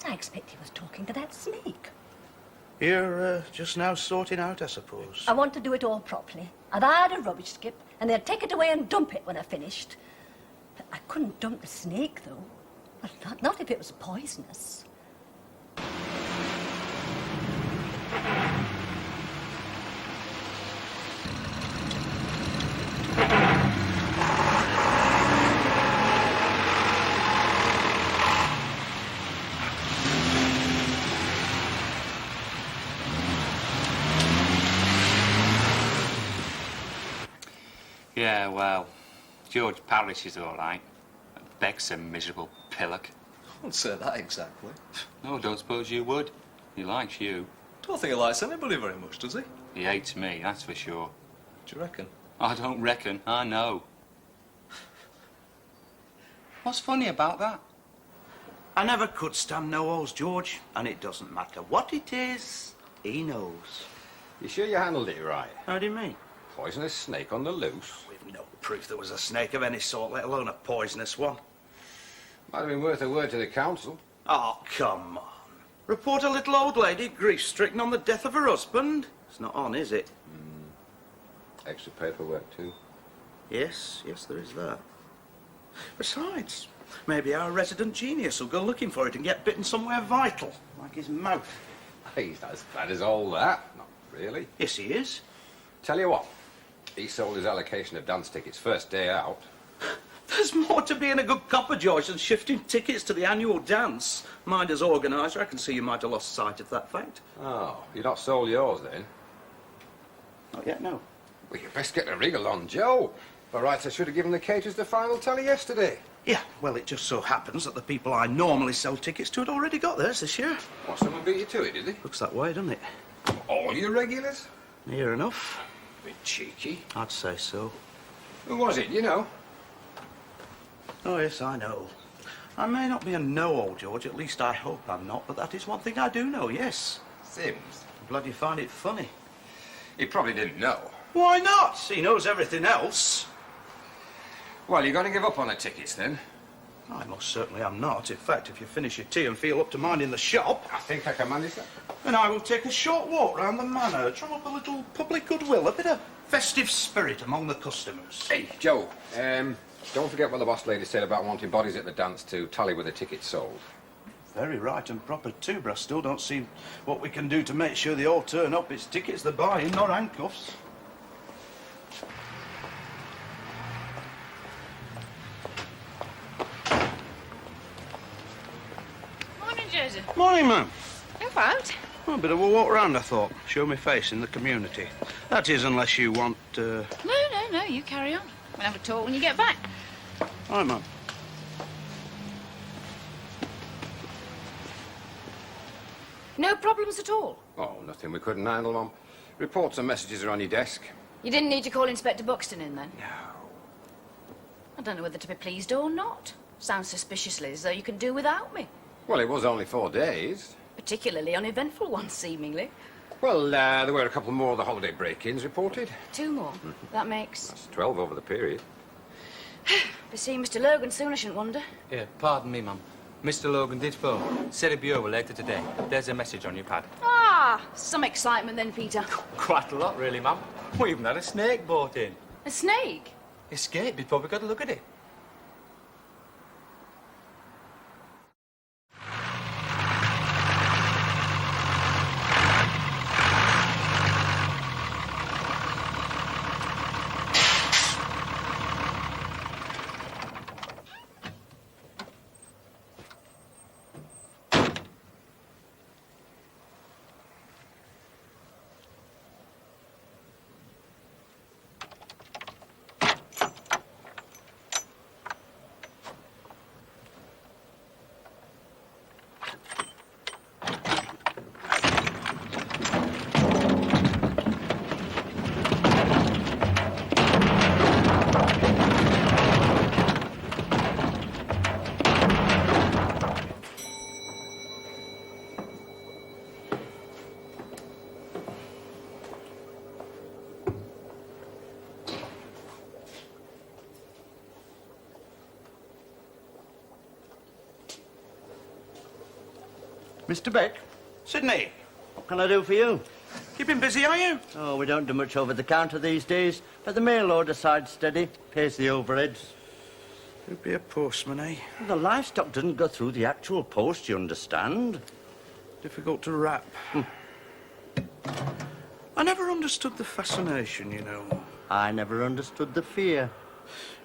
I expect he was talking to that snake. You're just now sorting out, I suppose. I want to do it all properly. I've hired a rubbish skip, and they'll take it away and dump it when I've finished. But I couldn't dump the snake, though. Well, not if it was poisonous. Yeah, well, George Parrish is all right. Beck's a miserable pillock. I wouldn't say that exactly. No, don't suppose you would. He likes you. Don't think he likes anybody very much, does he? He hates me, that's for sure. Do you reckon? I don't reckon, I know. What's funny about that? I never could stand no-holes, George, and it doesn't matter what it is, he knows. You sure you handled it right? How do you mean? Poisonous snake on the loose. We've no proof there was a snake of any sort, let alone a poisonous one. Might have been worth a word to the council. Oh, come on. Report a little old lady grief-stricken on the death of her husband? It's not on, is it? Extra paperwork, too. Yes, there is that. Besides, maybe our resident genius will go looking for it and get bitten somewhere vital, like his mouth. He's not as bad as all that. Not really. Yes, he is. Tell you what, he sold his allocation of dance tickets first day out. There's more to being a good copper, George, than shifting tickets to the annual dance. Mind as organiser, I can see you might have lost sight of that fact. Oh, you not sold yours, then? Not yet, no. Well, you best get a wriggle on, Joe. By rights, I should have given the caterers the final tally yesterday. Yeah, well, it just so happens that the people I normally sell tickets to had already got theirs this year. Well, someone beat you to it, did they? Looks that way, doesn't it? All your regulars? Near enough. Bit cheeky. I'd say so. Who was it, you know? Oh, yes, I know. I may not be a know-all, George, at least I hope I'm not, but that is one thing I do know, yes. Sims. I'm glad you find it funny. He probably didn't know. Why not? He knows everything else. Well, you're going to give up on the tickets, then? I most certainly am not. In fact, if you finish your tea and feel up to mine in the shop... I think I can manage that. Then I will take a short walk round the manor, drum up a little public goodwill, a bit of festive spirit among the customers. Hey, Joe, don't forget what the boss lady said about wanting bodies at the dance to tally with the tickets sold. Very right and proper too, but I still don't see what we can do to make sure they all turn up. It's tickets they're buying, not handcuffs. Morning, Joseph. Morning, ma'am. You're out. Well, a bit of a walk round, I thought. Show me face in the community. That is, unless you want, No, you carry on. We'll have a talk when you get back. Hi, ma'am. No problems at all? Oh, nothing we couldn't handle, Mum. Reports and messages are on your desk. You didn't need to call Inspector Buxton in, then? No. I don't know whether to be pleased or not. Sounds suspiciously as though you can do without me. Well, it was only 4 days. Particularly uneventful ones, seemingly. Well, there were a couple more of the holiday break-ins reported. 2 more. That makes... That's 12 over the period. Be seeing Mr. Logan soon, I shouldn't wonder. Yeah, pardon me, Mum. Mr. Logan did phone. Said he'd be over later today. There's a message on your pad. Ah, some excitement then, Peter. Quite a lot, really, ma'am. We even had a snake brought in. A snake? Escaped before we got a look at it. Mr. Beck? Sydney, What can I do for you? keeping busy, are you? Oh, we don't do much over the counter these days, but the mail order side's steady, pays the overheads. You'd be a postman, eh? The livestock doesn't go through the actual post, you understand. Difficult to wrap. I never understood the fascination, you know. I never understood the fear.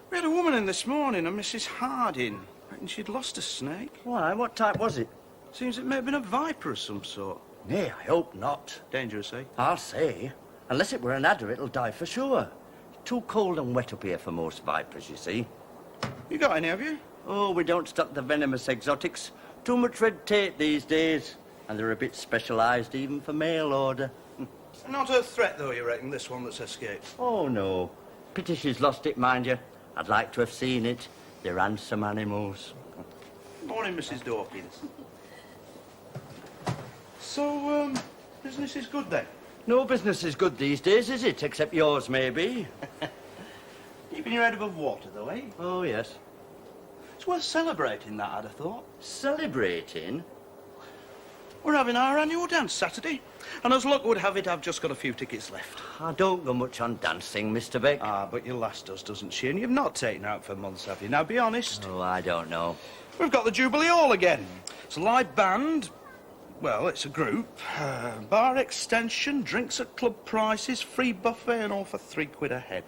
We had a woman in this morning, a Mrs. Harding. Reckon she'd lost a snake. Why? What type was it? Seems it may have been a viper of some sort. Nay, I hope not. Dangerous, eh? I'll say. Unless it were an adder, it'll die for sure. Too cold and wet up here for most vipers, you see. You got any, have you? Oh, we don't stock the venomous exotics. Too much red tape these days. And they're a bit specialised even for mail order. Not a threat, though, you reckon, this one that's escaped? Oh, no. Pity she's lost it, mind you. I'd like to have seen it. They're handsome animals. Morning, Mrs. Dawkins. So, business is good, then? No business is good these days, is it? Except yours, maybe. Keeping your head above water, though, eh? Oh, yes. It's worth celebrating that, I'd have thought. Celebrating? We're having our annual dance Saturday. And as luck would have it, I've just got a few tickets left. I don't go much on dancing, Mr. Beck. Ah, but your lass does, doesn't she? And you've not taken her out for months, have you? Now, be honest. Oh, I don't know. We've got the Jubilee Hall again. It's a live band. Well, it's a group. Bar extension, drinks at club prices, free buffet and all for £3 a head.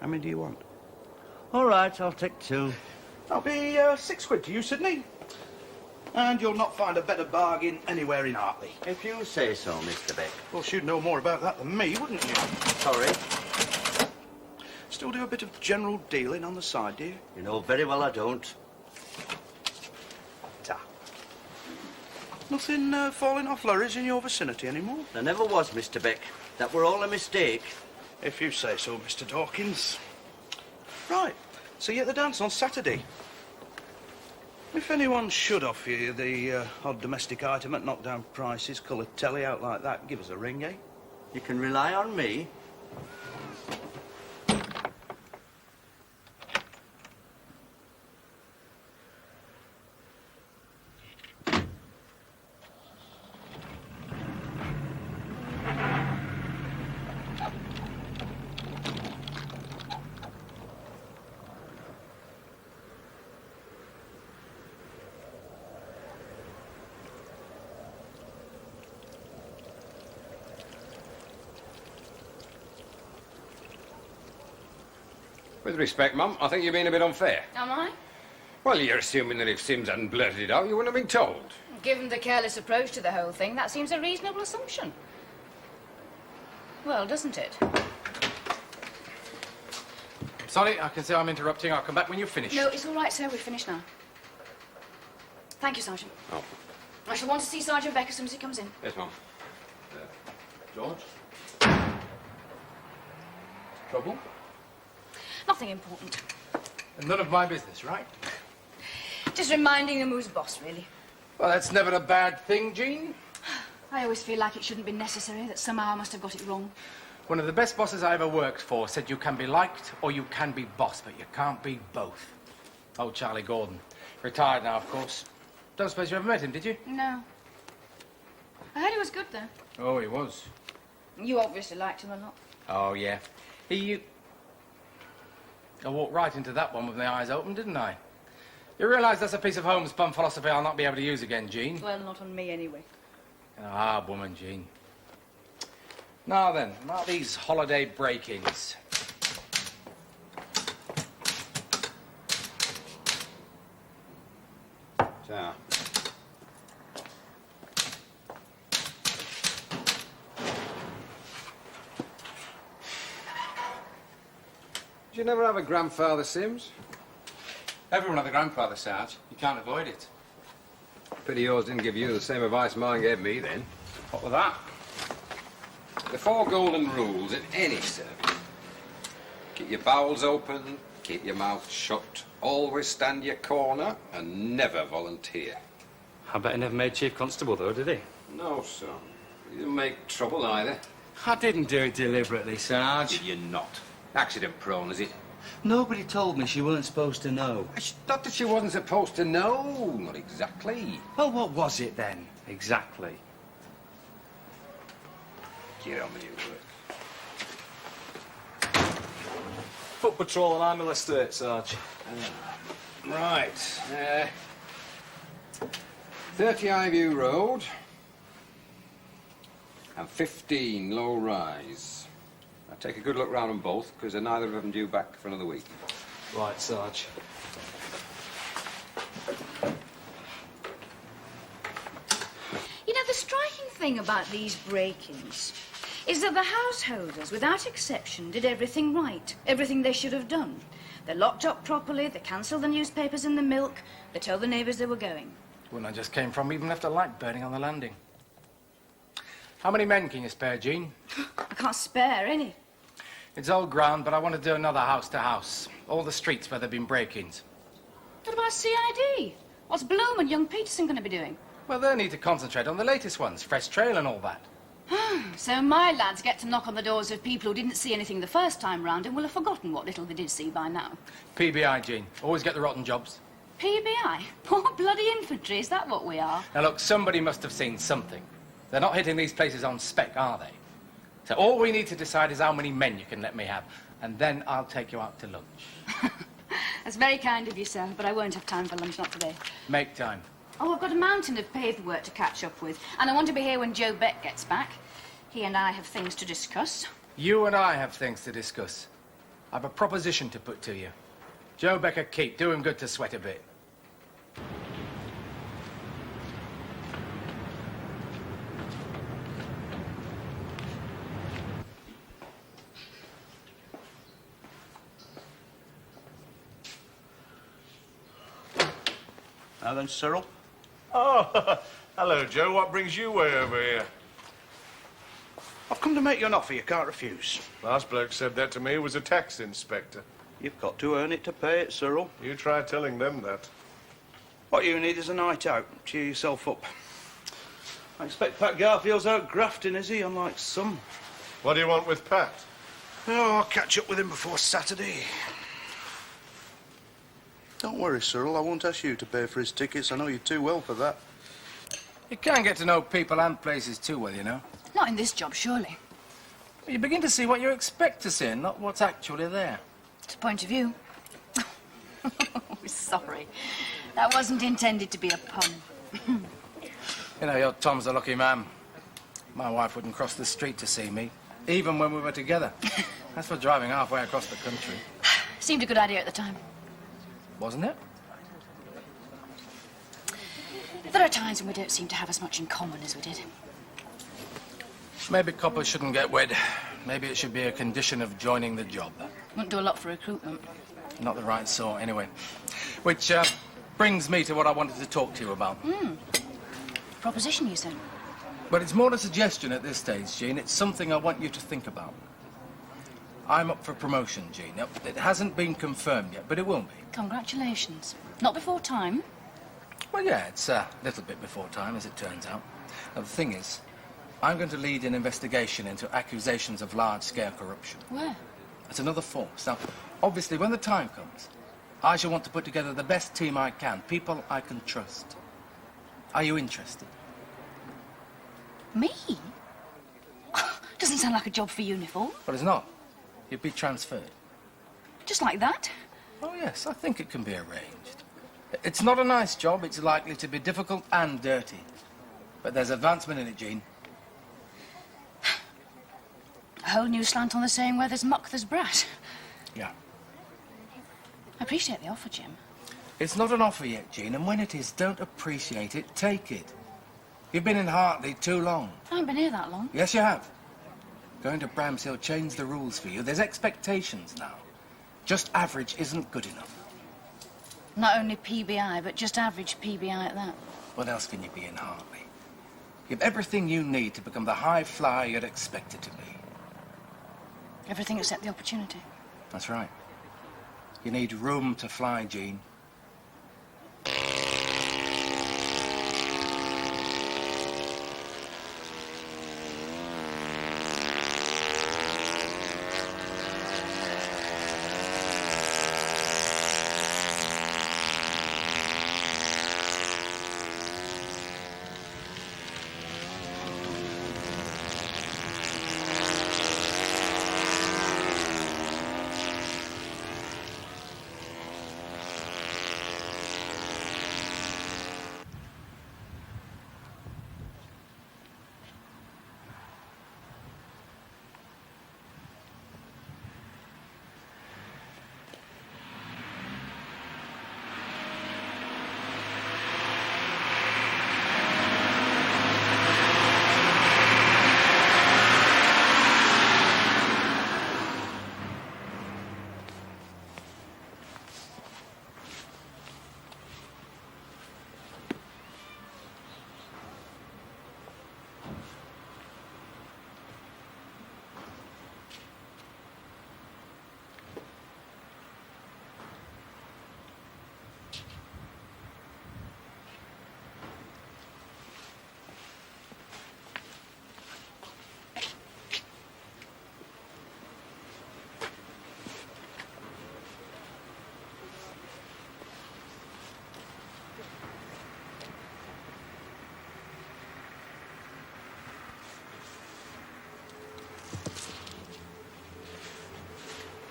How many do you want? All right, I'll take 2. That'll be £6 to you, Sydney. And you'll not find a better bargain anywhere in Hartley. If you say so, Mr. Beck. Well, you'd know more about that than me, wouldn't you? Sorry. Still do a bit of general dealing on the side, do you? You know very well I don't. Ta. Nothing falling off lorries in your vicinity anymore? There never was, Mr. Beck. That were all a mistake. If you say so, Mr. Dawkins. Right. See you at the dance on Saturday. If anyone should offer you the odd domestic item at knockdown prices, coloured telly out like that, give us a ring, eh? You can rely on me. With respect, Mum, I think you're being a bit unfair. Am I? Well, you're assuming that if Sims hadn't blurted it out, you wouldn't have been told. Given the careless approach to the whole thing, that seems a reasonable assumption. Well, doesn't it? Sorry, I can see I'm interrupting. I'll come back when you've finished. No, it's all right, sir. We've finished now. Thank you, Sergeant. Oh. I shall want to see Sergeant Beck as soon as he comes in. Yes, Mum. George? Trouble? Nothing important. None of my business, right? Just reminding him who's boss, really. Well, that's never a bad thing, Jean. I always feel like it shouldn't be necessary, that somehow I must have got it wrong. One of the best bosses I ever worked for said you can be liked or you can be boss, but you can't be both. Oh, Charlie Gordon. Retired now, of course. Don't suppose you ever met him, did you? No. I heard he was good, though. Oh, he was. You obviously liked him a lot. Oh, yeah. I walked right into that one with my eyes open, didn't I? You realise that's a piece of homespun philosophy I'll not be able to use again, Jean? Well, not on me, anyway. A hard woman, Jean. Now then, about these holiday break-ins. Ta. Did you never have a grandfather, Sims? Everyone had a grandfather, Sarge. You can't avoid it. Pity yours didn't give you the same advice mine gave me then. What was that? The 4 golden rules in any service. Keep your bowels open, keep your mouth shut, always stand your corner, and never volunteer. I bet he never made Chief Constable, though, did he? No, son. You didn't make trouble either. I didn't do it deliberately, Sarge. Did you not? Accident prone, is it? Nobody told me she weren't supposed to know. It's not that she wasn't supposed to know. Not exactly. Well, what was it then? Exactly. Get on with your work. Foot patrol on Armill Estate, Sarge. Right. 30 Highview Road. And 15 Low Rise. Now take a good look round them both, because they're neither of them due back for another week. Right, Sarge. You know, the striking thing about these break-ins is that the householders, without exception, did everything right, everything they should have done. They locked up properly, they cancelled the newspapers and the milk, they told the neighbours they were going. When I just came from, even left a light burning on the landing. How many men can you spare, Jean? I can't spare any. It's old ground, but I want to do another house to house. All the streets where there have been break-ins. What about CID? What's Bloom and young Peterson going to be doing? Well, they need to concentrate on the latest ones, Fresh Trail and all that. So my lads get to knock on the doors of people who didn't see anything the first time round and will have forgotten what little they did see by now. PBI, Jean. Always get the rotten jobs. PBI? Poor bloody infantry, is that what we are? Now, look, somebody must have seen something. They're not hitting these places on spec, are they? So all we need to decide is how many men you can let me have, and then I'll take you out to lunch. That's very kind of you, sir, but I won't have time for lunch, not today. Make time. Oh, I've got a mountain of paperwork to catch up with, and I want to be here when Joe Beck gets back. He and I have things to discuss. You and I have things to discuss. I've a proposition to put to you. Joe Becker keep. Do him good to sweat a bit. Now then, Cyril. Oh, hello, Joe. What brings you way over here? I've come to make you an offer you can't refuse. Last bloke said that to me was a tax inspector. You've got to earn it to pay it, Cyril. You try telling them that. What you need is a night out. Cheer yourself up. I expect Pat Garfield's out grafting, is he? Unlike some. What do you want with Pat? Oh, I'll catch up with him before Saturday. Don't worry, Cyril. I won't ask you to pay for his tickets. I know you too well for that. You can't get to know people and places too well, you know. Not in this job, surely. You begin to see what you expect to see and not what's actually there. It's a point of view. Sorry. That wasn't intended to be a pun. You know, your Tom's a lucky man. My wife wouldn't cross the street to see me, even when we were together. That's for driving halfway across the country. Seemed a good idea at the time. Wasn't it? There are times when we don't seem to have as much in common as we did. Maybe coppers shouldn't get wed. Maybe it should be a condition of joining the job. Wouldn't do a lot for recruitment. Not the right sort, anyway. Which brings me to what I wanted to talk to you about. Proposition, you said? But it's more a suggestion at this stage, Jean. It's something I want you to think about. I'm up for promotion, Jean. It hasn't been confirmed yet, but it will be. Congratulations. Not before time? Well, yeah, it's a little bit before time, as it turns out. Now, the thing is, I'm going to lead an investigation into accusations of large-scale corruption. Where? It's another force. Now, obviously, when the time comes, I shall want to put together the best team I can, people I can trust. Are you interested? Me? Doesn't sound like a job for uniform. Well, it's not. You'd be transferred. Just like that? Oh, yes, I think it can be arranged. It's not a nice job. It's likely to be difficult and dirty. But there's advancement in it, Jean. A whole new slant on the saying where there's muck, there's brat. Yeah. I appreciate the offer, Jim. It's not an offer yet, Jean, and when it is, don't appreciate it, take it. You've been in Hartley too long. I haven't been here that long. Yes, you have. Going to Bramshill changed the rules for you. There's expectations now. Just average isn't good enough. Not only PBI, but just average PBI at that. What else can you be in Hartley? You've everything you need to become the high flyer you'd expected to be. Everything except the opportunity. That's right. You need room to fly, Jean.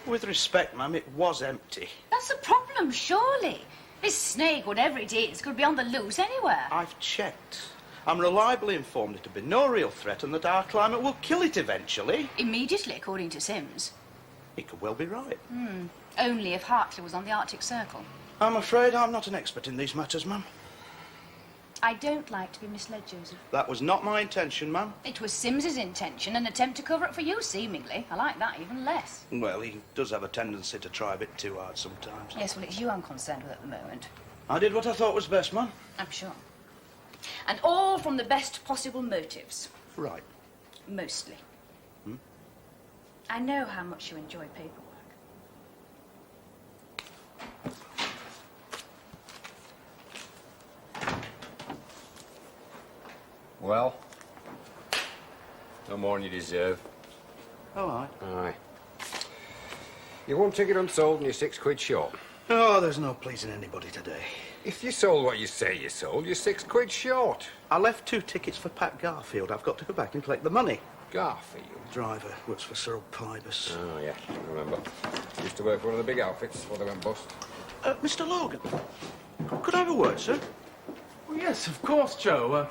With respect, ma'am, it was empty. That's the problem, surely. This snake, whatever it is, could be on the loose anywhere. I've checked. I'm reliably informed it'll be no real threat and that our climate will kill it eventually. Immediately, according to Sims. He could well be right. Only if Hartley was on the Arctic Circle. I'm afraid I'm not an expert in these matters, ma'am. I don't like to be misled, Joseph. That was not my intention, ma'am. It was Sims's intention, an attempt to cover it for you, seemingly. I like that even less. Well, he does have a tendency to try a bit too hard sometimes. Yes, well, it's you I'm concerned with at the moment. I did what I thought was best, ma'am. I'm sure. And all from the best possible motives. Right. Mostly. I know how much you enjoy paperwork. Well, no more than you deserve. All right. Aye. You won't take it unsold and you're £6 short. Oh, there's no pleasing anybody today. If you sold what you say you sold, you're £6 short. I left 2 tickets for Pat Garfield. I've got to go back and collect the money. Garfield? Driver, works for Cyril Pybus. Oh, yeah, I remember. Used to work for one of the big outfits before they went bust. Mr. Logan, could I have a word, sir? Well, yes, of course, Joe.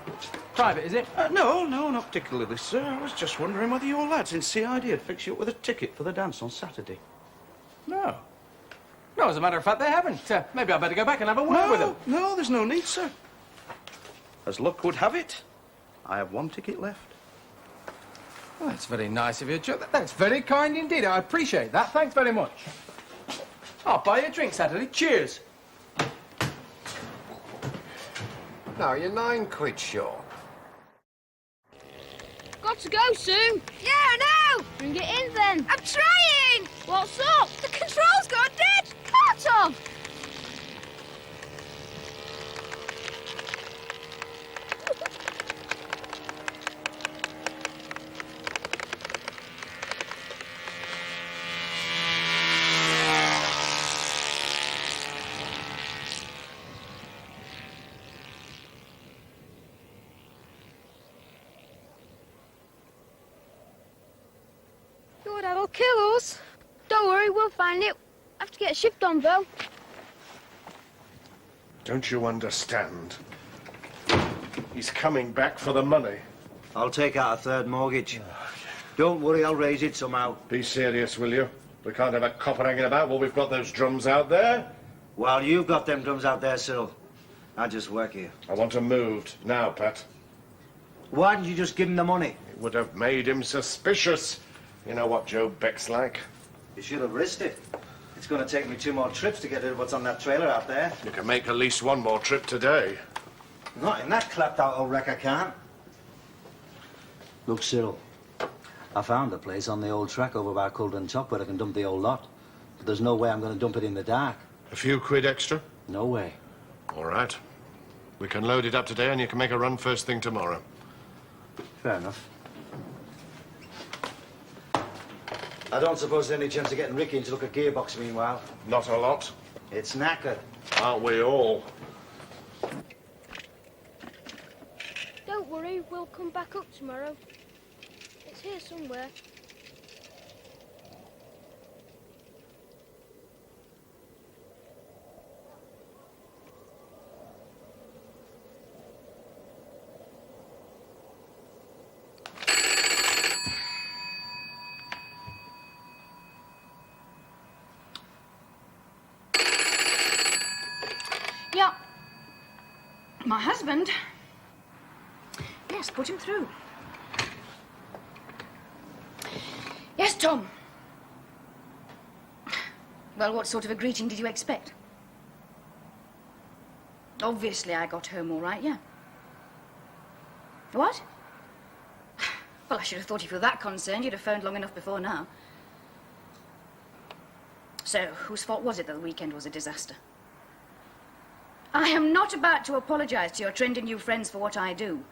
Private, is it? No, not particularly, sir. I was just wondering whether your lads in CID had fixed you up with a ticket for the dance on Saturday. No. No, as a matter of fact, they haven't. Maybe I'd better go back and have a word with them. No, there's no need, sir. As luck would have it, I have 1 ticket left. Well, that's very nice of you, Joe. That's very kind indeed. I appreciate that. Thanks very much. I'll buy you a drink Saturday. Cheers. Now, you're £9 short. Got to go soon. Yeah, I know. Bring it in then. I'm trying. What's up? The controls got dead. Cut on. kill us. Don't worry, we'll find it. Have to get a shift on, though. Don't you understand? He's coming back for the money. I'll take out a third mortgage. Don't worry, I'll raise it somehow. Be serious, will you? We can't have a copper hanging about while we've got those drums out there. While you've got them drums out there, Cyril, I just work here. I want him moved. Now, Pat. Why didn't you just give him the money? It would have made him suspicious. You know what Joe Beck's like. You should have risked it. It's going to take me 2 more trips to get rid of what's on that trailer out there. You can make at least 1 more trip today. Not in that clapped-out old wreck, I can't. Look, Cyril, I found a place on the old track over by Culden Top where I can dump the old lot. But there's no way I'm going to dump it in the dark. A few quid extra? No way. All right. We can load it up today and you can make a run first thing tomorrow. Fair enough. I don't suppose there's any chance of getting Ricky in to look at gearbox meanwhile? Not a lot. It's knackered. Aren't we all? Don't worry, we'll come back up tomorrow. It's here somewhere. Yeah. My husband. Yes, put him through. Yes, Tom. Well, what sort of a greeting did you expect? Obviously, I got home all right, yeah. What? Well, I should have thought if you were that concerned, you'd have phoned long enough before now. So, whose fault was it that the weekend was a disaster? I am not about to apologise to your trendy new friends for what I do.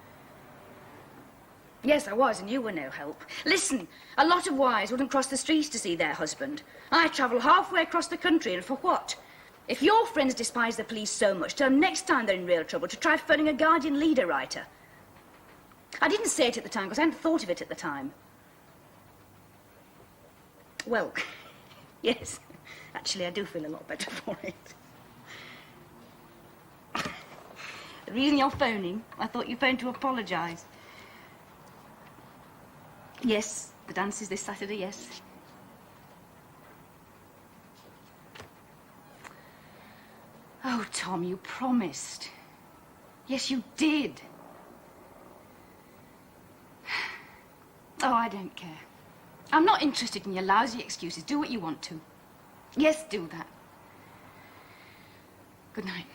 Yes, I was, and you were no help. Listen, a lot of wives wouldn't cross the streets to see their husband. I travel halfway across the country, and for what? If your friends despise the police so much, tell them next time they're in real trouble to try phoning a Guardian leader writer. I didn't say it at the time, because I hadn't thought of it at the time. Well, yes, actually, I do feel a lot better for it. The reason you're phoning, I thought you phoned to apologise. Yes, the dance is this Saturday, yes. Oh, Tom, you promised. Yes, you did. Oh, I don't care. I'm not interested in your lousy excuses. Do what you want to. Yes, do that. Good night.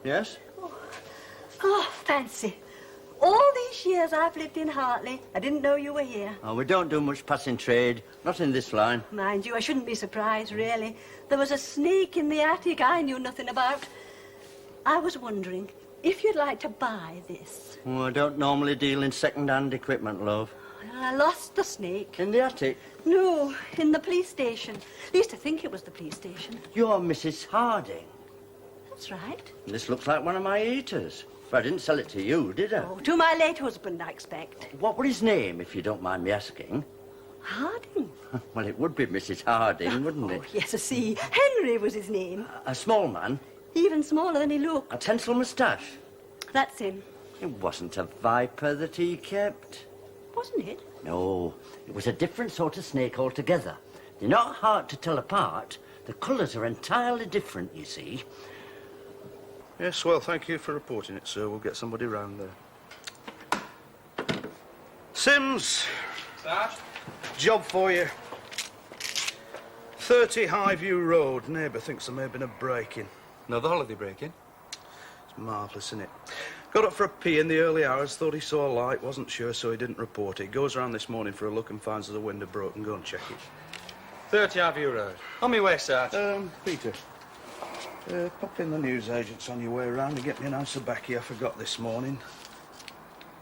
Yes? Oh, fancy. All these years I've lived in Hartley, I didn't know you were here. Oh, we don't do much passing trade. Not in this line. Mind you, I shouldn't be surprised, really. There was a snake in the attic I knew nothing about. I was wondering if you'd like to buy this. Oh, I don't normally deal in second-hand equipment, love. I lost the snake. In the attic? No, in the police station. At least I think it was the police station. You're Mrs. Harding. That's right. This looks like one of my eaters. But I didn't sell it to you, did I? Oh, to my late husband, I expect. What was his name, if you don't mind me asking? Harding? Well, it would be Mrs. Harding, wouldn't it? Oh, yes, I see. Henry was his name. A small man? Even smaller than he looked. A tinsel moustache? That's him. It wasn't a viper that he kept. Wasn't it? No, it was a different sort of snake altogether. They're not hard to tell apart. The colours are entirely different, you see. Yes, well, thank you for reporting it, sir. We'll get somebody round there. Sims. Sarge? Job for you. 30 Highview Road. Neighbour thinks there may have been a break-in. Another holiday break-in? It's marvellous, isn't it? Got up for a pee in the early hours, thought he saw a light, wasn't sure, so he didn't report it. Goes around this morning for a look and finds the window broken. Go and check it. 30 Avenue Road. On my way, Sarge. Peter, pop in the newsagents on your way around and get me an ounce of baccy I forgot this morning.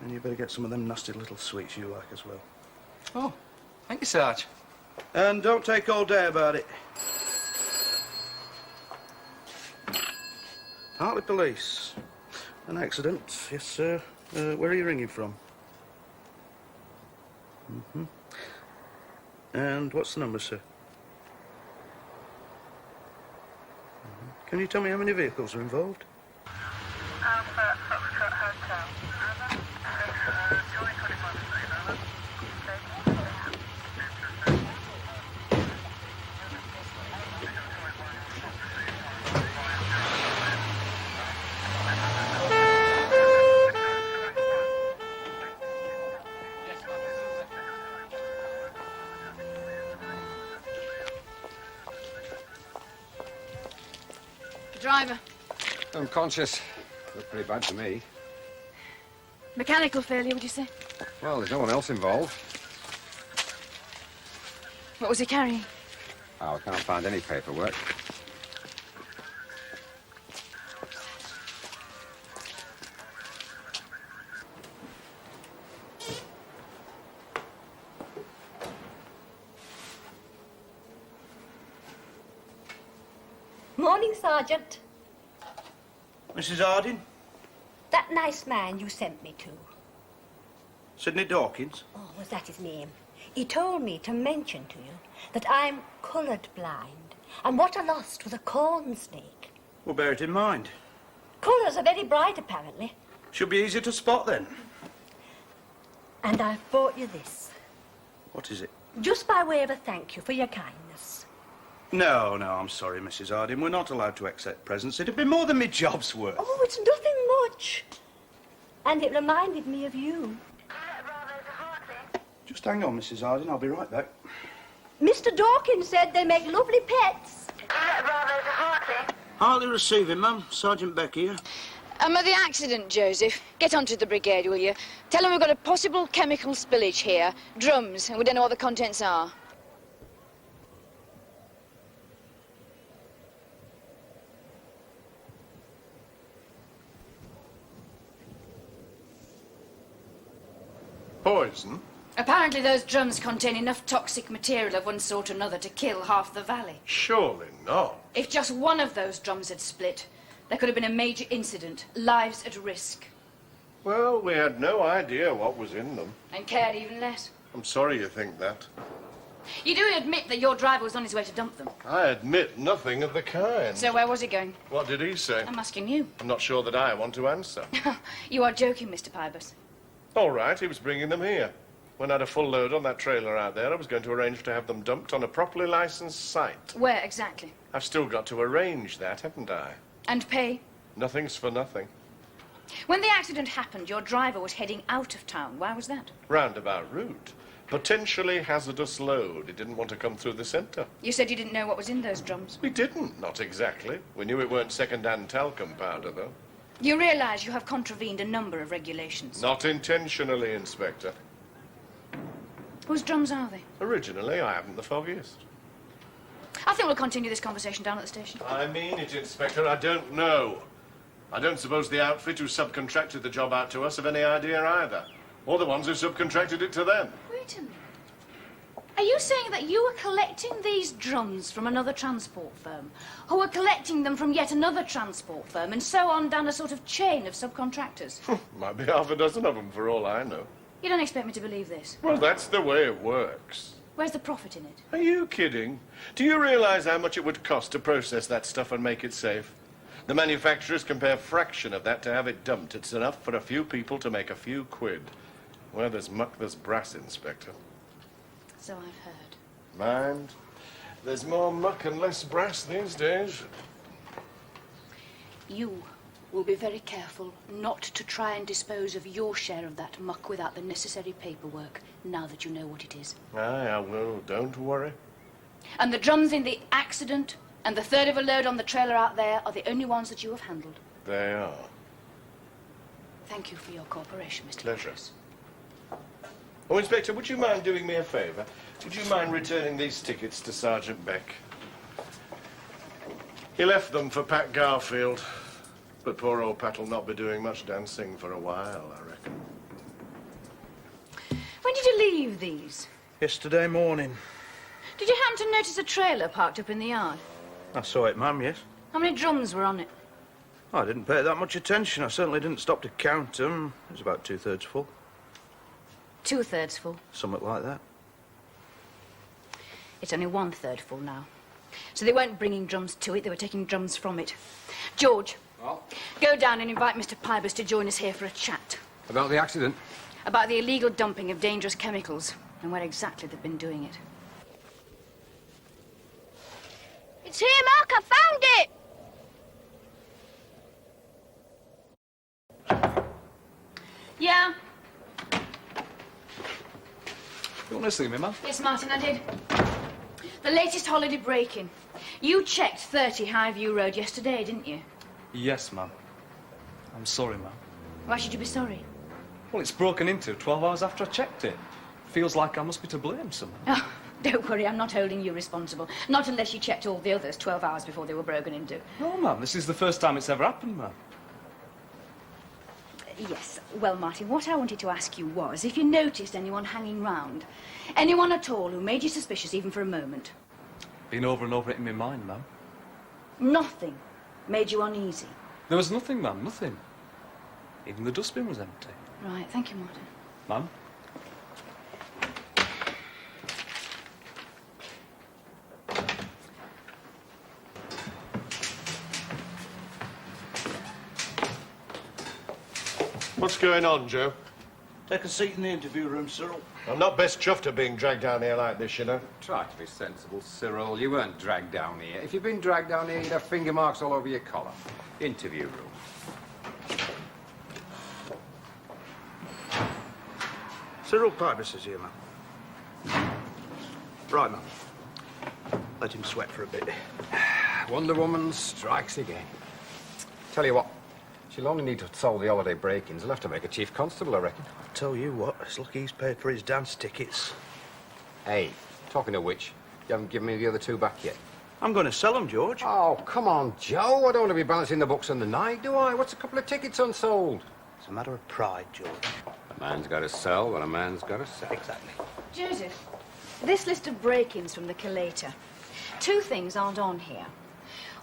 And you better get some of them nasty little sweets you like as well. Oh, thank you, Sarge. And don't take all day about it. Hartley Police. An accident, yes, sir. Where are you ringing from? Mm-hmm. And what's the number, sir? Mm-hmm. Can you tell me how many vehicles are involved? Driver. Unconscious. Looked pretty bad to me. Mechanical failure, would you say? Well, there's no one else involved. What was he carrying? Oh, I can't find any paperwork. Morning, Sergeant. Mrs. Harding? That nice man you sent me to. Sidney Dawkins? Oh, was that his name? He told me to mention to you that I'm coloured blind, and what I lost was a corn snake. We'll bear it in mind. Colours are very bright, apparently. Should be easy to spot then. And I've brought you this, What is it? just by way of a thank you for your kindness. No, I'm sorry, Mrs. Harding. We're not allowed to accept presents. It'd be more than my job's worth. Oh, it's nothing much. And it reminded me of you. Just hang on, Mrs. Harding. I'll be right back. Mr. Dawkins said they make lovely pets. Hartley receiving, ma'am. Sergeant Beck here. Of the accident, Joseph. Get onto the brigade, will you? Tell them we've got a possible chemical spillage here. Drums, and we don't know what the contents are. Poison? Apparently those drums contain enough toxic material of one sort or another to kill half the valley. Surely not. If just one of those drums had split, there could have been a major incident, lives at risk. Well, we had no idea what was in them. And cared even less. I'm sorry you think that. You do admit that your driver was on his way to dump them. I admit nothing of the kind. So where was he going? What did he say? I'm asking you. I'm not sure that I want to answer. You are joking, Mr. Pybus. All right, he was bringing them here. When I had a full load on that trailer out there, I was going to arrange to have them dumped on a properly licensed site. Where exactly? I've still got to arrange that, haven't I? And pay? Nothing's for nothing. When the accident happened, your driver was heading out of town. Why was that? Roundabout route. Potentially hazardous load. He didn't want to come through the centre. You said you didn't know what was in those drums. We didn't, not exactly. We knew it weren't second-hand talcum powder, though. You realise you have contravened a number of regulations. Not intentionally, Inspector. Whose drums are they? Originally, I haven't the foggiest. I think we'll continue this conversation down at the station. I mean it, Inspector. I don't know. I don't suppose the outfit who subcontracted the job out to us have any idea either. Or the ones who subcontracted it to them. Wait a minute. Are you saying that you were collecting these drums from another transport firm, who were collecting them from yet another transport firm, and so on down a sort of chain of subcontractors? Might be half a dozen of them, for all I know. You don't expect me to believe this? Well, that's the way it works. Where's the profit in it? Are you kidding? Do you realise how much it would cost to process that stuff and make it safe? The manufacturers can pay a fraction of that to have it dumped. It's enough for a few people to make a few quid. Where there's muck, there's brass, Inspector. So I've heard. Mind, there's more muck and less brass these days. You will be very careful not to try and dispose of your share of that muck without the necessary paperwork, now that you know what it is. Aye, I will. Don't worry. And the drums in the accident and the third of a load on the trailer out there are the only ones that you have handled. They are. Thank you for your cooperation, Mr. Pleasure. Oh, Inspector, would you mind doing me a favour? Would you mind returning these tickets to Sergeant Beck? He left them for Pat Garfield, but poor old Pat will not be doing much dancing for a while, I reckon. When did you leave these? Yesterday morning. Did you happen to notice a trailer parked up in the yard? I saw it, ma'am, yes. How many drums were on it? I didn't pay that much attention. I certainly didn't stop to count them. It was about 2/3 full. 2/3 full. Something like that. It's only 1/3 full now. So they weren't bringing drums to it, they were taking drums from it. George, go down and invite Mr. Pybus to join us here for a chat. About the accident? About the illegal dumping of dangerous chemicals and where exactly they've been doing it. It's here, Mark. I found it. Yeah? You want to see me, Mum? Yes, Martin, I did. The latest holiday break-in. You checked 30 Highview Road yesterday, didn't you? Yes, Mum. I'm sorry, Mum. Why should you be sorry? Well, it's broken into 12 hours after I checked it. Feels like I must be to blame somehow. Oh, don't worry, I'm not holding you responsible. Not unless you checked all the others 12 hours before they were broken into. No, Mum, this is the first time it's ever happened, Mum. Yes, well, Martin, what I wanted to ask you was if you noticed anyone hanging round. Anyone at all who made you suspicious even for a moment. Been over and over it in my mind, Mum. Nothing made you uneasy. There was nothing, Mum, nothing. Even the dustbin was empty. Right, thank you, Martin. Mum? What's going on, Joe? Take a seat in the interview room, Cyril. I'm not best chuffed at being dragged down here like this, you know. Try to be sensible, Cyril. You weren't dragged down here. If you'd been dragged down here, you'd have finger marks all over your collar. Interview room. Cyril Pybus is here, man. Right, man. Let him sweat for a bit. Wonder Woman strikes again. Tell you what, she'll only need to solve the holiday break-ins. He'll have to make a chief constable, I reckon. I tell you what, it's lucky he's paid for his dance tickets. Hey, talking of which, you haven't given me the other two back yet. I'm going to sell them, George. Oh, come on, Joe. I don't want to be balancing the books on the night, do I? What's a couple of tickets unsold? It's a matter of pride, George. A man's got to sell what a man's got to sell. Exactly. Joseph, this list of break-ins from the collator. Two things aren't on here.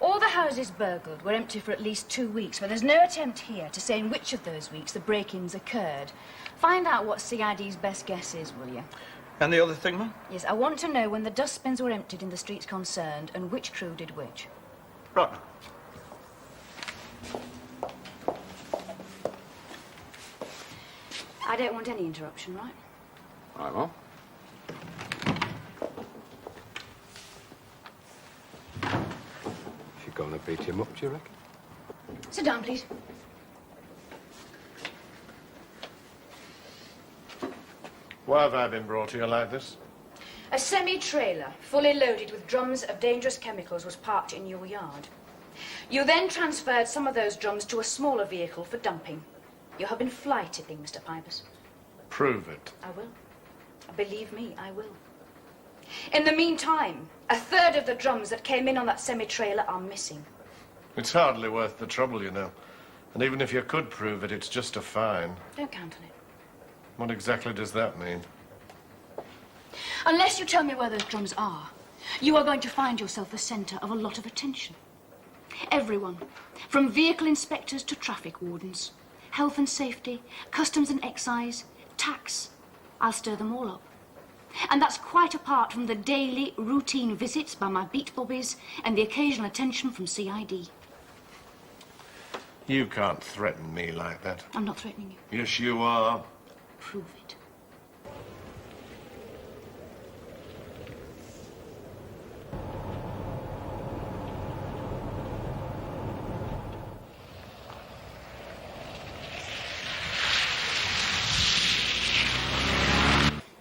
All the houses burgled were empty for at least 2 weeks, but there's no attempt here to say in which of those weeks the break-ins occurred. Find out what CID's best guess is, will you? And the other thing, man? Yes, I want to know when the dustbins were emptied in the streets concerned and which crew did which. Right. I don't want any interruption, right? Right, well. If you're going to beat him up, do you reckon? Sit down, please. Why have I been brought here like this? A semi-trailer, fully loaded with drums of dangerous chemicals, was parked in your yard. You then transferred some of those drums to a smaller vehicle for dumping. You have been fly-tipping, Mr. Pybus. Prove it. I will. Believe me, I will. In the meantime, a third of the drums that came in on that semi-trailer are missing. It's hardly worth the trouble, you know. And even if you could prove it, it's just a fine. Don't count on it. What exactly does that mean? Unless you tell me where those drums are, you are going to find yourself the centre of a lot of attention. Everyone, from vehicle inspectors to traffic wardens, health and safety, customs and excise, tax, I'll stir them all up. And that's quite apart from the daily, routine visits by my beat bobbies and the occasional attention from CID. You can't threaten me like that. I'm not threatening you. Yes, you are. Prove it.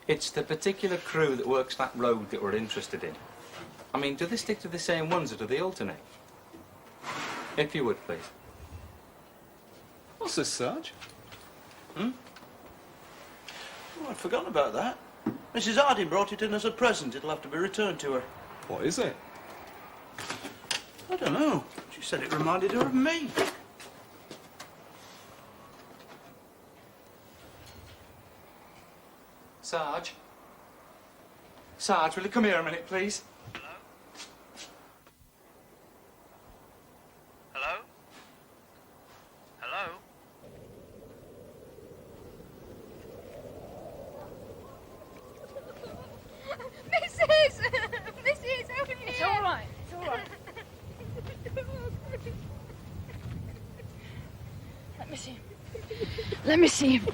It's the particular crew that works that road that we're interested in. I mean, do they stick to the same ones or do they alternate? If you would, please. What's this, Sarge? Oh, I'd forgotten about that. Mrs. Harding brought it in as a present. It'll have to be returned to her. What is it? I don't know. She said it reminded her of me. Sarge? Sarge, will you come here a minute, please? Hello? Hello? Mrs! Mrs, over here! It's all right. It's all right. Let me see him. Let me see him.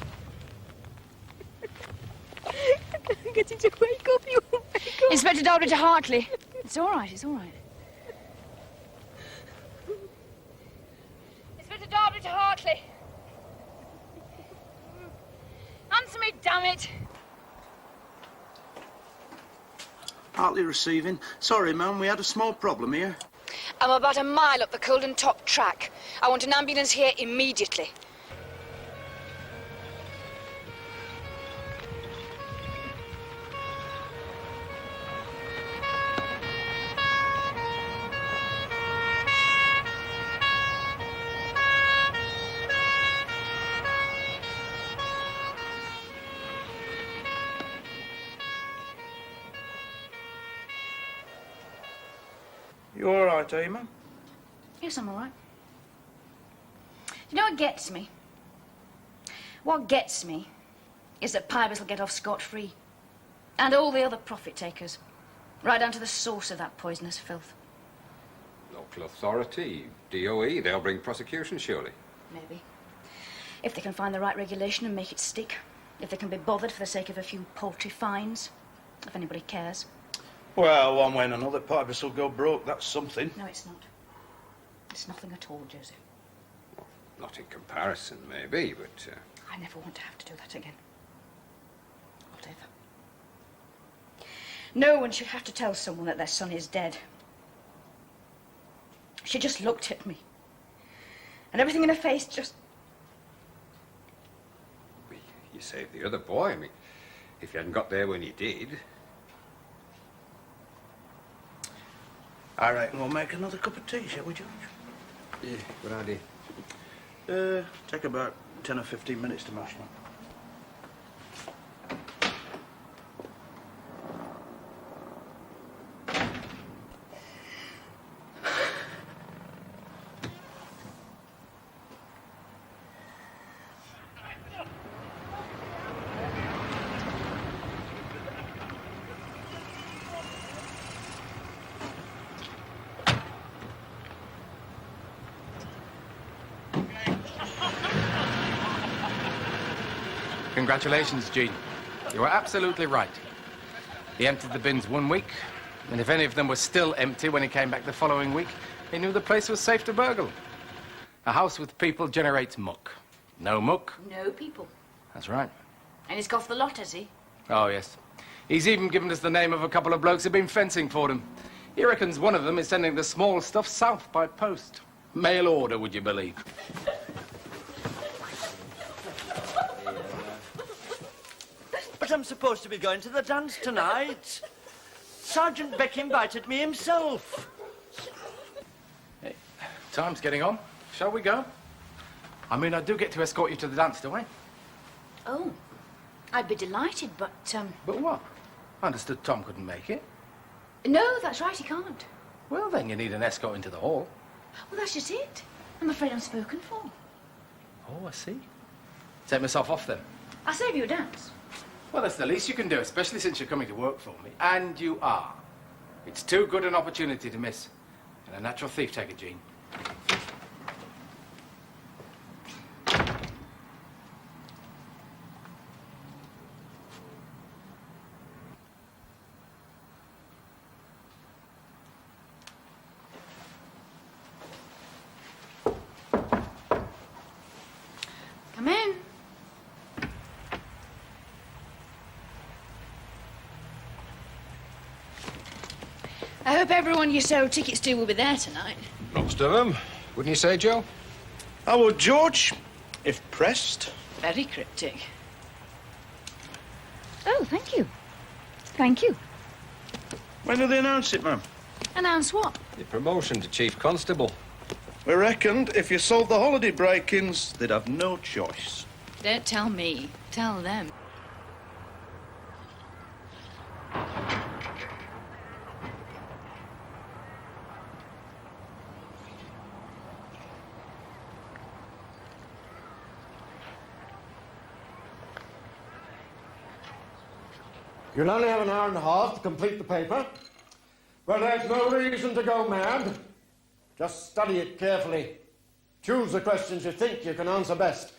Get him to wake up, you wake up. Inspector Dalbridge Hartley. It's all right. It's all right. Inspector Dalbridge Hartley. Answer me, damn it. Hartley receiving. Sorry, ma'am, we had a small problem here. I'm about a mile up the Colden Top track. I want an ambulance here immediately. You all right, are you, ma'am? Yes, I'm all right. You know what gets me? What gets me is that pirates will get off scot-free. And all the other profit takers. Right down to the source of that poisonous filth. Local authority, DOE, they'll bring prosecution, surely. Maybe. If they can find the right regulation and make it stick. If they can be bothered for the sake of a few paltry fines. If anybody cares. Well, one way and another, pirates will go broke. That's something. No, it's not. It's nothing at all, Joseph. Not in comparison, maybe, but... I never want to have to do that again. Whatever. No one should have to tell someone that their son is dead. She just looked at me. And everything in her face just... You saved the other boy. I mean, if you hadn't got there when you did... I reckon we'll make another cup of tea, shall we, George? Yeah, good idea. Take about 10 or 15 minutes to mash them. Congratulations, Jean. You were absolutely right. He emptied the bins 1 week, and if any of them were still empty when he came back the following week, he knew the place was safe to burgle. A house with people generates muck. No muck? No people. That's right. And he's got the lot, has he? Oh, yes. He's even given us the name of a couple of blokes who've been fencing for him. He reckons one of them is sending the small stuff south by post. Mail order, would you believe? But I'm supposed to be going to the dance tonight. Sergeant Beck invited me himself. Hey, time's getting on. Shall we go? I mean, I do get to escort you to the dance, do I? Oh, I'd be delighted, but, But what? I understood Tom couldn't make it. No, that's right, he can't. Well, then you need an escort into the hall. Well, that's just it. I'm afraid I'm spoken for. Oh, I see. Take myself off, then. I'll save you a dance. Well, that's the least you can do, especially since you're coming to work for me. And you are. It's too good an opportunity to miss. And a natural thief take it, Jean. Come in. I hope everyone you sold tickets to will be there tonight. Most of them. Wouldn't you say, Joe? I would, George, if pressed. Very cryptic. Oh, thank you. Thank you. When do they announce it, ma'am? Announce what? Your promotion to Chief Constable. We reckoned if you solved the holiday break-ins, they'd have no choice. Don't tell me. Tell them. You'll only have an hour and a half to complete the paper. But there's no reason to go mad. Just study it carefully. Choose the questions you think you can answer best.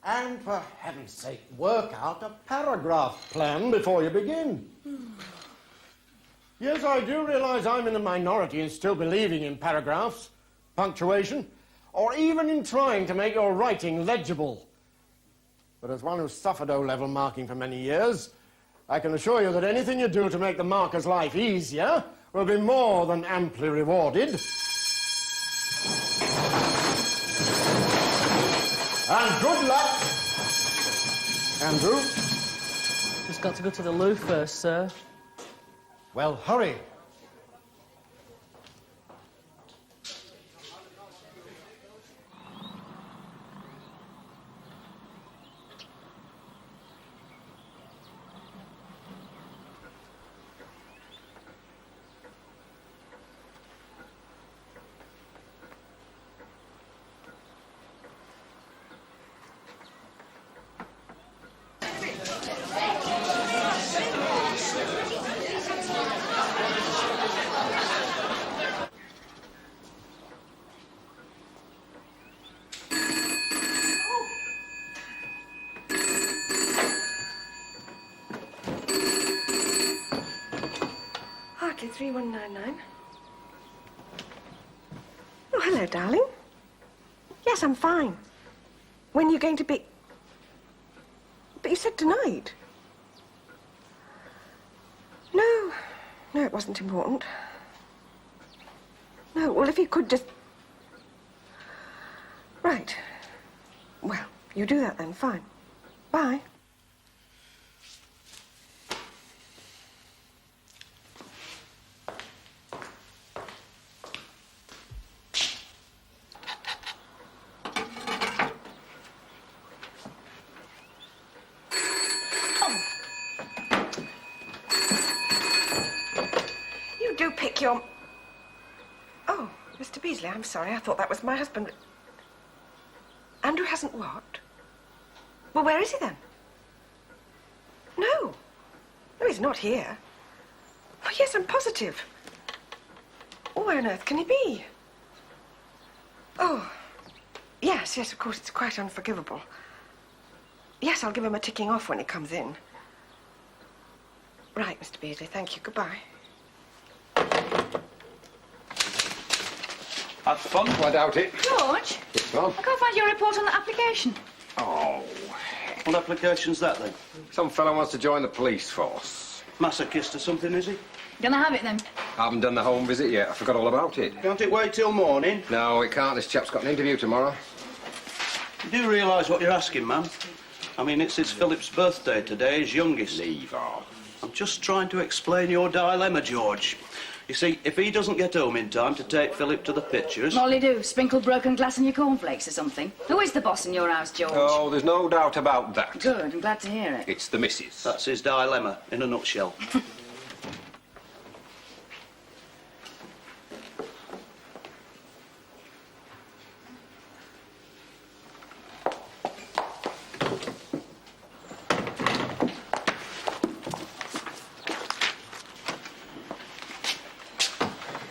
And for heaven's sake, work out a paragraph plan before you begin. Yes, I do realize I'm in the minority in still believing in paragraphs, punctuation, or even in trying to make your writing legible. But as one who's suffered O-level marking for many years, I can assure you that anything you do to make the marker's life easier will be more than amply rewarded. And good luck, Andrew. Just got to go to the loo first, sir. Well, hurry. Hartley 3199. Oh, hello, darling. Yes, I'm fine. When are you going to be... But you said tonight. No, it wasn't important. No, well, if you could just... Right. Well, you do that then, fine. Bye. Oh, Mr. Beasley, I'm sorry. I thought that was my husband. Andrew hasn't what? Well, where is he then? No, he's not here. Oh, yes, I'm positive. Oh, where on earth can he be? Oh, yes, of course, it's quite unforgivable. Yes, I'll give him a ticking off when he comes in. Right, Mr. Beasley, thank you. Goodbye. Have fun. I doubt it. George, Well, I can't find your report on the application. oh. What application's that, then? Some fellow wants to join the police force. Masochist or something, is he? Gonna have it then. I haven't done the home visit yet. I forgot all about it. Can't it wait till morning? No, it can't. This chap's got an interview tomorrow. You do realise what you're asking, ma'am? I mean, it's his Philip's birthday today, his youngest. Leave off. I'm just trying to explain your dilemma, George. You see, if he doesn't get home in time to take Philip to the pictures... Molly do. Sprinkle broken glass in your cornflakes or something. Who is the boss in your house, George? Oh, there's no doubt about that. Good. I'm glad to hear it. It's the missus. That's his dilemma, in a nutshell.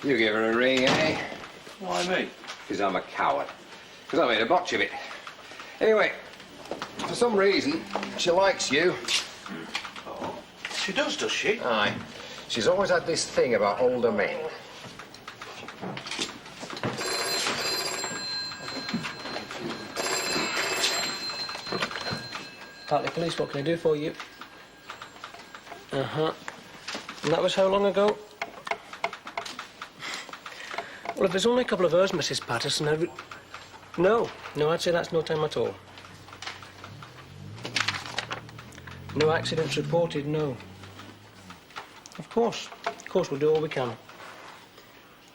You give her a ring, eh? Why me? Because I'm a coward. Because I made a botch of it. Anyway, for some reason, she likes you. Oh, she does she? Aye. She's always had this thing about older men. Hartley Police, what can I do for you? Uh-huh. And that was how long ago? Well, if there's only a couple of hours, Mrs. Patterson, No, I'd say that's no time at all. No accidents reported, no. Of course we'll do all we can.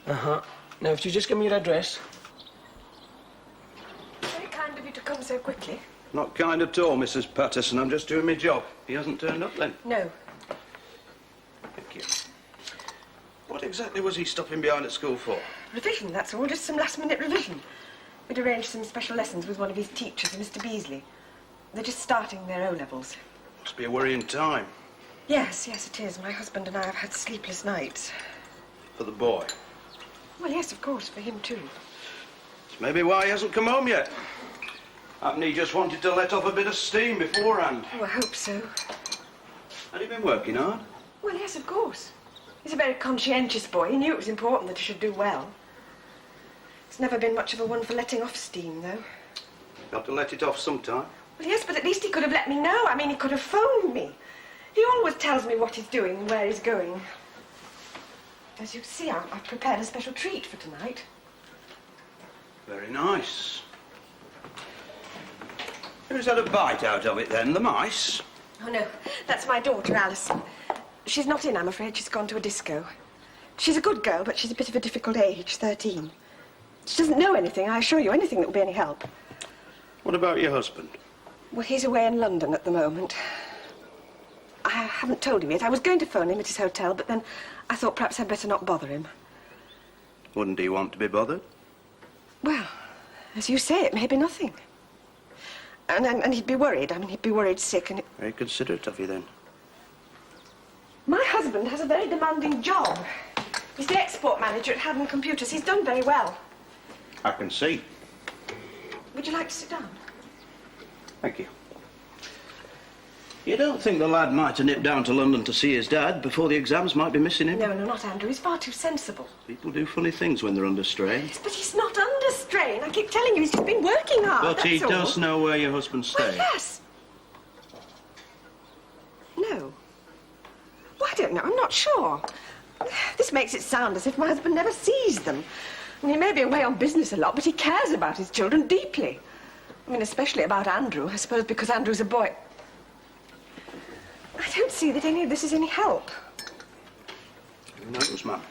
Uh-huh. Now, if you just give me your address. Very kind of you to come so quickly. Not kind at all, Mrs. Patterson. I'm just doing my job. He hasn't turned up then. No. Thank you. What exactly was he stopping behind at school for? Revision, that's all. Just some last-minute revision. We'd arranged some special lessons with one of his teachers, Mr. Beasley. They're just starting their O-levels. Must be a worrying time. Yes, it is. My husband and I have had sleepless nights. For the boy. Well, yes, of course, for him too. It's maybe why he hasn't come home yet. Happen he just wanted to let off a bit of steam beforehand. Oh, I hope so. Had he been working hard? Well, yes, of course. He's a very conscientious boy. He knew it was important that he should do well. He's never been much of a one for letting off steam, though. Got to let it off sometime. Well, yes, but at least he could have let me know. I mean, he could have phoned me. He always tells me what he's doing and where he's going. As you see, I've prepared a special treat for tonight. Very nice. Who's had a bite out of it then? The mice? Oh, no, that's my daughter, Alison. She's not in, I'm afraid. She's gone to a disco. She's a good girl, but she's a bit of a difficult age, 13. She doesn't know anything, I assure you, anything that will be any help. What about your husband? Well, he's away in London at the moment. I haven't told him yet. I was going to phone him at his hotel, but then I thought perhaps I'd better not bother him. Wouldn't he want to be bothered? Well, as you say, it may be nothing. And he'd be worried. I mean, he'd be worried sick and... Very considerate of you, then. My husband has a very demanding job. He's the export manager at Haddon Computers. He's done very well. I can see. Would you like to sit down? Thank you. You don't think the lad might have nipped down to London to see his dad before the exams might be missing him? No, not Andrew. He's far too sensible. People do funny things when they're under strain. Yes, but he's not under strain. I keep telling you, he's just been working hard, But he that's all. does know where your husband stays. Well, yes. No. Well, I don't know. I'm not sure. This makes it sound as if my husband never sees them. I mean, he may be away on business a lot, but he cares about his children deeply. I mean, especially about Andrew, I suppose, because Andrew's a boy. I don't see that any of this is any help. Who knows, ma'am?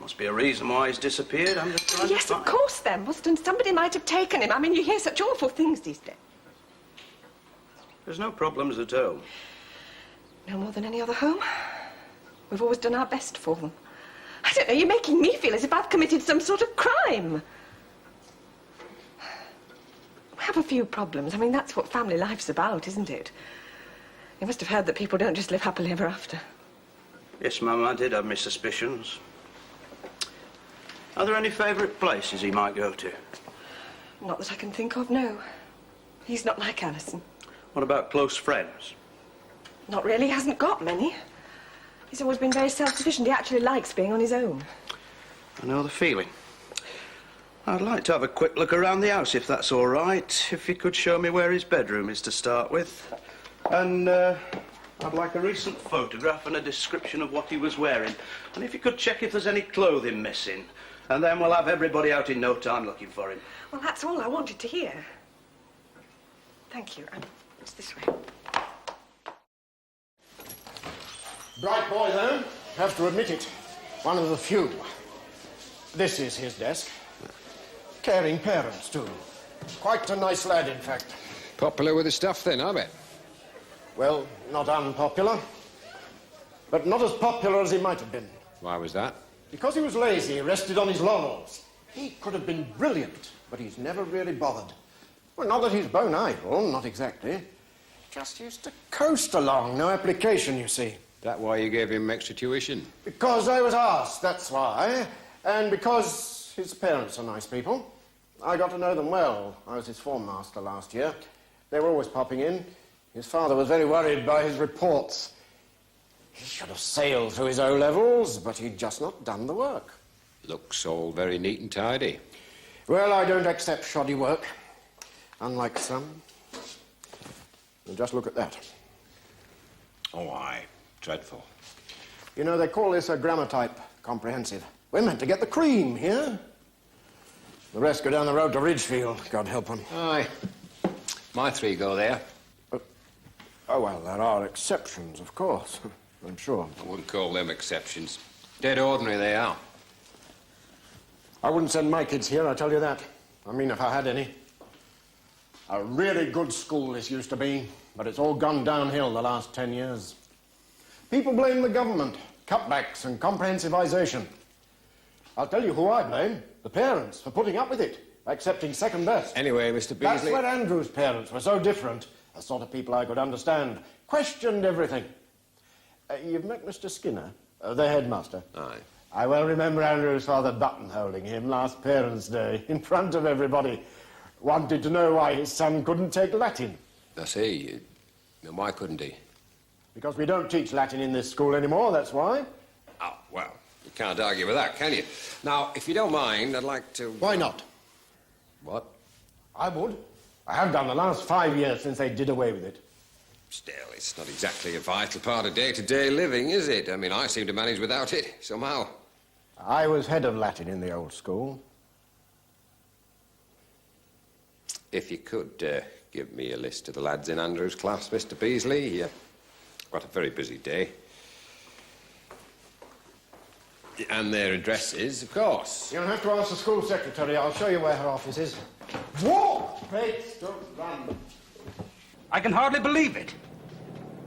Must be a reason why he's disappeared. I'm just trying Yes, to of find... course there must, and somebody might have taken him. I mean, you hear such awful things these days. There's no problems at home. No more than any other home. We've always done our best for them. I don't know, you're making me feel as if I've committed some sort of crime. We have a few problems. I mean, that's what family life's about, isn't it? You must have heard that people don't just live happily ever after. Yes, ma'am, I did have my suspicions. Are there any favourite places he might go to? Not that I can think of, no. He's not like Alison. What about close friends? Not really, he hasn't got many. He's always been very self-sufficient. He actually likes being on his own. I know the feeling. I'd like to have a quick look around the house, if that's all right. If you could show me where his bedroom is to start with. And, I'd like a recent photograph and a description of what he was wearing. And if you could check if there's any clothing missing. And then we'll have everybody out in no time looking for him. Well, that's all I wanted to hear. Thank you. It's this way. Bright boy, though. Have to admit it. One of the few. This is his desk. Caring parents, too. Quite a nice lad, in fact. Popular with his stuff, then, I bet. Well, not unpopular. But not as popular as he might have been. Why was that? Because he was lazy, rested on his laurels. He could have been brilliant, but he's never really bothered. Well, not that he's bone idle, not exactly. Just used to coast along, no application, you see. That why you gave him extra tuition? Because I was asked, that's why. And because his parents are nice people. I got to know them well. I was his form master last year. They were always popping in. His father was very worried by his reports. He should have sailed through his O-levels, but he'd just not done the work. Looks all very neat and tidy. Well, I don't accept shoddy work, unlike some. And just look at that. Oh, aye. Dreadful. You know, they call this a grammatype comprehensive. We're meant to get the cream here. The rest go down the road to Ridgefield, God help them. Aye. My three go there. Oh, well, there are exceptions, of course. I'm sure. I wouldn't call them exceptions. Dead ordinary they are. I wouldn't send my kids here, I tell you that. I mean, if I had any. A really good school this used to be, but it's all gone downhill the last 10 years. People blame the government, cutbacks and comprehensivisation. I'll tell you who I blame. The parents, for putting up with it, accepting second best. Anyway, Mr. Beasley... That's where Andrew's parents were so different. The sort of people I could understand. Questioned everything. You've met Mr. Skinner, the headmaster? Aye. I well remember Andrew's father buttonholing him last Parents' Day in front of everybody. Wanted to know why his son couldn't take Latin. I see. Then why couldn't he? Because we don't teach Latin in this school anymore, that's why. Oh, well, you can't argue with that, can you? Now, if you don't mind, I'd like to... Why not? What? I would. I have done the last 5 years since they did away with it. Still, it's not exactly a vital part of day-to-day living, is it? I mean, I seem to manage without it, somehow. I was head of Latin in the old school. If you could give me a list of the lads in Andrew's class, Mr. Beasley. Got a very busy day. And their addresses, of course. You'll have to ask the school secretary. I'll show you where her office is. Walk! Bates, don't run. I can hardly believe it.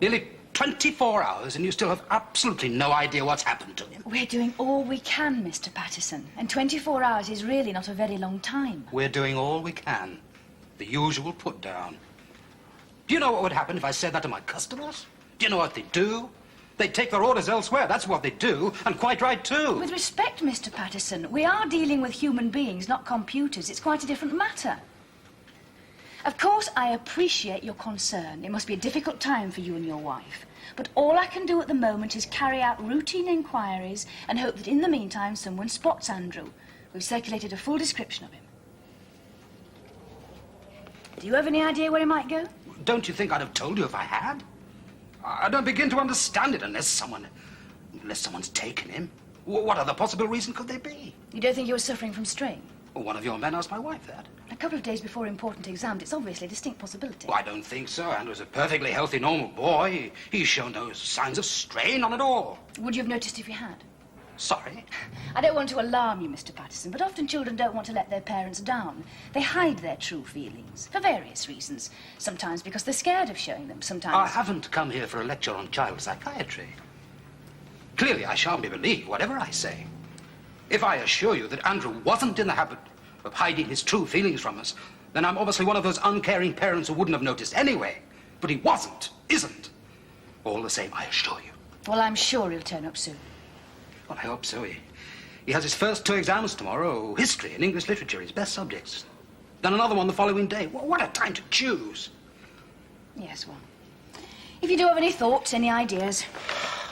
Nearly 24 hours and you still have absolutely no idea what's happened to him. We're doing all we can, Mr. Patterson. And 24 hours is really not a very long time. We're doing all we can. The usual put-down. Do you know what would happen if I said that to my customers? Do you know what they do? They take their orders elsewhere. That's what they do, and quite right, too. With respect, Mr. Patterson, we are dealing with human beings, not computers. It's quite a different matter. Of course, I appreciate your concern. It must be a difficult time for you and your wife. But all I can do at the moment is carry out routine inquiries and hope that in the meantime someone spots Andrew. We've circulated a full description of him. Do you have any idea where he might go? Don't you think I'd have told you if I had? I don't begin to understand it unless someone's taken him. What other possible reason could there be? You don't think he was suffering from strain? Well, one of your men asked my wife that. A couple of days before important exams, it's obviously a distinct possibility. Well, I don't think so. Andrew's a perfectly healthy, normal boy. He's shown no signs of strain, none at all. Would you have noticed if you had? Sorry? I don't want to alarm you, Mr. Patterson, but often children don't want to let their parents down. They hide their true feelings, for various reasons. Sometimes because they're scared of showing them, sometimes... I haven't come here for a lecture on child psychiatry. Clearly, I shan't be believed, whatever I say. If I assure you that Andrew wasn't in the habit of hiding his true feelings from us, then I'm obviously one of those uncaring parents who wouldn't have noticed anyway. But he isn't. All the same, I assure you. Well, I'm sure he'll turn up soon. Well, I hope so. He has his first 2 exams tomorrow, history and English literature, his best subjects. Then another one the following day. What a time to choose. Yes, well, if you do have any thoughts, any ideas...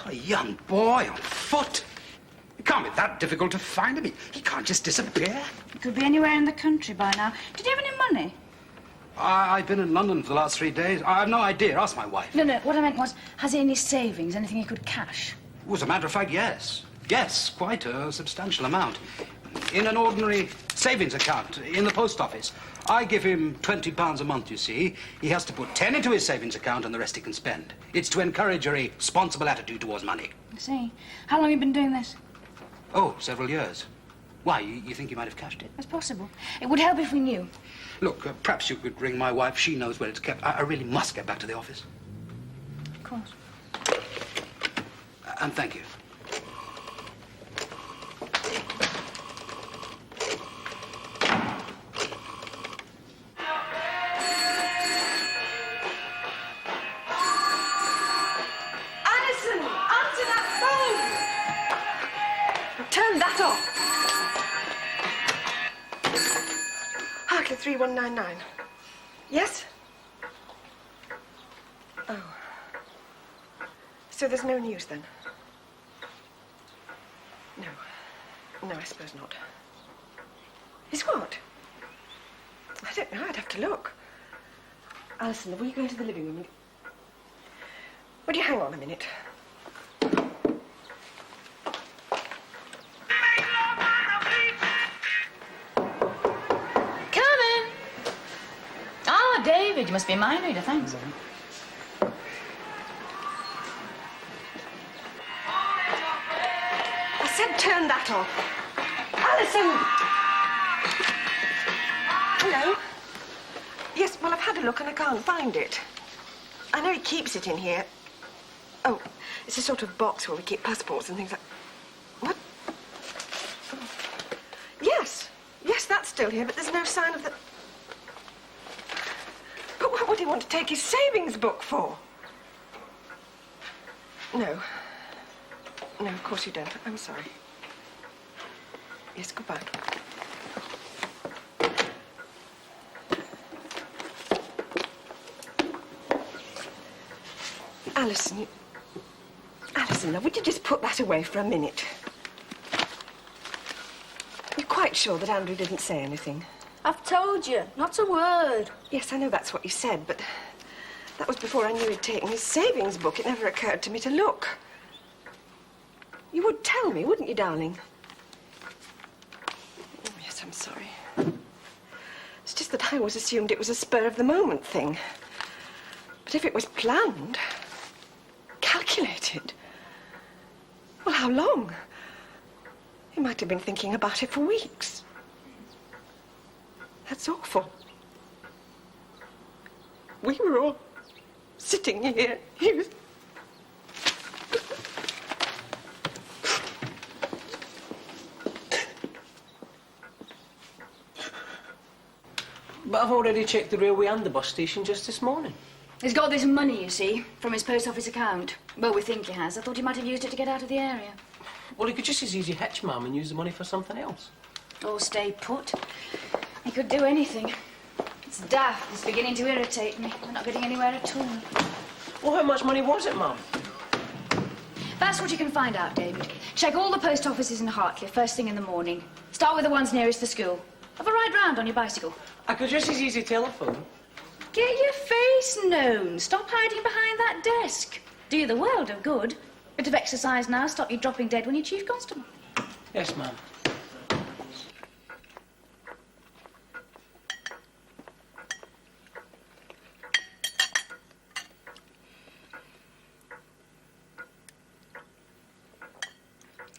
A young boy on foot. It can't be that difficult to find him. He can't just disappear. He could be anywhere in the country by now. Did you have any money? I've been in London for the last 3 days. I have no idea. Ask my wife. No, what I meant was, has he any savings, anything he could cash? Well, as a matter of fact, yes. Yes, quite a substantial amount. In an ordinary savings account in the post office. I give him £20 a month, you see. He has to put 10 into his savings account and the rest he can spend. It's to encourage a responsible attitude towards money. I see. How long have you been doing this? Oh, several years. Why, you think he might have cashed it? It's possible. It would help if we knew. Look, perhaps you could ring my wife. She knows where it's kept. I really must get back to the office. Of course. And thank you. Turn that off. Hartley 3199. Yes? Oh. So there's no news then? No. No, I suppose not. Is what? I don't know. I'd have to look. Alison, will you go into the living room? Would you hang on a minute? David, you must be a mind reader, thanks. said turn that off. Alison! Hello? Yes, well, I've had a look and I can't find it. I know he keeps it in here. Oh, it's a sort of box where we keep passports and things like... What? Yes. Yes, that's still here, but there's no sign of the... But what would he want to take his savings book for? No. No, of course you don't. I'm sorry. Yes, goodbye. Alison, Alison, love, would you just put that away for a minute? You're quite sure that Andrew didn't say anything? I've told you, not a word. Yes, I know that's what you said, but that was before I knew he'd taken his savings book. It never occurred to me to look. You would tell me, wouldn't you, darling? Oh, yes, I'm sorry. It's just that I always assumed it was a spur-of-the-moment thing. But if it was planned, calculated, well, how long? He might have been thinking about it for weeks. That's awful. We were all sitting here. He was... But I've already checked the railway and the bus station just this morning. He's got this money, you see, from his post office account. Well, we think he has. I thought he might have used it to get out of the area. Well, he could just as easily hitch, Mum, and use the money for something else. Or stay put. He could do anything. It's daft. It's beginning to irritate me. We're not getting anywhere at all. Well, how much money was it, Mum? That's what you can find out, David. Check all the post offices in Hartlepool first thing in the morning. Start with the ones nearest the school. Have a ride round on your bicycle. I could just as easily telephone. Get your face known. Stop hiding behind that desk. Do you the world of good. Bit of exercise now. Stop you dropping dead when you're Chief Constable. Yes, Mum.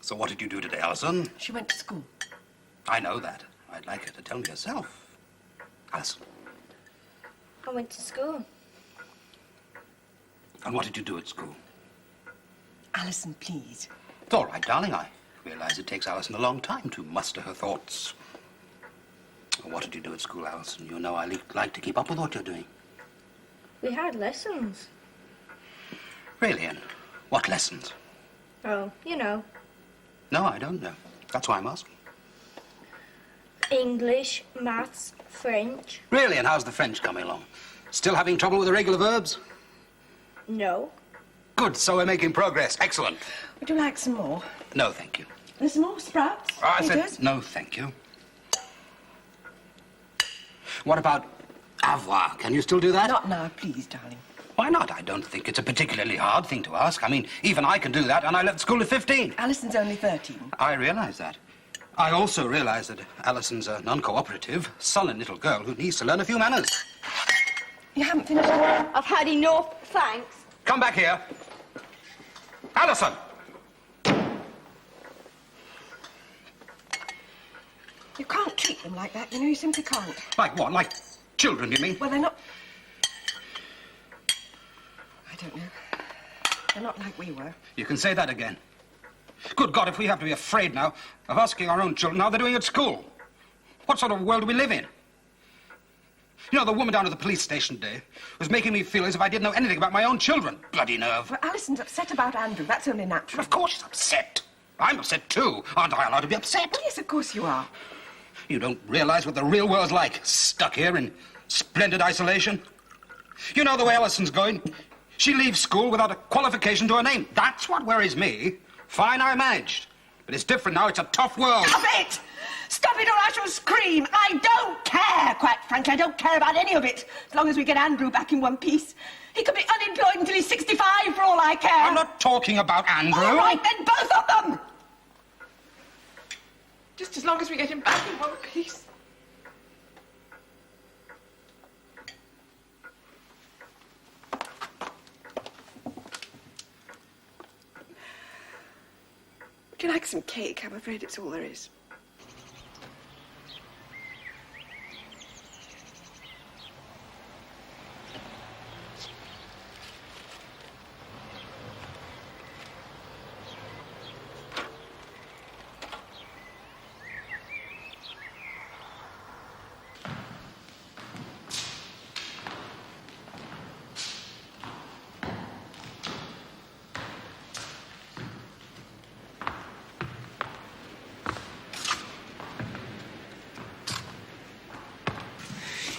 So what did you do today, Alison? She went to school. I know that. I'd like her to tell me herself. Alison. I went to school. And what did you do at school? Alison, please. It's all right, darling. I realize it takes Alison a long time to muster her thoughts. What did you do at school, Alison? You know I like to keep up with what you're doing. We had lessons. Really, and what lessons? Oh, you know. No, I don't know. That's why I'm asking. English, maths, French. Really, and how's the French coming along? Still having trouble with the regular verbs? No. Good, so we're making progress. Excellent. Would you like some more? No, thank you. There's some more sprouts. I Peters? said no, thank you. What about avoir? Can you still do that? Not now, please, darling. Why not? I don't think it's a particularly hard thing to ask. I mean, even I can do that, and I left school at 15. Alison's only 13. I realise that. I also realise that Alison's a non-cooperative, sullen little girl who needs to learn a few manners. You haven't finished? I've had enough, thanks. Come back here. Alison! You can't treat them like that, you know, you simply can't. Like what? Like children, you mean? Well, they're not... I don't know. They're not like we were. You can say that again. Good God, if we have to be afraid now of asking our own children how they're doing at school. What sort of world do we live in? You know, the woman down at the police station today was making me feel as if I didn't know anything about my own children. Bloody nerve. Well, Alison's upset about Andrew. That's only natural. Of course she's upset. I'm upset too. Aren't I allowed to be upset? Well, yes, of course you are. You don't realize what the real world's like, stuck here in splendid isolation. You know the way Alison's going. She leaves school without a qualification to her name. That's what worries me. Fine, I managed. But it's different now. It's a tough world. Stop it! Stop it or I shall scream. I don't care, quite frankly. I don't care about any of it. As long as we get Andrew back in one piece. He could be unemployed until he's 65 for all I care. I'm not talking about Andrew. All right, then, both of them! Just as long as we get him back in one piece. Would you like some cake? I'm afraid it's all there is.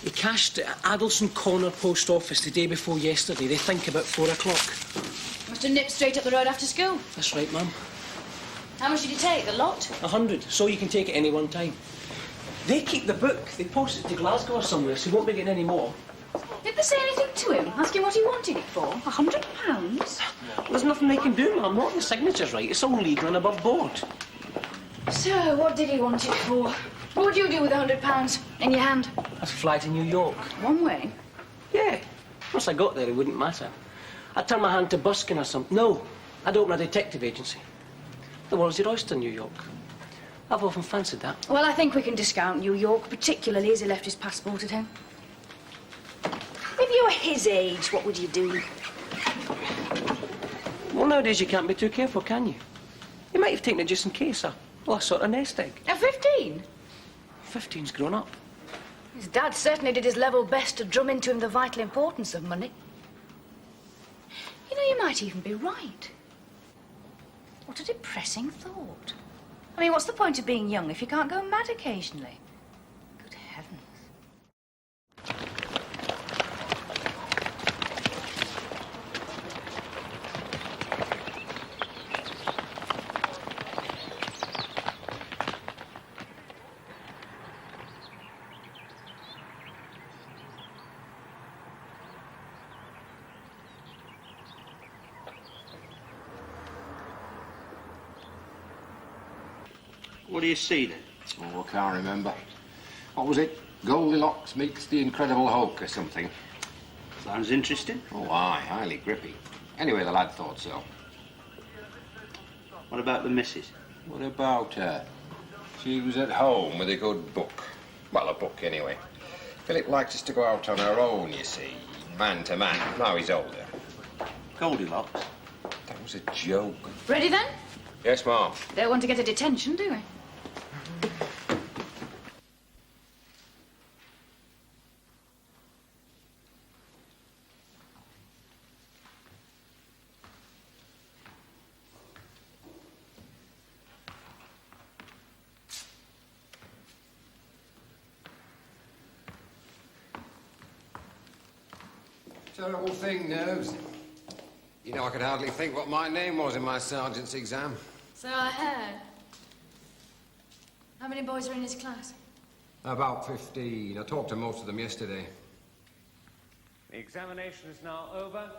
He cashed at Addleston Corner Post Office the day before yesterday. They think about 4 o'clock. Must have nipped straight up the road after school. That's right, ma'am. How much did you take? The lot? 100, so you can take it any one time. They keep the book. They post it to Glasgow or somewhere, so he won't be getting any more. Did they say anything to him? Ask him what he wanted it for? £100? Well, there's nothing they can do, ma'am. Not the signature's right. It's all legal and above board. So, what did he want it for? What would you do with £100 in your hand? I'd fly to New York. One way? Yeah. Once I got there, it wouldn't matter. I'd turn my hand to busking or something. No, I'd open a detective agency. The world's your oyster, New York. I've often fancied that. Well, I think we can discount New York, particularly as he left his passport at home. If you were his age, what would you do? Well, nowadays you can't be too careful, can you? You might have taken it just in case, a sort of nest egg. At 15? 15's grown up. His dad certainly did his level best to drum into him the vital importance of money. You know, you might even be right. What a depressing thought. I mean, what's the point of being young if you can't go mad occasionally? Good heavens. What do you see then? Oh, I can't remember. What was it? Goldilocks meets the Incredible Hulk or something. Sounds interesting. Oh, aye, highly grippy. Anyway, the lad thought so. What about the missus? What about her? She was at home with a good book. Well, a book anyway. Philip likes us to go out on our own, you see. Man to man. Now he's older. Goldilocks? That was a joke. Ready then? Yes, Ma'am. Don't want to get a detention, do we? Terrible thing, nerves. You know, I could hardly think what my name was in my sergeant's exam. So I heard. How many boys are in his class? About 15. I talked to most of them yesterday. The examination is now over.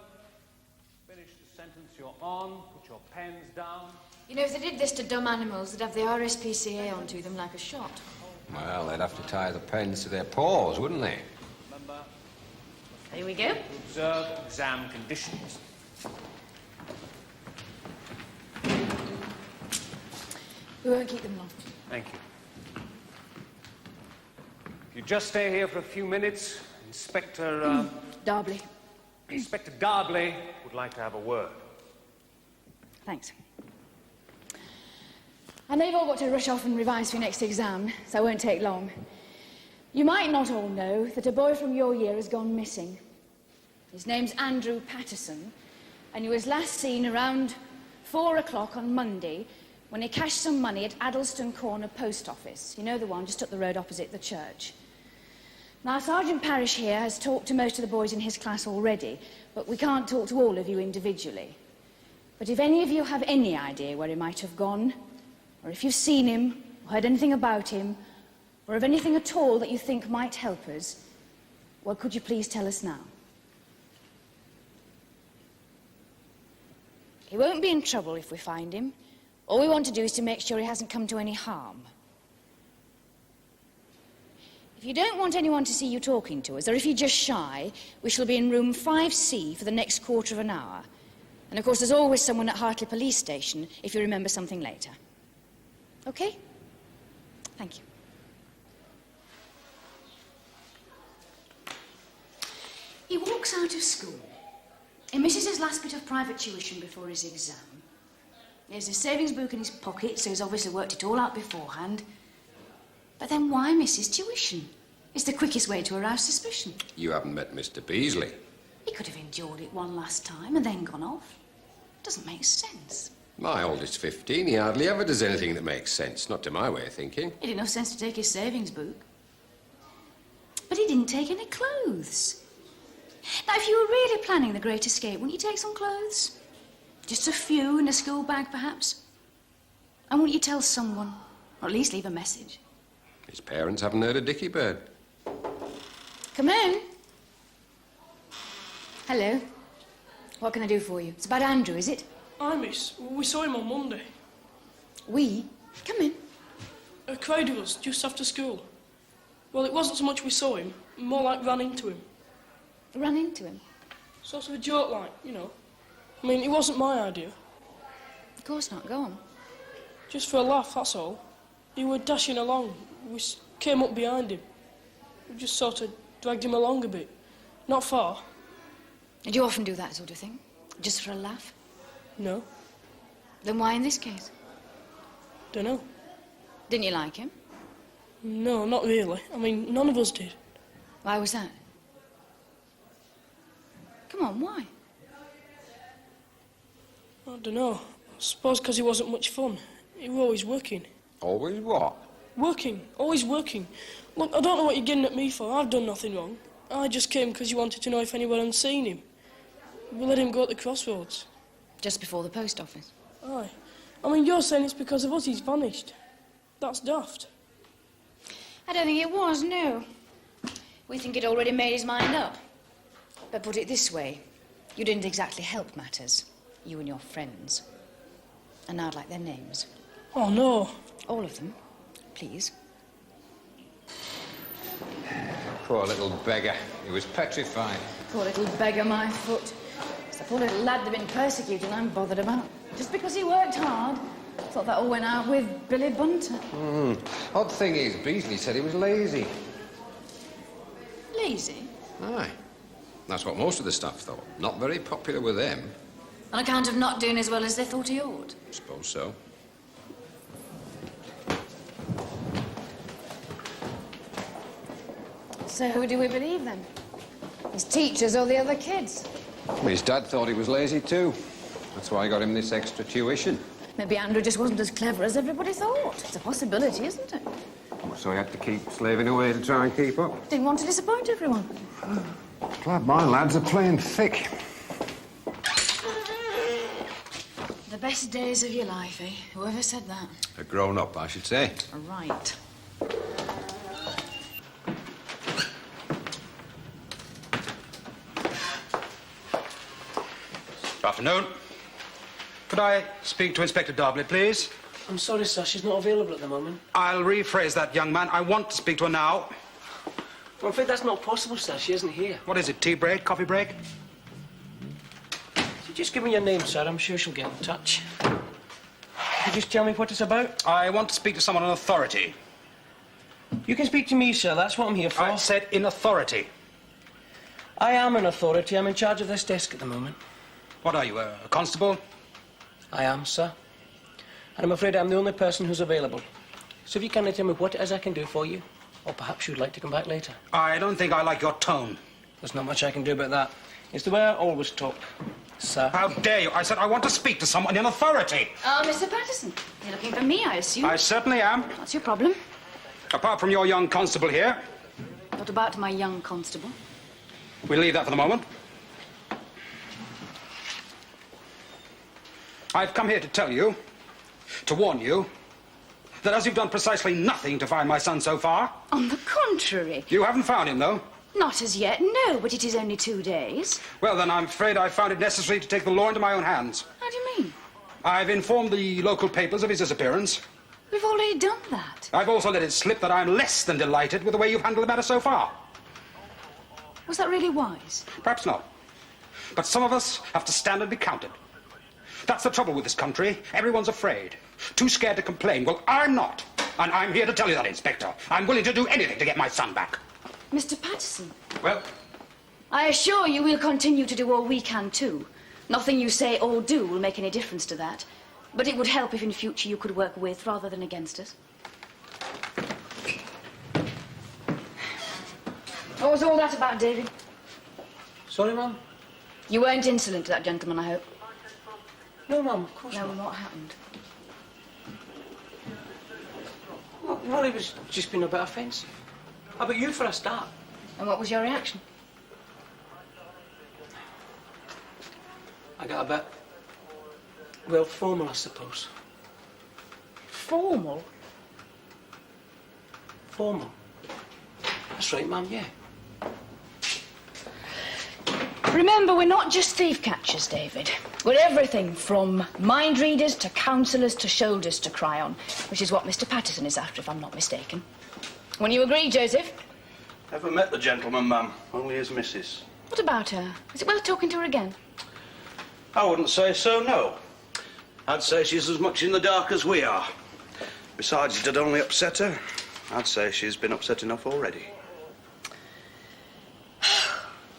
Finish the sentence you're on. Put your pens down. You know, if they did this to dumb animals, they'd have the RSPCA onto them like a shot. Well, they'd have to tie the pens to their paws, wouldn't they? Remember, Here we go. observe exam conditions. We won't keep them long. Thank you. If you just stay here for a few minutes, Inspector... Darbley. Inspector Darbley would like to have a word. Thanks. I know you've all got to rush off and revise for your next exam, so it won't take long. You might not all know that a boy from your year has gone missing. His name's Andrew Patterson, and he was last seen around 4 o'clock on Monday when he cashed some money at Addleston Corner Post Office. You know, the one just up the road opposite the church. Now, Sergeant Parrish here has talked to most of the boys in his class already, but we can't talk to all of you individually. But if any of you have any idea where he might have gone, or if you've seen him, or heard anything about him, or of anything at all that you think might help us, well, could you please tell us now? He won't be in trouble if we find him. All we want to do is to make sure he hasn't come to any harm. If you don't want anyone to see you talking to us, or if you're just shy, we shall be in room 5C for the next quarter of an hour. And of course, there's always someone at Hartley Police Station if you remember something later. OK? Thank you. He walks out of school. He misses his last bit of private tuition before his exam. He has a savings book in his pocket, so he's obviously worked it all out beforehand. But then why miss his tuition? It's the quickest way to arouse suspicion. You haven't met Mr. Beasley. He could have endured it one last time and then gone off. Doesn't make sense. My oldest 15, he hardly ever does anything that makes sense, not to my way of thinking. He had enough sense to take his savings book. But he didn't take any clothes. Now, if you were really planning the Great Escape, wouldn't you take some clothes? Just a few in a school bag, perhaps? And wouldn't you tell someone? Or at least leave a message? His parents haven't heard of Dickie Bird. Come in. Hello. What can I do for you? It's about Andrew, is it? Aye, miss. We saw him on Monday. We? Come in. A crowd of us, just after school. Well, it wasn't so much we saw him, more like ran into him. Ran into him? Sort of a joke, like, you know. I mean, it wasn't my idea. Of course not. Go on. Just for a laugh, that's all. He were dashing along. We came up behind him. We just sort of dragged him along a bit. Not far. And you often do that sort of thing? Just for a laugh? No. Then why in this case? Dunno. Didn't you like him? No, not really. I mean, none of us did. Why was that? Come on, why? I dunno. I suppose because he wasn't much fun. He were always working. Always what? Working. Always working. Look, I don't know what you're getting at me for. I've done nothing wrong. I just came because you wanted to know if anyone had seen him. We let him go at the crossroads. Just before the post office? Aye. I mean, you're saying it's because of us he's vanished. That's daft. I don't think it was, no. We think he'd already made his mind up. But put it this way, you didn't exactly help matters. You and your friends. And now I'd like their names. Oh, no. All of them, please. Poor little beggar. He was petrified. Poor little beggar, my foot. It's the poor little lad they've been persecuting I'm bothered about. Just because he worked hard. Thought that all went out with Billy Bunter. Odd thing is, Beasley said he was lazy. Lazy? Aye. That's what most of the staff thought. Not very popular with them. On account of not doing as well as they thought he ought. Suppose so. So who do we believe then? His teachers or the other kids? His dad thought he was lazy too. That's why I got him this extra tuition. Maybe Andrew just wasn't as clever as everybody thought. It's a possibility, isn't it? So he had to keep slaving away to try and keep up. Didn't want to disappoint everyone. Glad my lads are playing thick. The best days of your life, eh? Whoever said that? A grown up, I should say. Right. Good afternoon. Could I speak to Inspector Darbley, please? I'm sorry, sir. She's not available at the moment. I'll rephrase that, young man. I want to speak to her now. I'm afraid that's not possible, sir. She isn't here. What is it, tea break, coffee break? So just give me your name, sir. I'm sure she'll get in touch. Could you just tell me what it's about? I want to speak to someone in authority. You can speak to me, sir. That's what I'm here for. I said in authority. I am an authority. I'm in charge of this desk at the moment. What are you, a constable? I am, sir. And I'm afraid I'm the only person who's available. So if you kindly tell me what it is I can do for you, or perhaps you'd like to come back later. I don't think I like your tone. There's not much I can do about that. It's the way I always talk, sir. How dare you? I said I want to speak to someone in authority. Oh, Mr. Patterson. You're looking for me, I assume. I certainly am. What's your problem? Apart from your young constable here. What about my young constable? We'll leave that for the moment. I've come here to tell you, to warn you, that as you've done precisely nothing to find my son so far... On the contrary. You haven't found him, though? Not as yet, no, but it is only 2 days. Well, then I'm afraid I found it necessary to take the law into my own hands. How do you mean? I've informed the local papers of his disappearance. We've already done that. I've also let it slip that I'm less than delighted with the way you've handled the matter so far. Was that really wise? Perhaps not. But some of us have to stand and be counted. That's the trouble with this country. Everyone's afraid. Too scared to complain. Well, I'm not. And I'm here to tell you that, Inspector. I'm willing to do anything to get my son back. Mr. Patterson. Well? I assure you we'll continue to do all we can too. Nothing you say or do will make any difference to that. But it would help if in future you could work with rather than against us. What was all that about, David? Sorry, Mum? You weren't insolent to that gentleman, I hope? No, Mum, of course No, not. what happened? Well, he was just being a bit offensive. How about you for a start? And what was your reaction? I got a bit, well, formal, I suppose. Formal? Formal. That's right, Mum, yeah. Remember, we're not just thief catchers, David. We're everything from mind readers to counsellors to shoulders to cry on, which is what Mr. Patterson is after, if I'm not mistaken. Wouldn't you agree, Joseph? Never met the gentleman, ma'am. Only his missus. What about her? Is it worth talking to her again? I wouldn't say so, no. I'd say she's as much in the dark as we are. Besides, it'd only upset her. I'd say she's been upset enough already.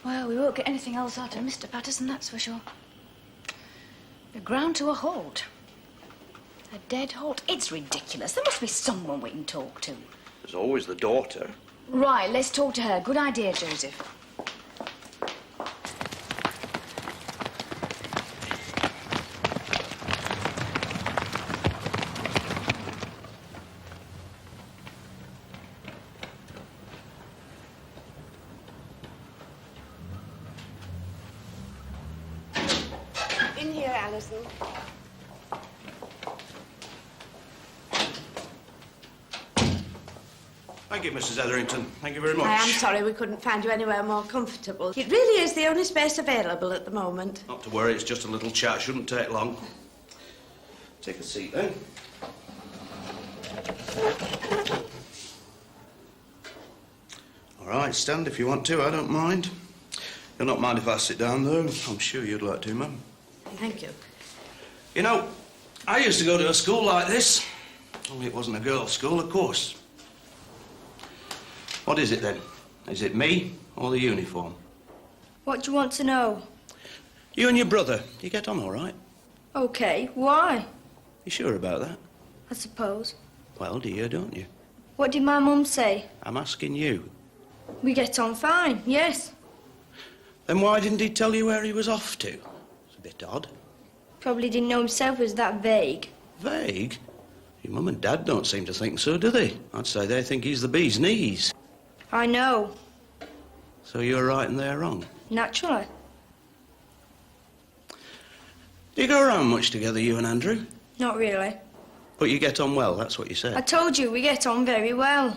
Well, we won't get anything else out of Mr. Patterson, that's for sure. We're ground to a halt. A dead halt. It's ridiculous. There must be someone we can talk to. There's always the daughter. Right, let's talk to her. Good idea, Joseph. In here, Alison. Thank you, Mrs. Etherington. Thank you very much. I am sorry we couldn't find you anywhere more comfortable. It really is the only space available at the moment. Not to worry, it's just a little chat. Shouldn't take long. Take a seat, then. All right, stand if you want to. I don't mind. You'll not mind if I sit down, though. I'm sure you'd like to, ma'am. Thank you. You know, I used to go to a school like this. Only it wasn't a girls' school, of course. What is it, then? Is it me or the uniform? What do you want to know? You and your brother, you get on all right? Okay, why? You sure about that? I suppose. Well, do you, don't you? What did my mum say? I'm asking you. We get on fine, yes. Then why didn't he tell you where he was off to? It's a bit odd. Probably didn't know himself was that vague. Vague? Your mum and dad don't seem to think so, do they? I'd say they think he's the bee's knees. I know. So you're right and they're wrong. Naturally. Do you go around much together, you and Andrew? Not really. But you get on well, that's what you I said. told you we get on very well.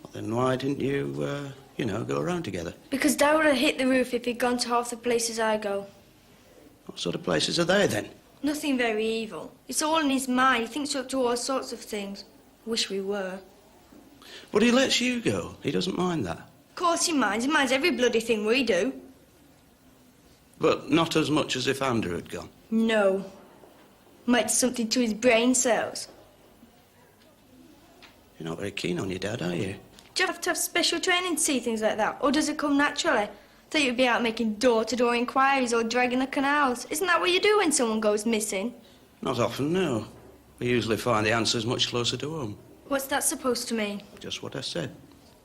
Well, then why didn't you, go around together? Because Dad would have hit the roof if he'd gone to half the places I go. What sort of places are they, then? Nothing very evil. It's all in his mind. He thinks we're up to all sorts of things. Wish we were. But he lets you go. He doesn't mind that. Of course he minds. He minds every bloody thing we do. But not as much as if Andrew had gone. No. Might do something to his brain cells. You're not very keen on your dad, are you? Do you have to have special training to see things like that? Or does it come naturally? Thought you'd be out making door-to-door inquiries or dragging the canals. Isn't that what you do when someone goes missing? Not often, no. We usually find the answers much closer to home. What's that supposed to mean? Just what I said.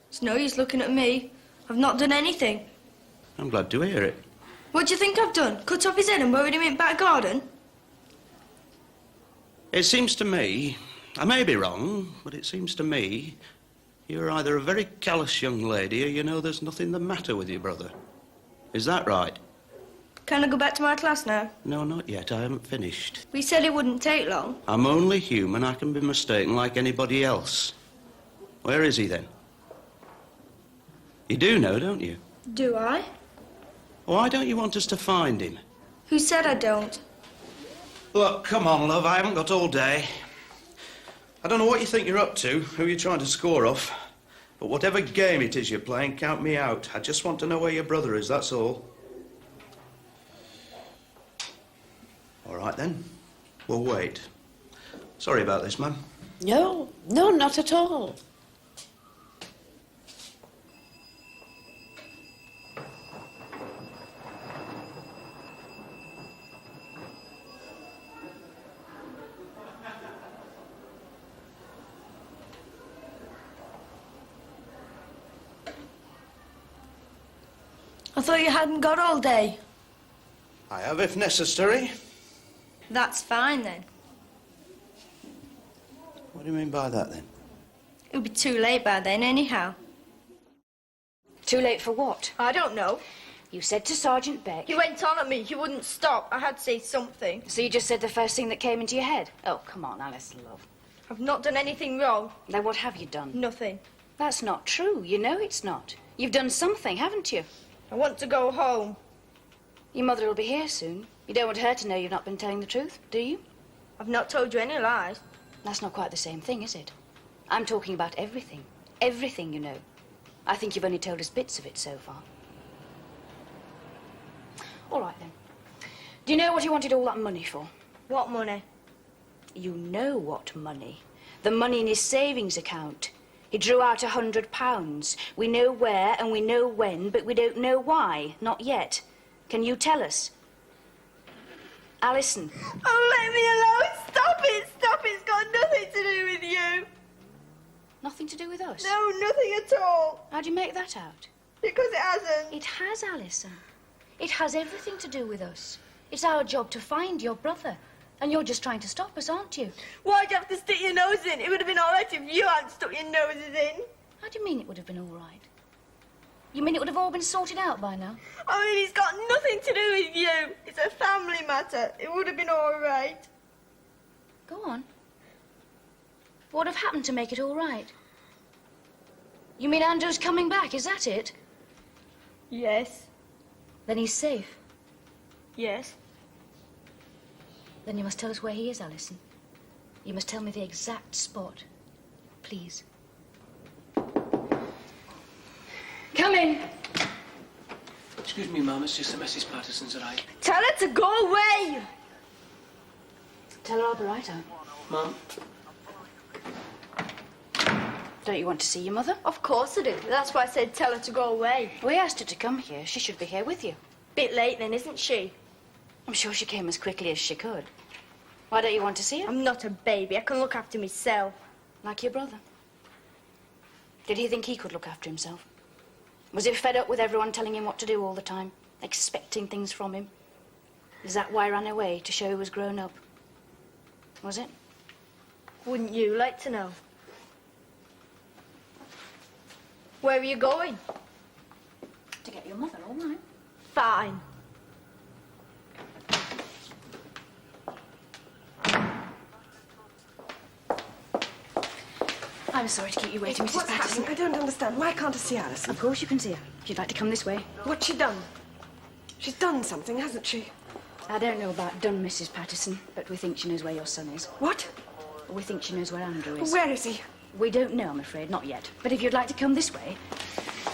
It's no use looking at me. I've not done anything. I'm glad to hear it. What do you think I've done? Cut off his head and buried him in back garden? It seems to me, I may be wrong, but it seems to me you're either a very callous young lady or you know there's nothing the matter with your brother. Is that right? Can I go back to my class now? No, not yet. I haven't finished. We said it wouldn't take long. I'm only human. I can be mistaken like anybody else. Where is he, then? You do know, don't you? Do I? Why don't you want us to find him? Who said I don't? Look, come on, love. I haven't got all day. I don't know what you think you're up to, who you're trying to score off. But whatever game it is you're playing, count me out. I just want to know where your brother is, that's all. All right, then. We'll wait. Sorry about this, ma'am. No, no, not at all. I thought you hadn't got all day. I have if necessary. That's fine then. What do you mean by that, then? It'll be too late by then anyhow. Too late for what? I don't know. You said to Sergeant Beck... He went on at me. He wouldn't stop. I had to say something. So you just said the first thing that came into your head? Oh, come on, Alice, love. I've not done anything wrong. Then what have you done? Nothing. That's not true. You know it's not. You've done something, haven't you? I want to go home. Your mother will be here soon. You don't want her to know you've not been telling the truth, do you? I've not told you any lies. That's not quite the same thing, is it? I'm talking about everything. Everything, you know. I think you've only told us bits of it so far. All right, then. Do you know what he wanted all that money for? What money? You know what money. The money in his savings account. He drew out £100. We know where and we know when, but we don't know why. Not yet. Can you tell us? Alison. Oh, let me alone. Stop it. Stop it. It's got nothing to do with you. Nothing to do with us? No, nothing at all. How do you make that out? Because it hasn't. It has, Alison. It has everything to do with us. It's our job to find your brother. And you're just trying to stop us, aren't you? Why'd you have to stick your nose in? It would have been all right if you hadn't stuck your noses in. How do you mean it would have been all right? You mean it would have all been sorted out by now? I mean, it's got nothing to do with you. It's a family matter. It would have been all right. Go on. What would have happened to make it all right? You mean Andrew's coming back, is that it? Yes. Then he's safe? Yes. Then you must tell us where he is, Alison. You must tell me the exact spot. Please. Come in. Excuse me, Mum, it's just that Mrs. Patterson's arrived. Tell her to go away. Tell her I'll be right out. Mum. Don't you want to see your mother? Of course I do. That's why I said tell her to go away. We asked her to come here. She should be here with you. Bit late then, isn't she? I'm sure she came as quickly as she could. Why don't you want to see her? I'm not a baby. I can look after myself. Like your brother. Did he think he could look after himself? Was he fed up with everyone telling him what to do all the time? Expecting things from him? Is that why he ran away, to show he was grown up? Was it? Wouldn't you like to know? Where are you going? To get your mother, all right. Fine. I'm sorry to keep you waiting, Mrs. Patterson. I don't understand. Why can't I see Alison? Of course you can see her. If you'd like to come this way. What's she done? She's done something, hasn't she? I don't know about done, Mrs. Patterson, but we think she knows where your son is. What? We think she knows where Andrew is. Where is he? We don't know, I'm afraid, not yet. But if you'd like to come this way...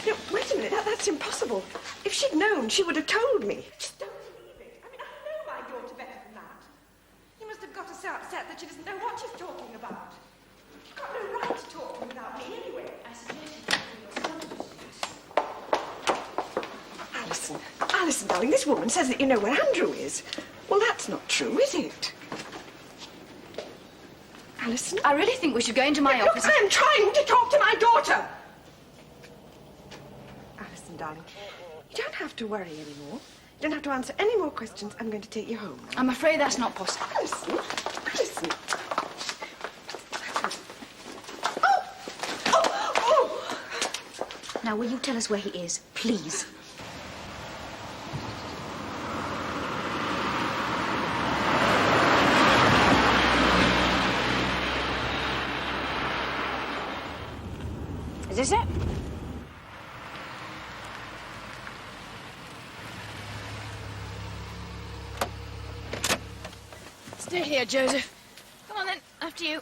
No, wait a minute. That's impossible. If she'd known, she would have told me. Just don't believe it. I mean, I know my daughter better than that. You must have got her so upset that she doesn't know what she's talking about. You've got no right to talk to me without me anyway. I suggested Alison. Alison, darling, this woman says that you know where Andrew is. Well, that's not true, is it? Alison? I really think we should go into my office... I am trying to talk to my daughter! Alison, darling, you don't have to worry anymore. You don't have to answer any more questions. I'm going to take you home now. I'm afraid that's not possible. Alison, Alison. Now, will you tell us where he is, please? Is this it? Stay here, Joseph. Come on then, after you.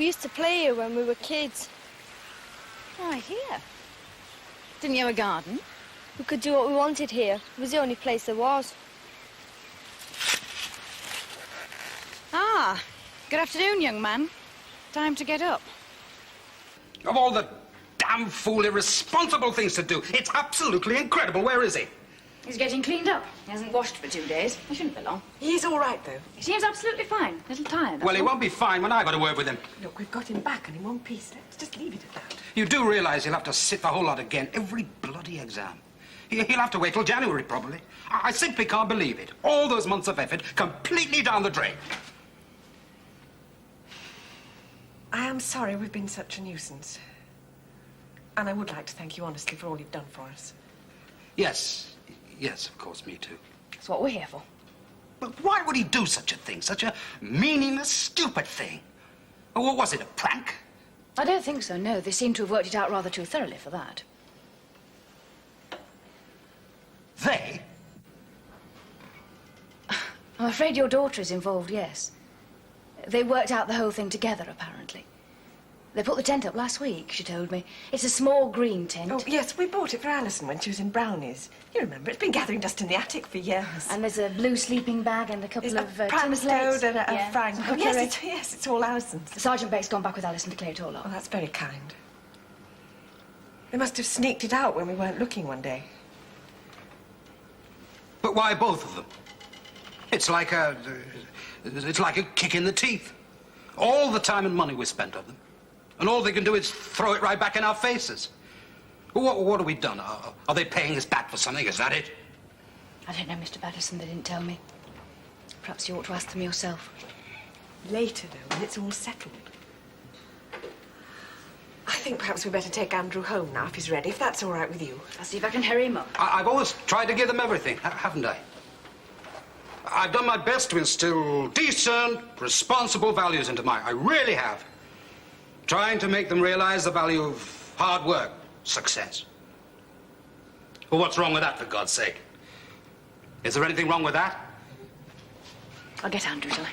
We used to play here when we were kids. Right here. Didn't you have a garden? We could do what we wanted here. It was the only place there was. Ah, good afternoon, young man. Time to get up. Of all the damn fool irresponsible things to do, it's absolutely incredible. Where is he? He's getting cleaned up. He hasn't washed for 2 days. He shouldn't be long. He's all right, though. He seems absolutely fine. A little tired. Well, he won't be fine when I've got a word with him. Look, we've got him back and in one piece. Let's just leave it at that. You do realise he'll have to sit the whole lot again, every bloody exam. He'll have to wait till January, probably. I simply can't believe it. All those months of effort completely down the drain. I am sorry we've been such a nuisance. And I would like to thank you honestly for all you've done for us. Yes, yes, of course, me too. That's what we're here for. But why would he do such a thing, such a meaningless, stupid thing? Or what was it, a prank? I don't think so, no. They seem to have worked it out rather too thoroughly for that. They? I'm afraid your daughter is involved, yes. They worked out the whole thing together, apparently. They put the tent up last week, she told me. It's a small green tent. Oh, yes, we bought it for Alison when she was in Brownies. You remember, it's been gathering dust in the attic for years. And there's a blue sleeping bag and a couple of pram tin stove slates. and a frying pan. cookery. Yes, it's all Alison's. Sergeant Beck's gone back with Alison to clear it all up. Oh, that's very kind. They must have sneaked it out when we weren't looking one day. But why both of them? It's like a kick in the teeth. All the time and money we spent on them. And all they can do is throw it right back in our faces. What have we done? Are they paying us back for something? Is that it? I don't know, Mr. Patterson. They didn't tell me. Perhaps you ought to ask them yourself. Later, though, when it's all settled. I think perhaps we'd better take Andrew home now, if he's ready, if that's all right with you. I'll see if I can hurry him up. I've always tried to give them everything, haven't I? I've done my best to instill decent, responsible values into mine. I really have. Trying to make them realize the value of hard work, success. Well, what's wrong with that, for God's sake? Is there anything wrong with that? I'll get Andrew, shall I?